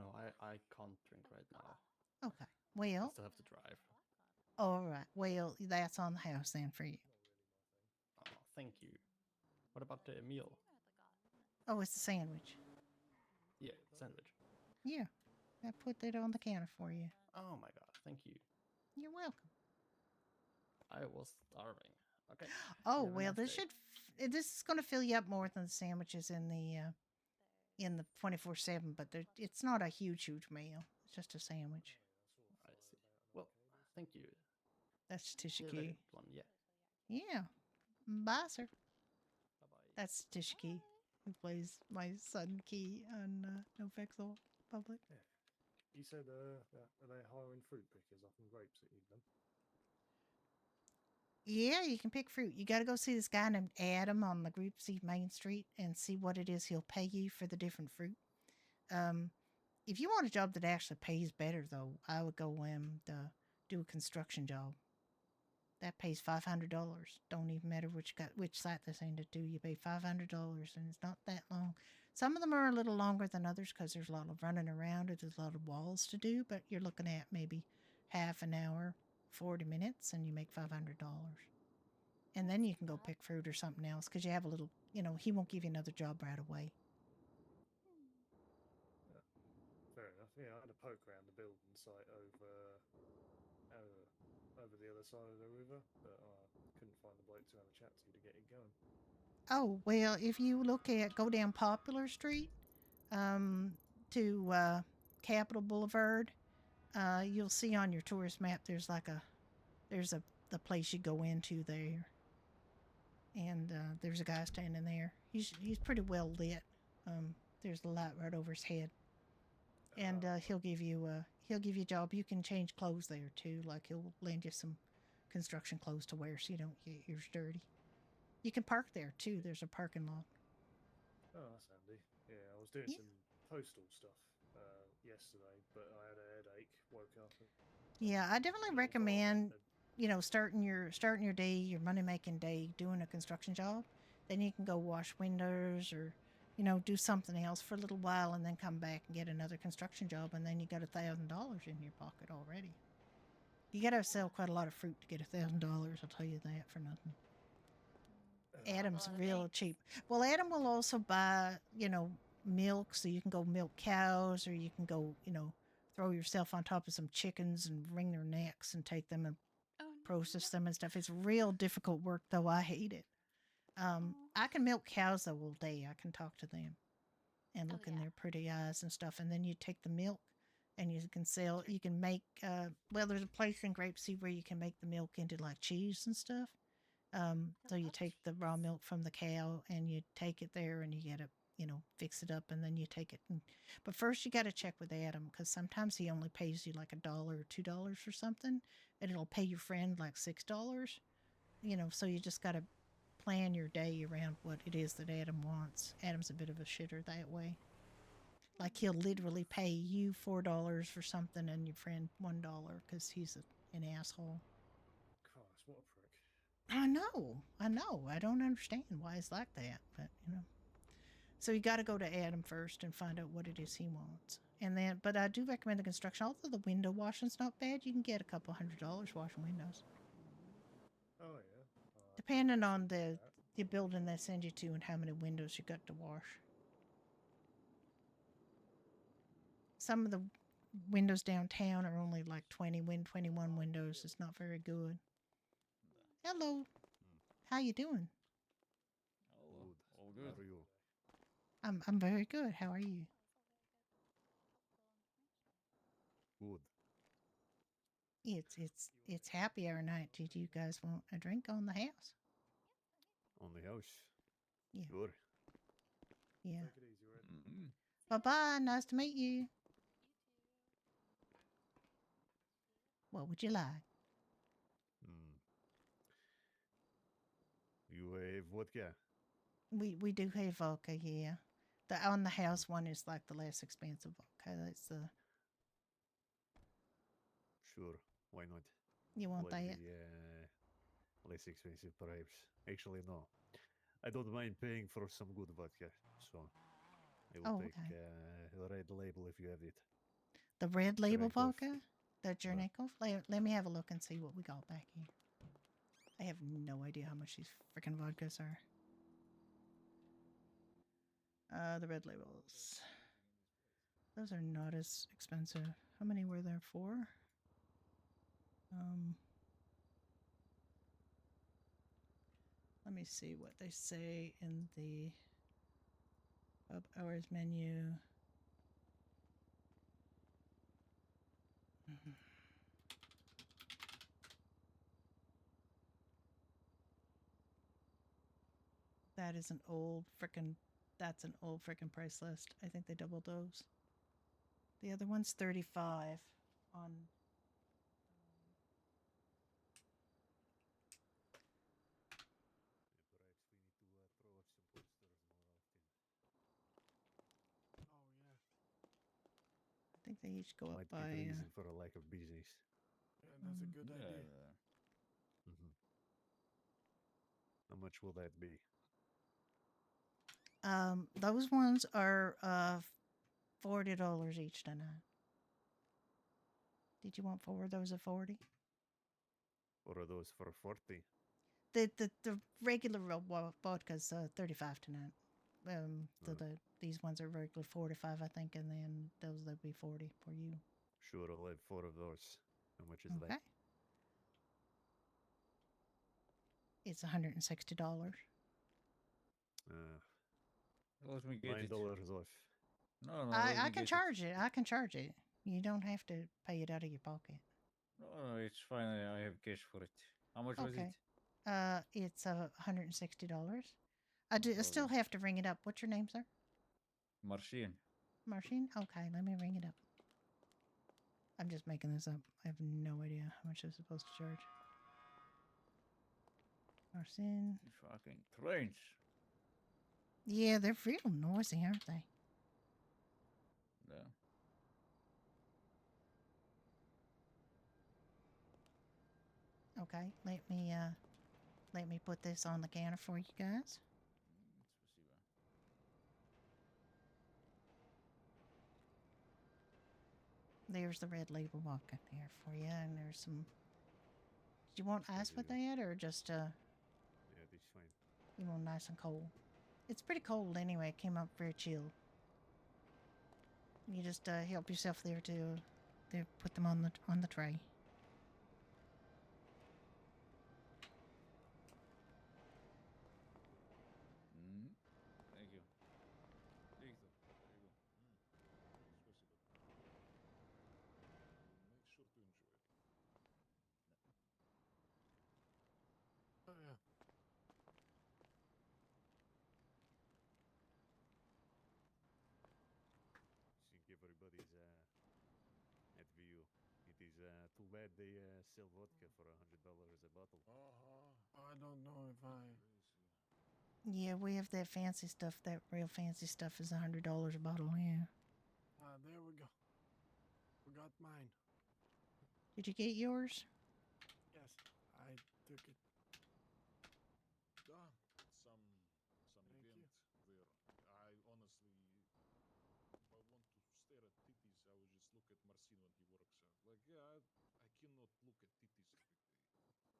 I can't drink right now. Okay. I Well, still have to drive. all right. Well, that's on the house then for you. Oh, thank you. What about the meal? Oh, it's a sandwich. Yeah, sandwich. Yeah, I put that on the counter for you. Oh my god, thank you. You're welcome. I was starving. Okay. Oh You have a well, nice this day. this is going to fill you up more than the sandwiches in the 24/7, but it's not a huge meal. It's just a sandwich. I see. Well, thank you. That's You have a Tishiki. good one. Yeah. Yeah. Bye, sir. Bye bye. That's Tishiki, who plays my son Key on NoPixel Public. Yeah. You said are they hiring fruit pickers up in grapes at evening? Yeah, you can pick fruit. You got to go see this guy named Adam on the Group C Main Street and see what it is he'll pay you for the different fruit. If you want a job that actually pays better, though, I would go do a construction job. That pays $500. Don't even matter which site they send it to. You pay $500, and it's not that long. Some of them are a little longer than others because there's a lot of running around. There's a lot of walls to do, but you're looking at maybe half an hour, 40 minutes, and you make $500. And then you can go pick fruit or something else because you have a little. He won't give you another job right away. Fair enough. Yeah, I had a poke around the building site over the other side of the river, but I couldn't find the bloke to have a chat to get it going. Oh, well, if you go down Popular Street to Capitol Boulevard, you'll see on your tourist map there's the place you go into there. And there's a guy standing there. He's pretty well lit. There's a light right over his head. And he'll give you a job. You can change clothes there too. Like he'll lend you some construction clothes to wear so you don't get yours dirty. You can park there too. There's a parking lot. Oh, that's handy. Yeah, I was doing Yeah. some postal stuff yesterday, but I had a headache. Woke up. Yeah, I definitely recommend starting your day, your money making day, doing a construction job. Then you can go wash windows or do something else for a little while, and then come back and get another construction job, and then you got $1,000 in your pocket already. You got to sell quite a lot of fruit to get $1,000. I'll tell you that for nothing. Adam's lot of real things. cheap. Well, Adam will also buy, milk, so you can go milk cows, or you can go, throw yourself on top of some chickens and wring their necks and take them and Oh, process them and stuff. It's real difficult work, though. I hate it. I can milk cows though all day. I can talk to them and look in yeah. their pretty eyes and stuff. And then you take the milk and you can sell. You can make. There's a place in Grapeseed where you can make the milk into like cheese and stuff. So you take the raw milk from the cow and you take it there and you get it, fix it up, and then you take it. But first you got to check with Adam because sometimes he only pays you like $1 or $2 for something, and it'll pay your friend like $6. So you just got to plan your day around what it is that Adam wants. Adam's a bit of a shitter that way. Like he'll literally pay you $4 for something and your friend $1 because he's an asshole. Christ, what a prick. I know. I don't understand why it's like that, but So you got to go to Adam first and find out what it is he wants, and then. But I do recommend the construction. Although the window washing's not bad, you can get a couple $100 washing windows, Oh yeah. depending on the building they send you to and how many windows you got to wash. Some of the windows downtown are only like 21 windows. It's not very good. Hello. How you doing? Good. All good. How are you? I'm very good. How are you? Good. It's happy hour night. Did you guys want a drink on the house? On the house? Yeah. Sure. Yeah. Take it easy, Red. Bye bye. Nice to meet you. What would you like? You have vodka? We do have vodka, yeah. The on the house one is like the less expensive vodka. That's the Sure. Why not? you want Slightly, that? less expensive, perhaps. Actually, no. I don't mind paying for some good vodka, so I will take Okay. the red label if you have it. The red label Jernikov. vodka? The Jernikov? Let me have a look and see what we got back here. I have no idea how much these freaking vodkas are. The red labels. Those are not as expensive. How many were there for? Let me see what they say in the pub hours menu. That is an old frickin'. That's an old frickin' price list. I think they doubled those. The other one's 35 on. Oh yeah. I think they each go up Might by. be the reason for a lack of business. Yeah, that's a good idea. Mhm. How much will that be? Those ones are $40 each tonight. Did you want four of those at 40? Or are those for 40? The regular vodka's 35 tonight. Oh. These ones are regular 45, I think, and then those will be 40 for you. Sure, I'll have 4 of those. How much is Okay. that? It's $160. Let me get it. $9 off. No, no, let I me can get charge it. I can charge it. You don't have to pay it out of your pocket. No, it's fine. I have cash for it. How much was it? Okay. It's $160. I No still problem. have to ring it up. What's your name, sir? Marcin. Marcin? Okay, let me ring it up. I'm just making this up. I have no idea how much I'm supposed to charge. Marcin. Fucking trains. Yeah, they're real noisy, aren't they? Yeah. Okay, let me put this on the counter for you guys. Спасибо. There's the red label vodka there for you, and there's some. Did you want ice with Спасибо. that, or just Yeah, this fine. you want nice and cold? It's pretty cold anyway. It came up very chilled. You just help yourself there to put them on the tray. Thank you. Victor, there you go. Спасибо. Make sure to enjoy it. Oh yeah. Think everybody's at view. It is too bad they sell vodka for $100 a bottle. I don't know if I. Yeah, we have that fancy stuff. That real fancy stuff is $100 a bottle. Yeah. There we go. Forgot mine. Did you get yours? Yes, I took it. Some Thank event you. where I honestly, if I want to stare at titties, I would just look at Marcin when he works out. Like, yeah, I cannot look at titties every day.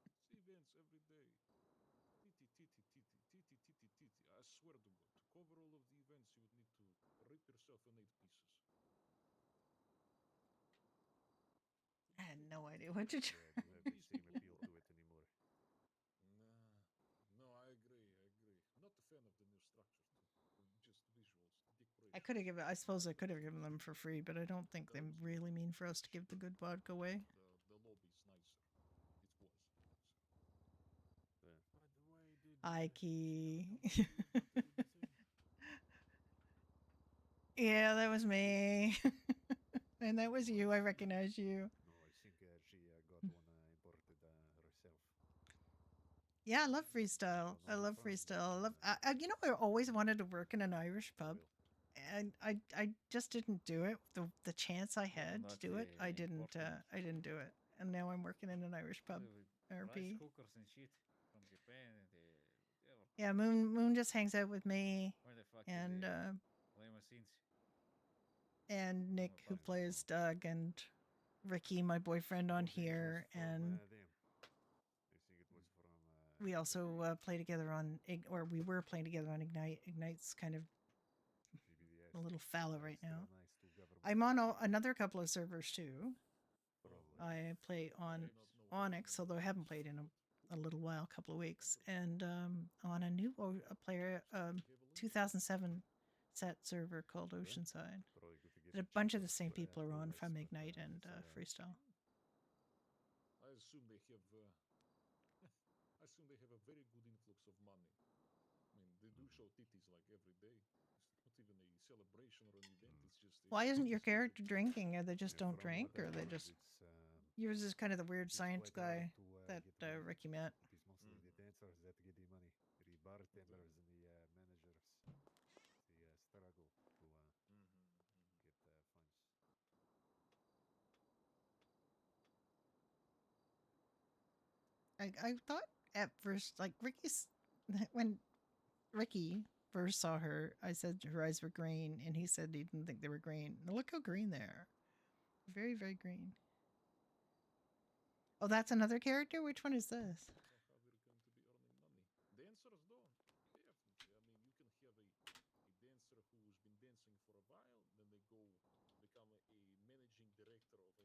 It's events every day. Titty, titty, titty, titty, titty, titty. I swear to God, to cover all of the events, you would need to rip yourself in 8 pieces. I had no idea what to do. Yeah, I don't have the same appeal to it anymore. No, I agree. Not a fan of the new structure, too. Just visuals, decoration. I suppose I could have given them for free, but I don't think they really mean for us to give the good vodka away. The lobby's nicer. It was nicer. Yeah. By the way, did Ike. Stella come to you about the same? Yeah, that was me. And that was you. I recognize you. No, I think she got one imported herself. Yeah, I love freestyle. I love freestyle. I always wanted to work in an Irish pub, and I just didn't do it. The chance I had to do it, I didn't do it. And now I'm working in an Irish pub. Rice RP. cookers and shit from Japan and whatever. Yeah, Moon just hangs out with me Where the fuck and limousines? and Nick, who plays Doug, and Ricky, my boyfriend, on here, and I think it was from. we also play together on, or we were playing together on Ignite. Ignite's kind of a little fallow right now. I'm on another couple of servers too. Probably. I play on May not know how Onyx, many although I haven't played in a little while, a couple of weeks, and on a new a player 2007 set server called Okay. Oceanside. Probably good to get And a the bunch of the cheaper same people are on POS, from but, Ignite and it's, Freestyle. I assume they have. I assume they have a very good influx of money. I mean, they do show titties like every day. It's not even a celebration or an event. It's just. Why isn't your titties every character day. drinking, or they just yeah, don't from drink, what I or they heard, just it's, yours is kind of the weird it is science quite hard guy to, that get money. Ricky met. It is mostly the dancers that get the money. The bartenders and the managers. The struggle to get funds. I thought at first, like Ricky's, when Ricky first saw her, I said her eyes were green, and he said he didn't think they were green. Now look how green they are. Very, very green. Oh, that's another character? Which one is this? How we're going to be earning money. Dancers, though, definitely. I mean, you can have a dancer who's been dancing for a while, then they go become a managing director of a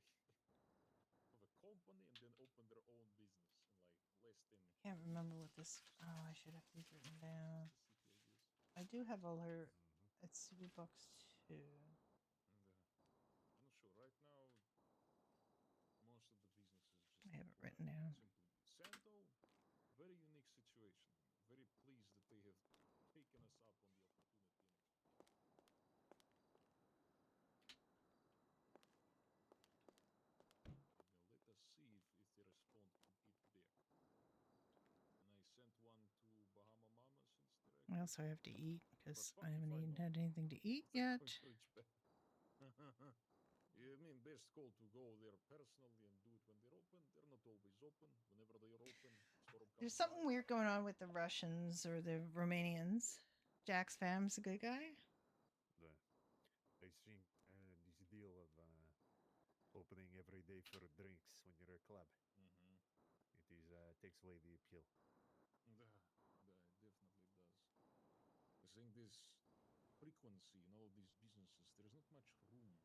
of a company, and then open their own business in like less than. Can't remember what this. Oh, I should have these written down. The city, I guess. I do have all her. It's CD Box 2. And, I'm not sure. Right now, most of the businesses just I have it look written down. simply. Santo, very unique situation. Very pleased that they have taken us up on the opportunity. Let us see if they respond to it back. And I sent one to Bahama Mama since they're I active. also have to eat because But I fuck if haven't I even know. had anything to eat They're yet. going to reach back. I mean, best call to go there personally and do it when they're open. They're not always open. Whenever they are open, Storm comes There's something by. weird going on with the Russians or the Romanians. Jack's fam's a good guy. I think this deal of opening every day for drinks when you're a club. It is takes away the appeal. It definitely does. I think this frequency in all these businesses, there is not much room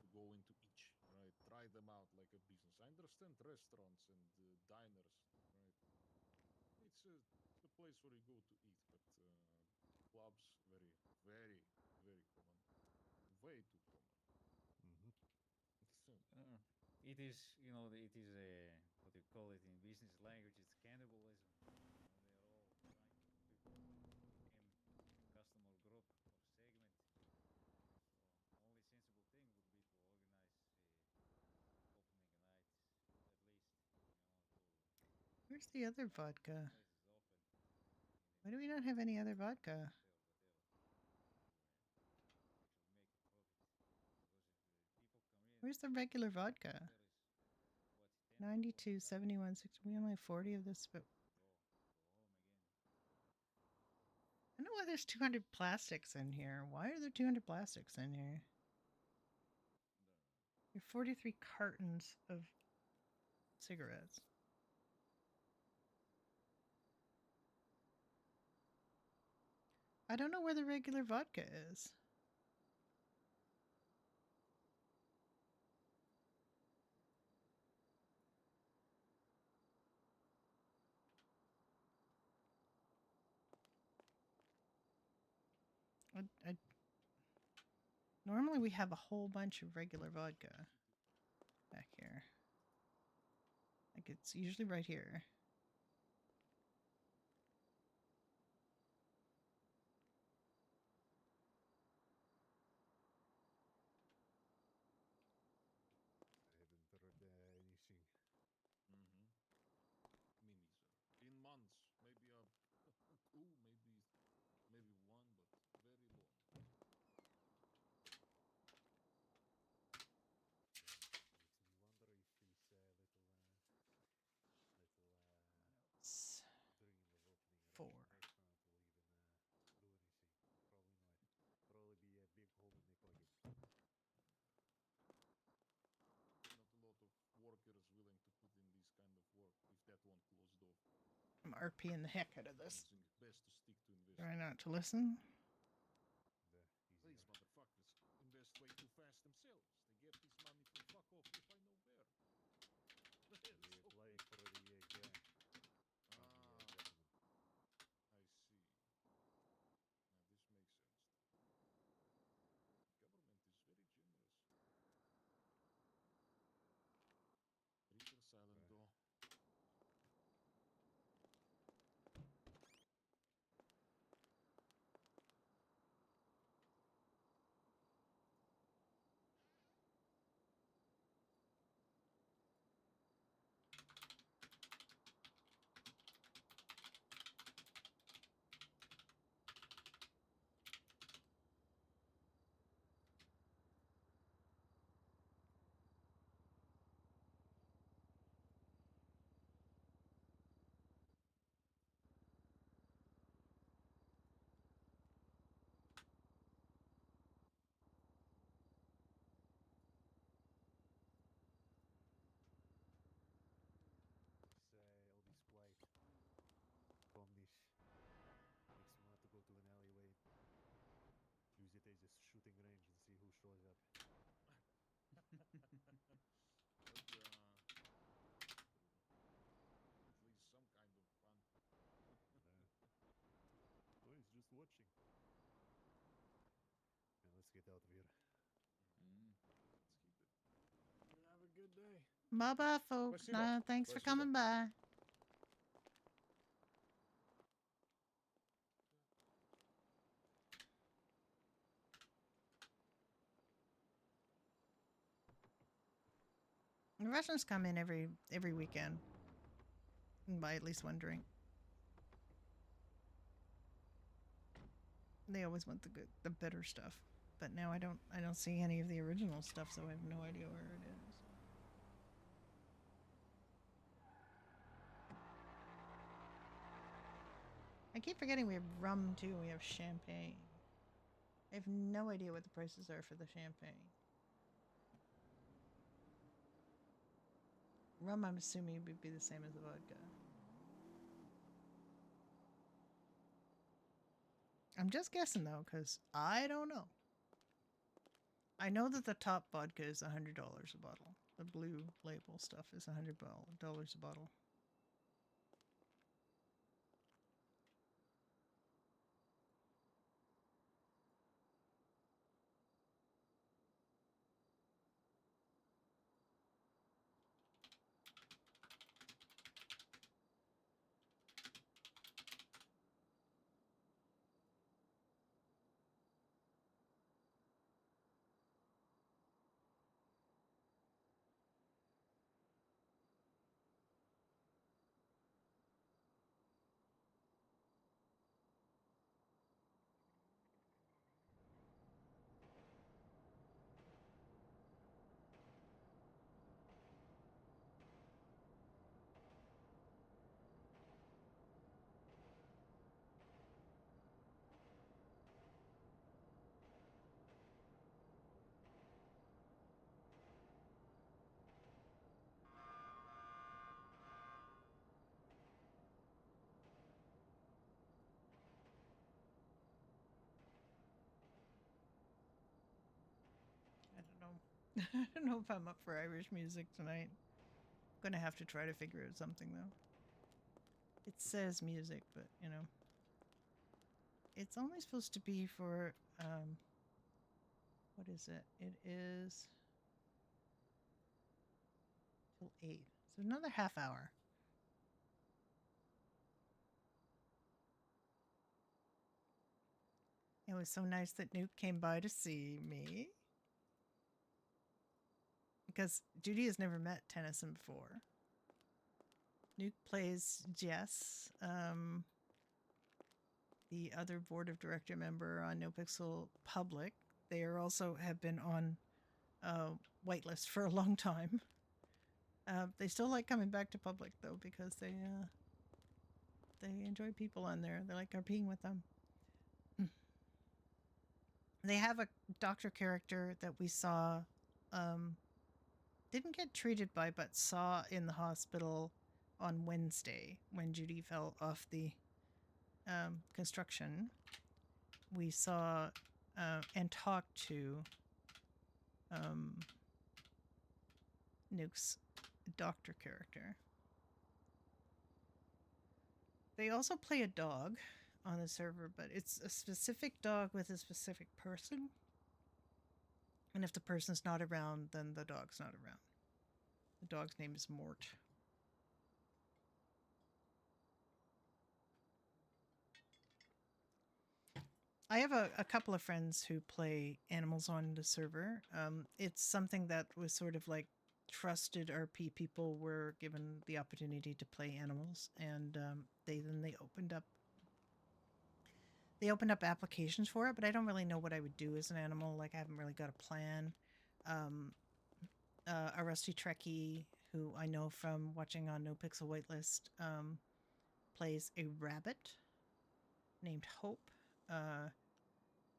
to go into each, right? Try them out like a business. I understand restaurants and diners, right? It's a place where you go to eat, but clubs, very, very, very common. Way too common. It is, you know, it is a, what do you call it in business language? It's cannibalism. You know, they're all trying to become customer group or segment. So only sensible thing would be to organize opening a night, at least, you know, to Where's the other vodka? places open. Why do we not have any other vodka? Where's the regular vodka? 92, 71, 60. We only have 40 of this, but I don't know why there's 200 plastics in here. Why are there 200 plastics in here? There are 43 cartons of cigarettes. I don't know where the regular vodka is. Normally we have a whole bunch of regular vodka back here. Like it's usually right here. I haven't heard anything. Me neither. In months, maybe two, maybe one, but very long. Makes me wonder if this little It's dream of opening a 4. Russian restaurant will even do anything. Probably not. Probably be a big hole in my pocket. Not a lot of workers willing to put in this kind of work if that won't close door. I'm RPing the heck out of this. I think it's best to stick to investment. Try not to listen. These motherfuckers invest way too watching. And let's get out of here. Let's keep it. Have a good day. Bye bye, folks. Спасибо. Thanks for Спасибо. coming by. The Russians come in every weekend and buy at least one drink. They always want the bitter stuff, but now I don't see any of the original stuff, so I have no idea where it is. I keep forgetting we have rum too. We have champagne. I have no idea what the prices are for the champagne. Rum, I'm assuming, would be the same as the vodka. I'm just guessing though, because I don't know. I know that the top vodka is $100 a bottle. The blue label stuff is $100 a bottle. I don't know. I don't know if I'm up for Irish music tonight. I'm gonna have to try to figure out something though. It says music, but you know, it's only supposed to be for what is it? It is till 8. So another half hour. It was so nice that Nuke came by to see me. Because Judy has never met Tennyson before. Nuke plays Jess, the other board of director member on NoPixel Public. They are also have been on whitelist for a long time. They still like coming back to Public though because they enjoy people on there. They like RPing with them. They have a doctor character that we saw, didn't get treated by, but saw in the hospital on Wednesday when Judy fell off the construction. We saw and talked to Nuke's doctor character. They also play a dog on the server, but it's a specific dog with a specific person. And if the person's not around, then the dog's not around. The dog's name is Mort. I have a couple of friends who play animals on the server. It's something that was sort of like trusted RP people were given the opportunity to play animals, and they opened up applications for it. But I don't really know what I would do as an animal. Like I haven't really got a plan. A Rusty Trekkie who I know from watching on NoPixel Whitelist plays a rabbit named Hope.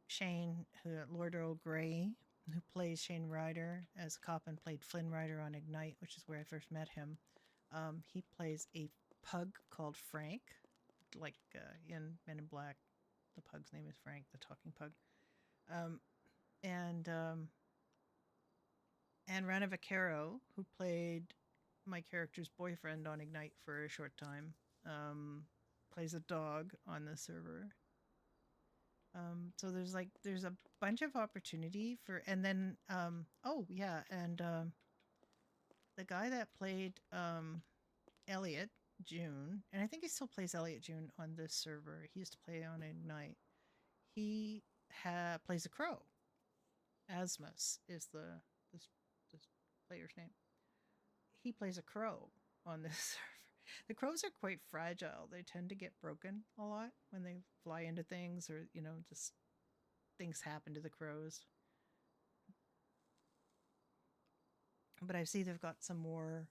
Shane, Lord Earl Grey, who plays Shane Ryder as a cop and played Flynn Ryder on Ignite, which is where I first met him. He plays a pug called Frank, like in Men in Black. The pug's name is Frank, the talking pug. And Rana Vaquero, who played my character's boyfriend on Ignite for a short time, plays a dog on the server. So there's a bunch of opportunity for, and then oh yeah, and the guy that played Elliot June, and I think he still plays Elliot June on this server. He used to play on Ignite. He plays a crow. Asmus is this player's name. He plays a crow on this server. The crows are quite fragile. They tend to get broken a lot when they fly into things, or just things happen to the crows. But I see they've got some more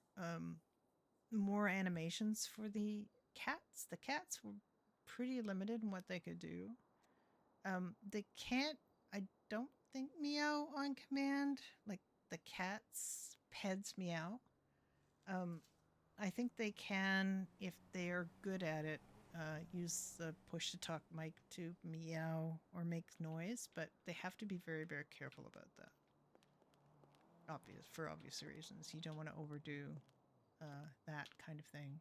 animations for the cats. The cats were pretty limited in what they could do. They can't, I don't think, meow on command. Like the cat's pets meow. I think they can, if they are good at it, use the push to talk mic to meow or make noise, but they have to be very, very careful about that. For obvious reasons. You don't want to overdo that kind of thing.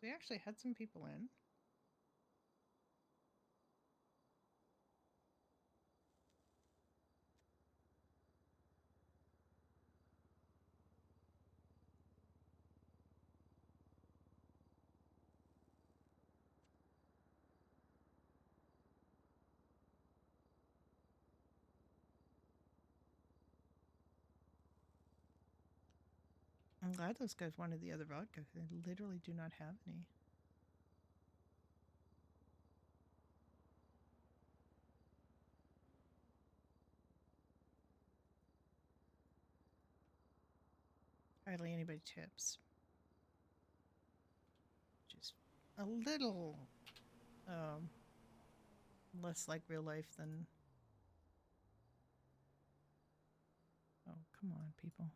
We actually had some people in. I'm glad those guys wanted the other vodka. They literally do not have any. Hardly anybody tips. Just a little less like real life than... Oh, come on, people.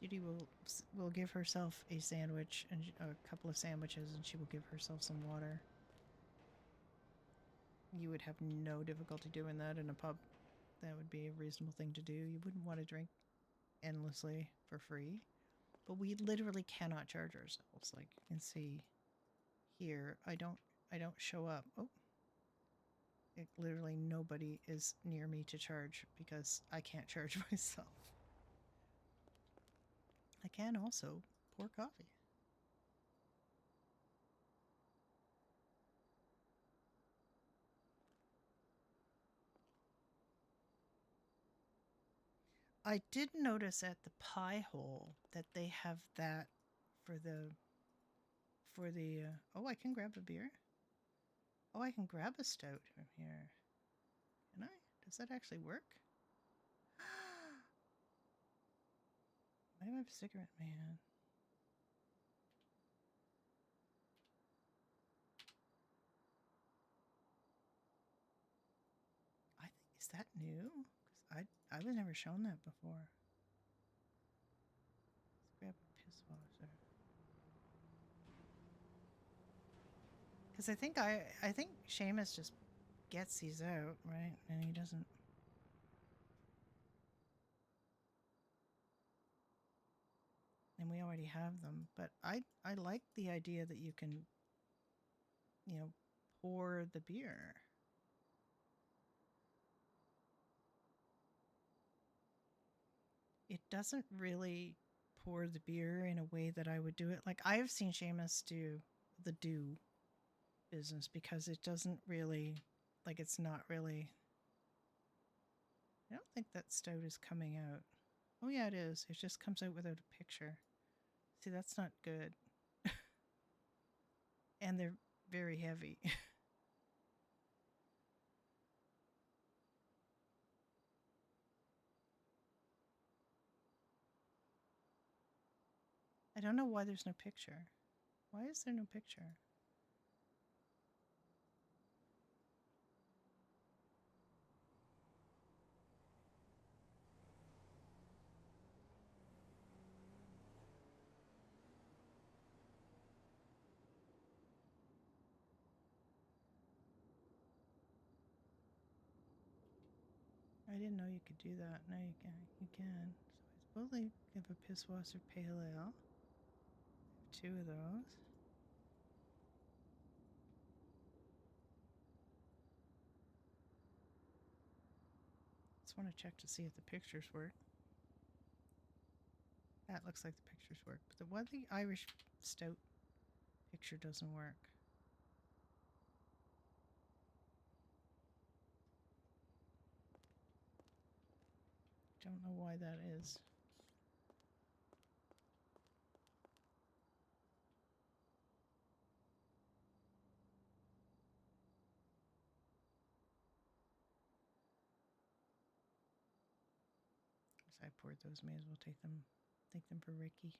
Judy will give herself a sandwich and a couple of sandwiches, and she will give herself some water. You would have no difficulty doing that in a pub. That would be a reasonable thing to do. You wouldn't want to drink endlessly for free. But we literally cannot charge ourselves. Like you can see here, I don't show up. Oh. Literally nobody is near me to charge because I can't charge myself. I can also pour coffee. I did notice at the pie hole that they have that for the oh, I can grab a beer. Oh, I can grab a stout from here. Can I? Does that actually work? Why do I have a cigarette, man? Is that new? Because I was never shown that before. Let's grab a piss washer. Because I think Seamus just gets these out, right? And he doesn't. And we already have them. But I like the idea that you can, pour the beer. It doesn't really pour the beer in a way that I would do it. Like I have seen Seamus do the do business because it doesn't really, like it's not really. I don't think that stout is coming out. Oh yeah, it is. It just comes out without a picture. See, that's not good. And they're very heavy. I don't know why there's no picture. Why is there no picture? I didn't know you could do that. Now you can. You can. So I suppose they have a Pisswasser Pale Ale. 2 of those. Just want to check to see if the pictures work. That looks like the pictures work, but the Irish Stout picture doesn't work. Don't know why that is. As I poured those, may as well take them for Ricky.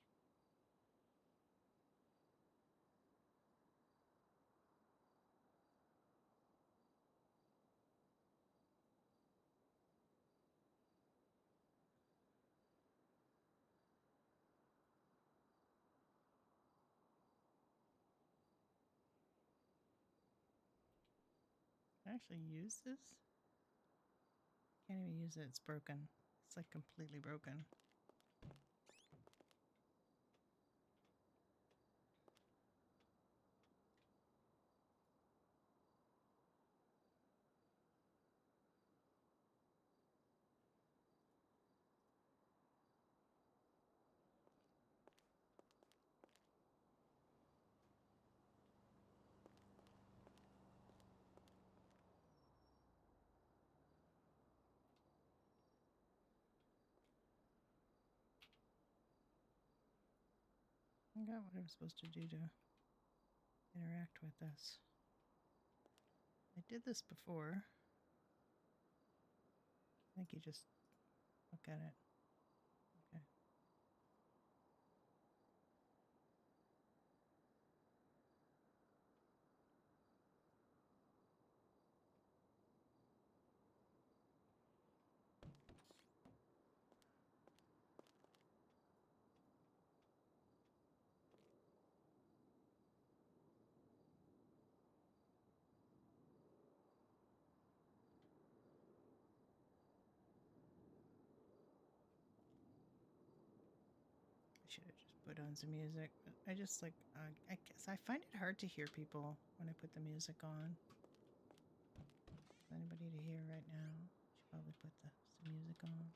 Can I actually use this? Can't even use it. It's broken. It's like completely broken. I got what I'm supposed to do to interact with this. I did this before. I think you just look at it. Okay. I should have just put on some music. But I just like, I guess I find it hard to hear people when I put the music on. Anybody to hear right now? Should probably put some music on.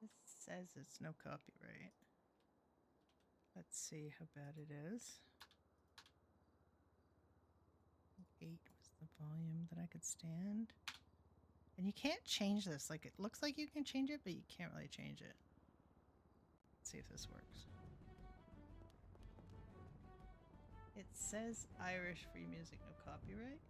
This says it's no copyright. Let's see how bad it is. 8 was the volume that I could stand. And you can't change this. Like, it looks like you can change it, but you can't really change it. Let's see if this works. It says Irish free music, no copyright.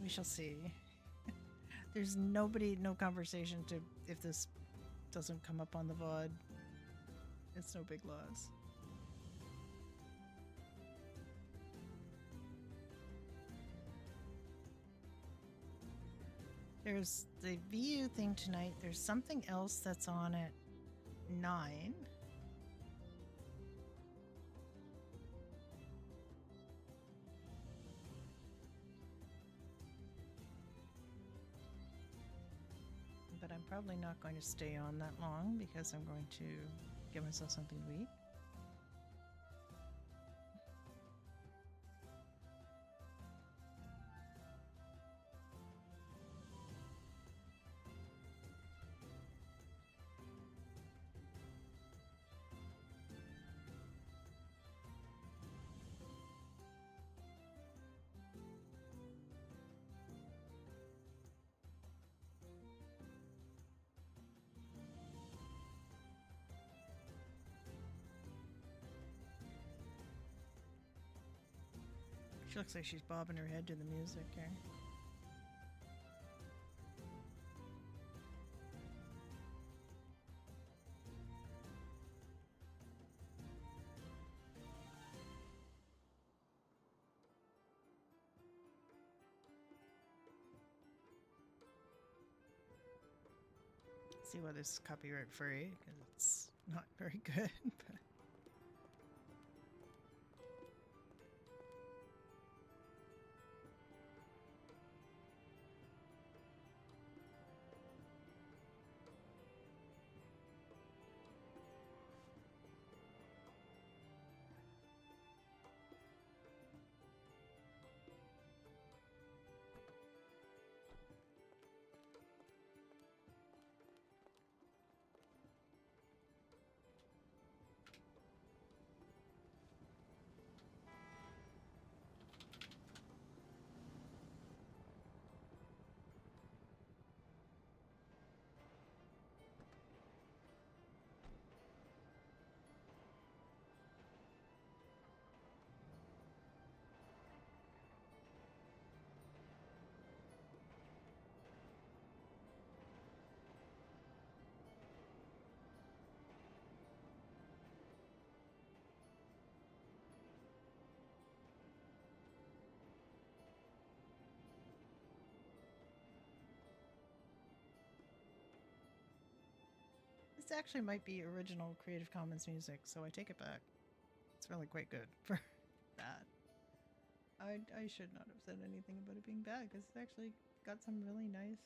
We shall see. There's no conversation to if this doesn't come up on the VOD. It's no big loss. There's the VU thing tonight. There's something else that's on at 9. But I'm probably not going to stay on that long because I'm going to give myself something to eat. She looks like she's bobbing her head to the music here. See whether it's copyright free, because it's not very good. But this actually might be original Creative Commons music, so I take it back. It's really quite good for that. I should not have said anything about it being bad, because it's actually got some really nice.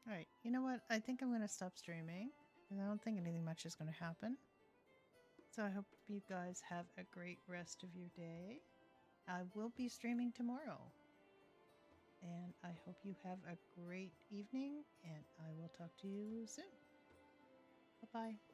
Alright, you know what? I think I'm going to stop streaming, because I don't think anything much is going to happen. So I hope you guys have a great rest of your day. I will be streaming tomorrow. And I hope you have a great evening, and I will talk to you soon. Bye-bye.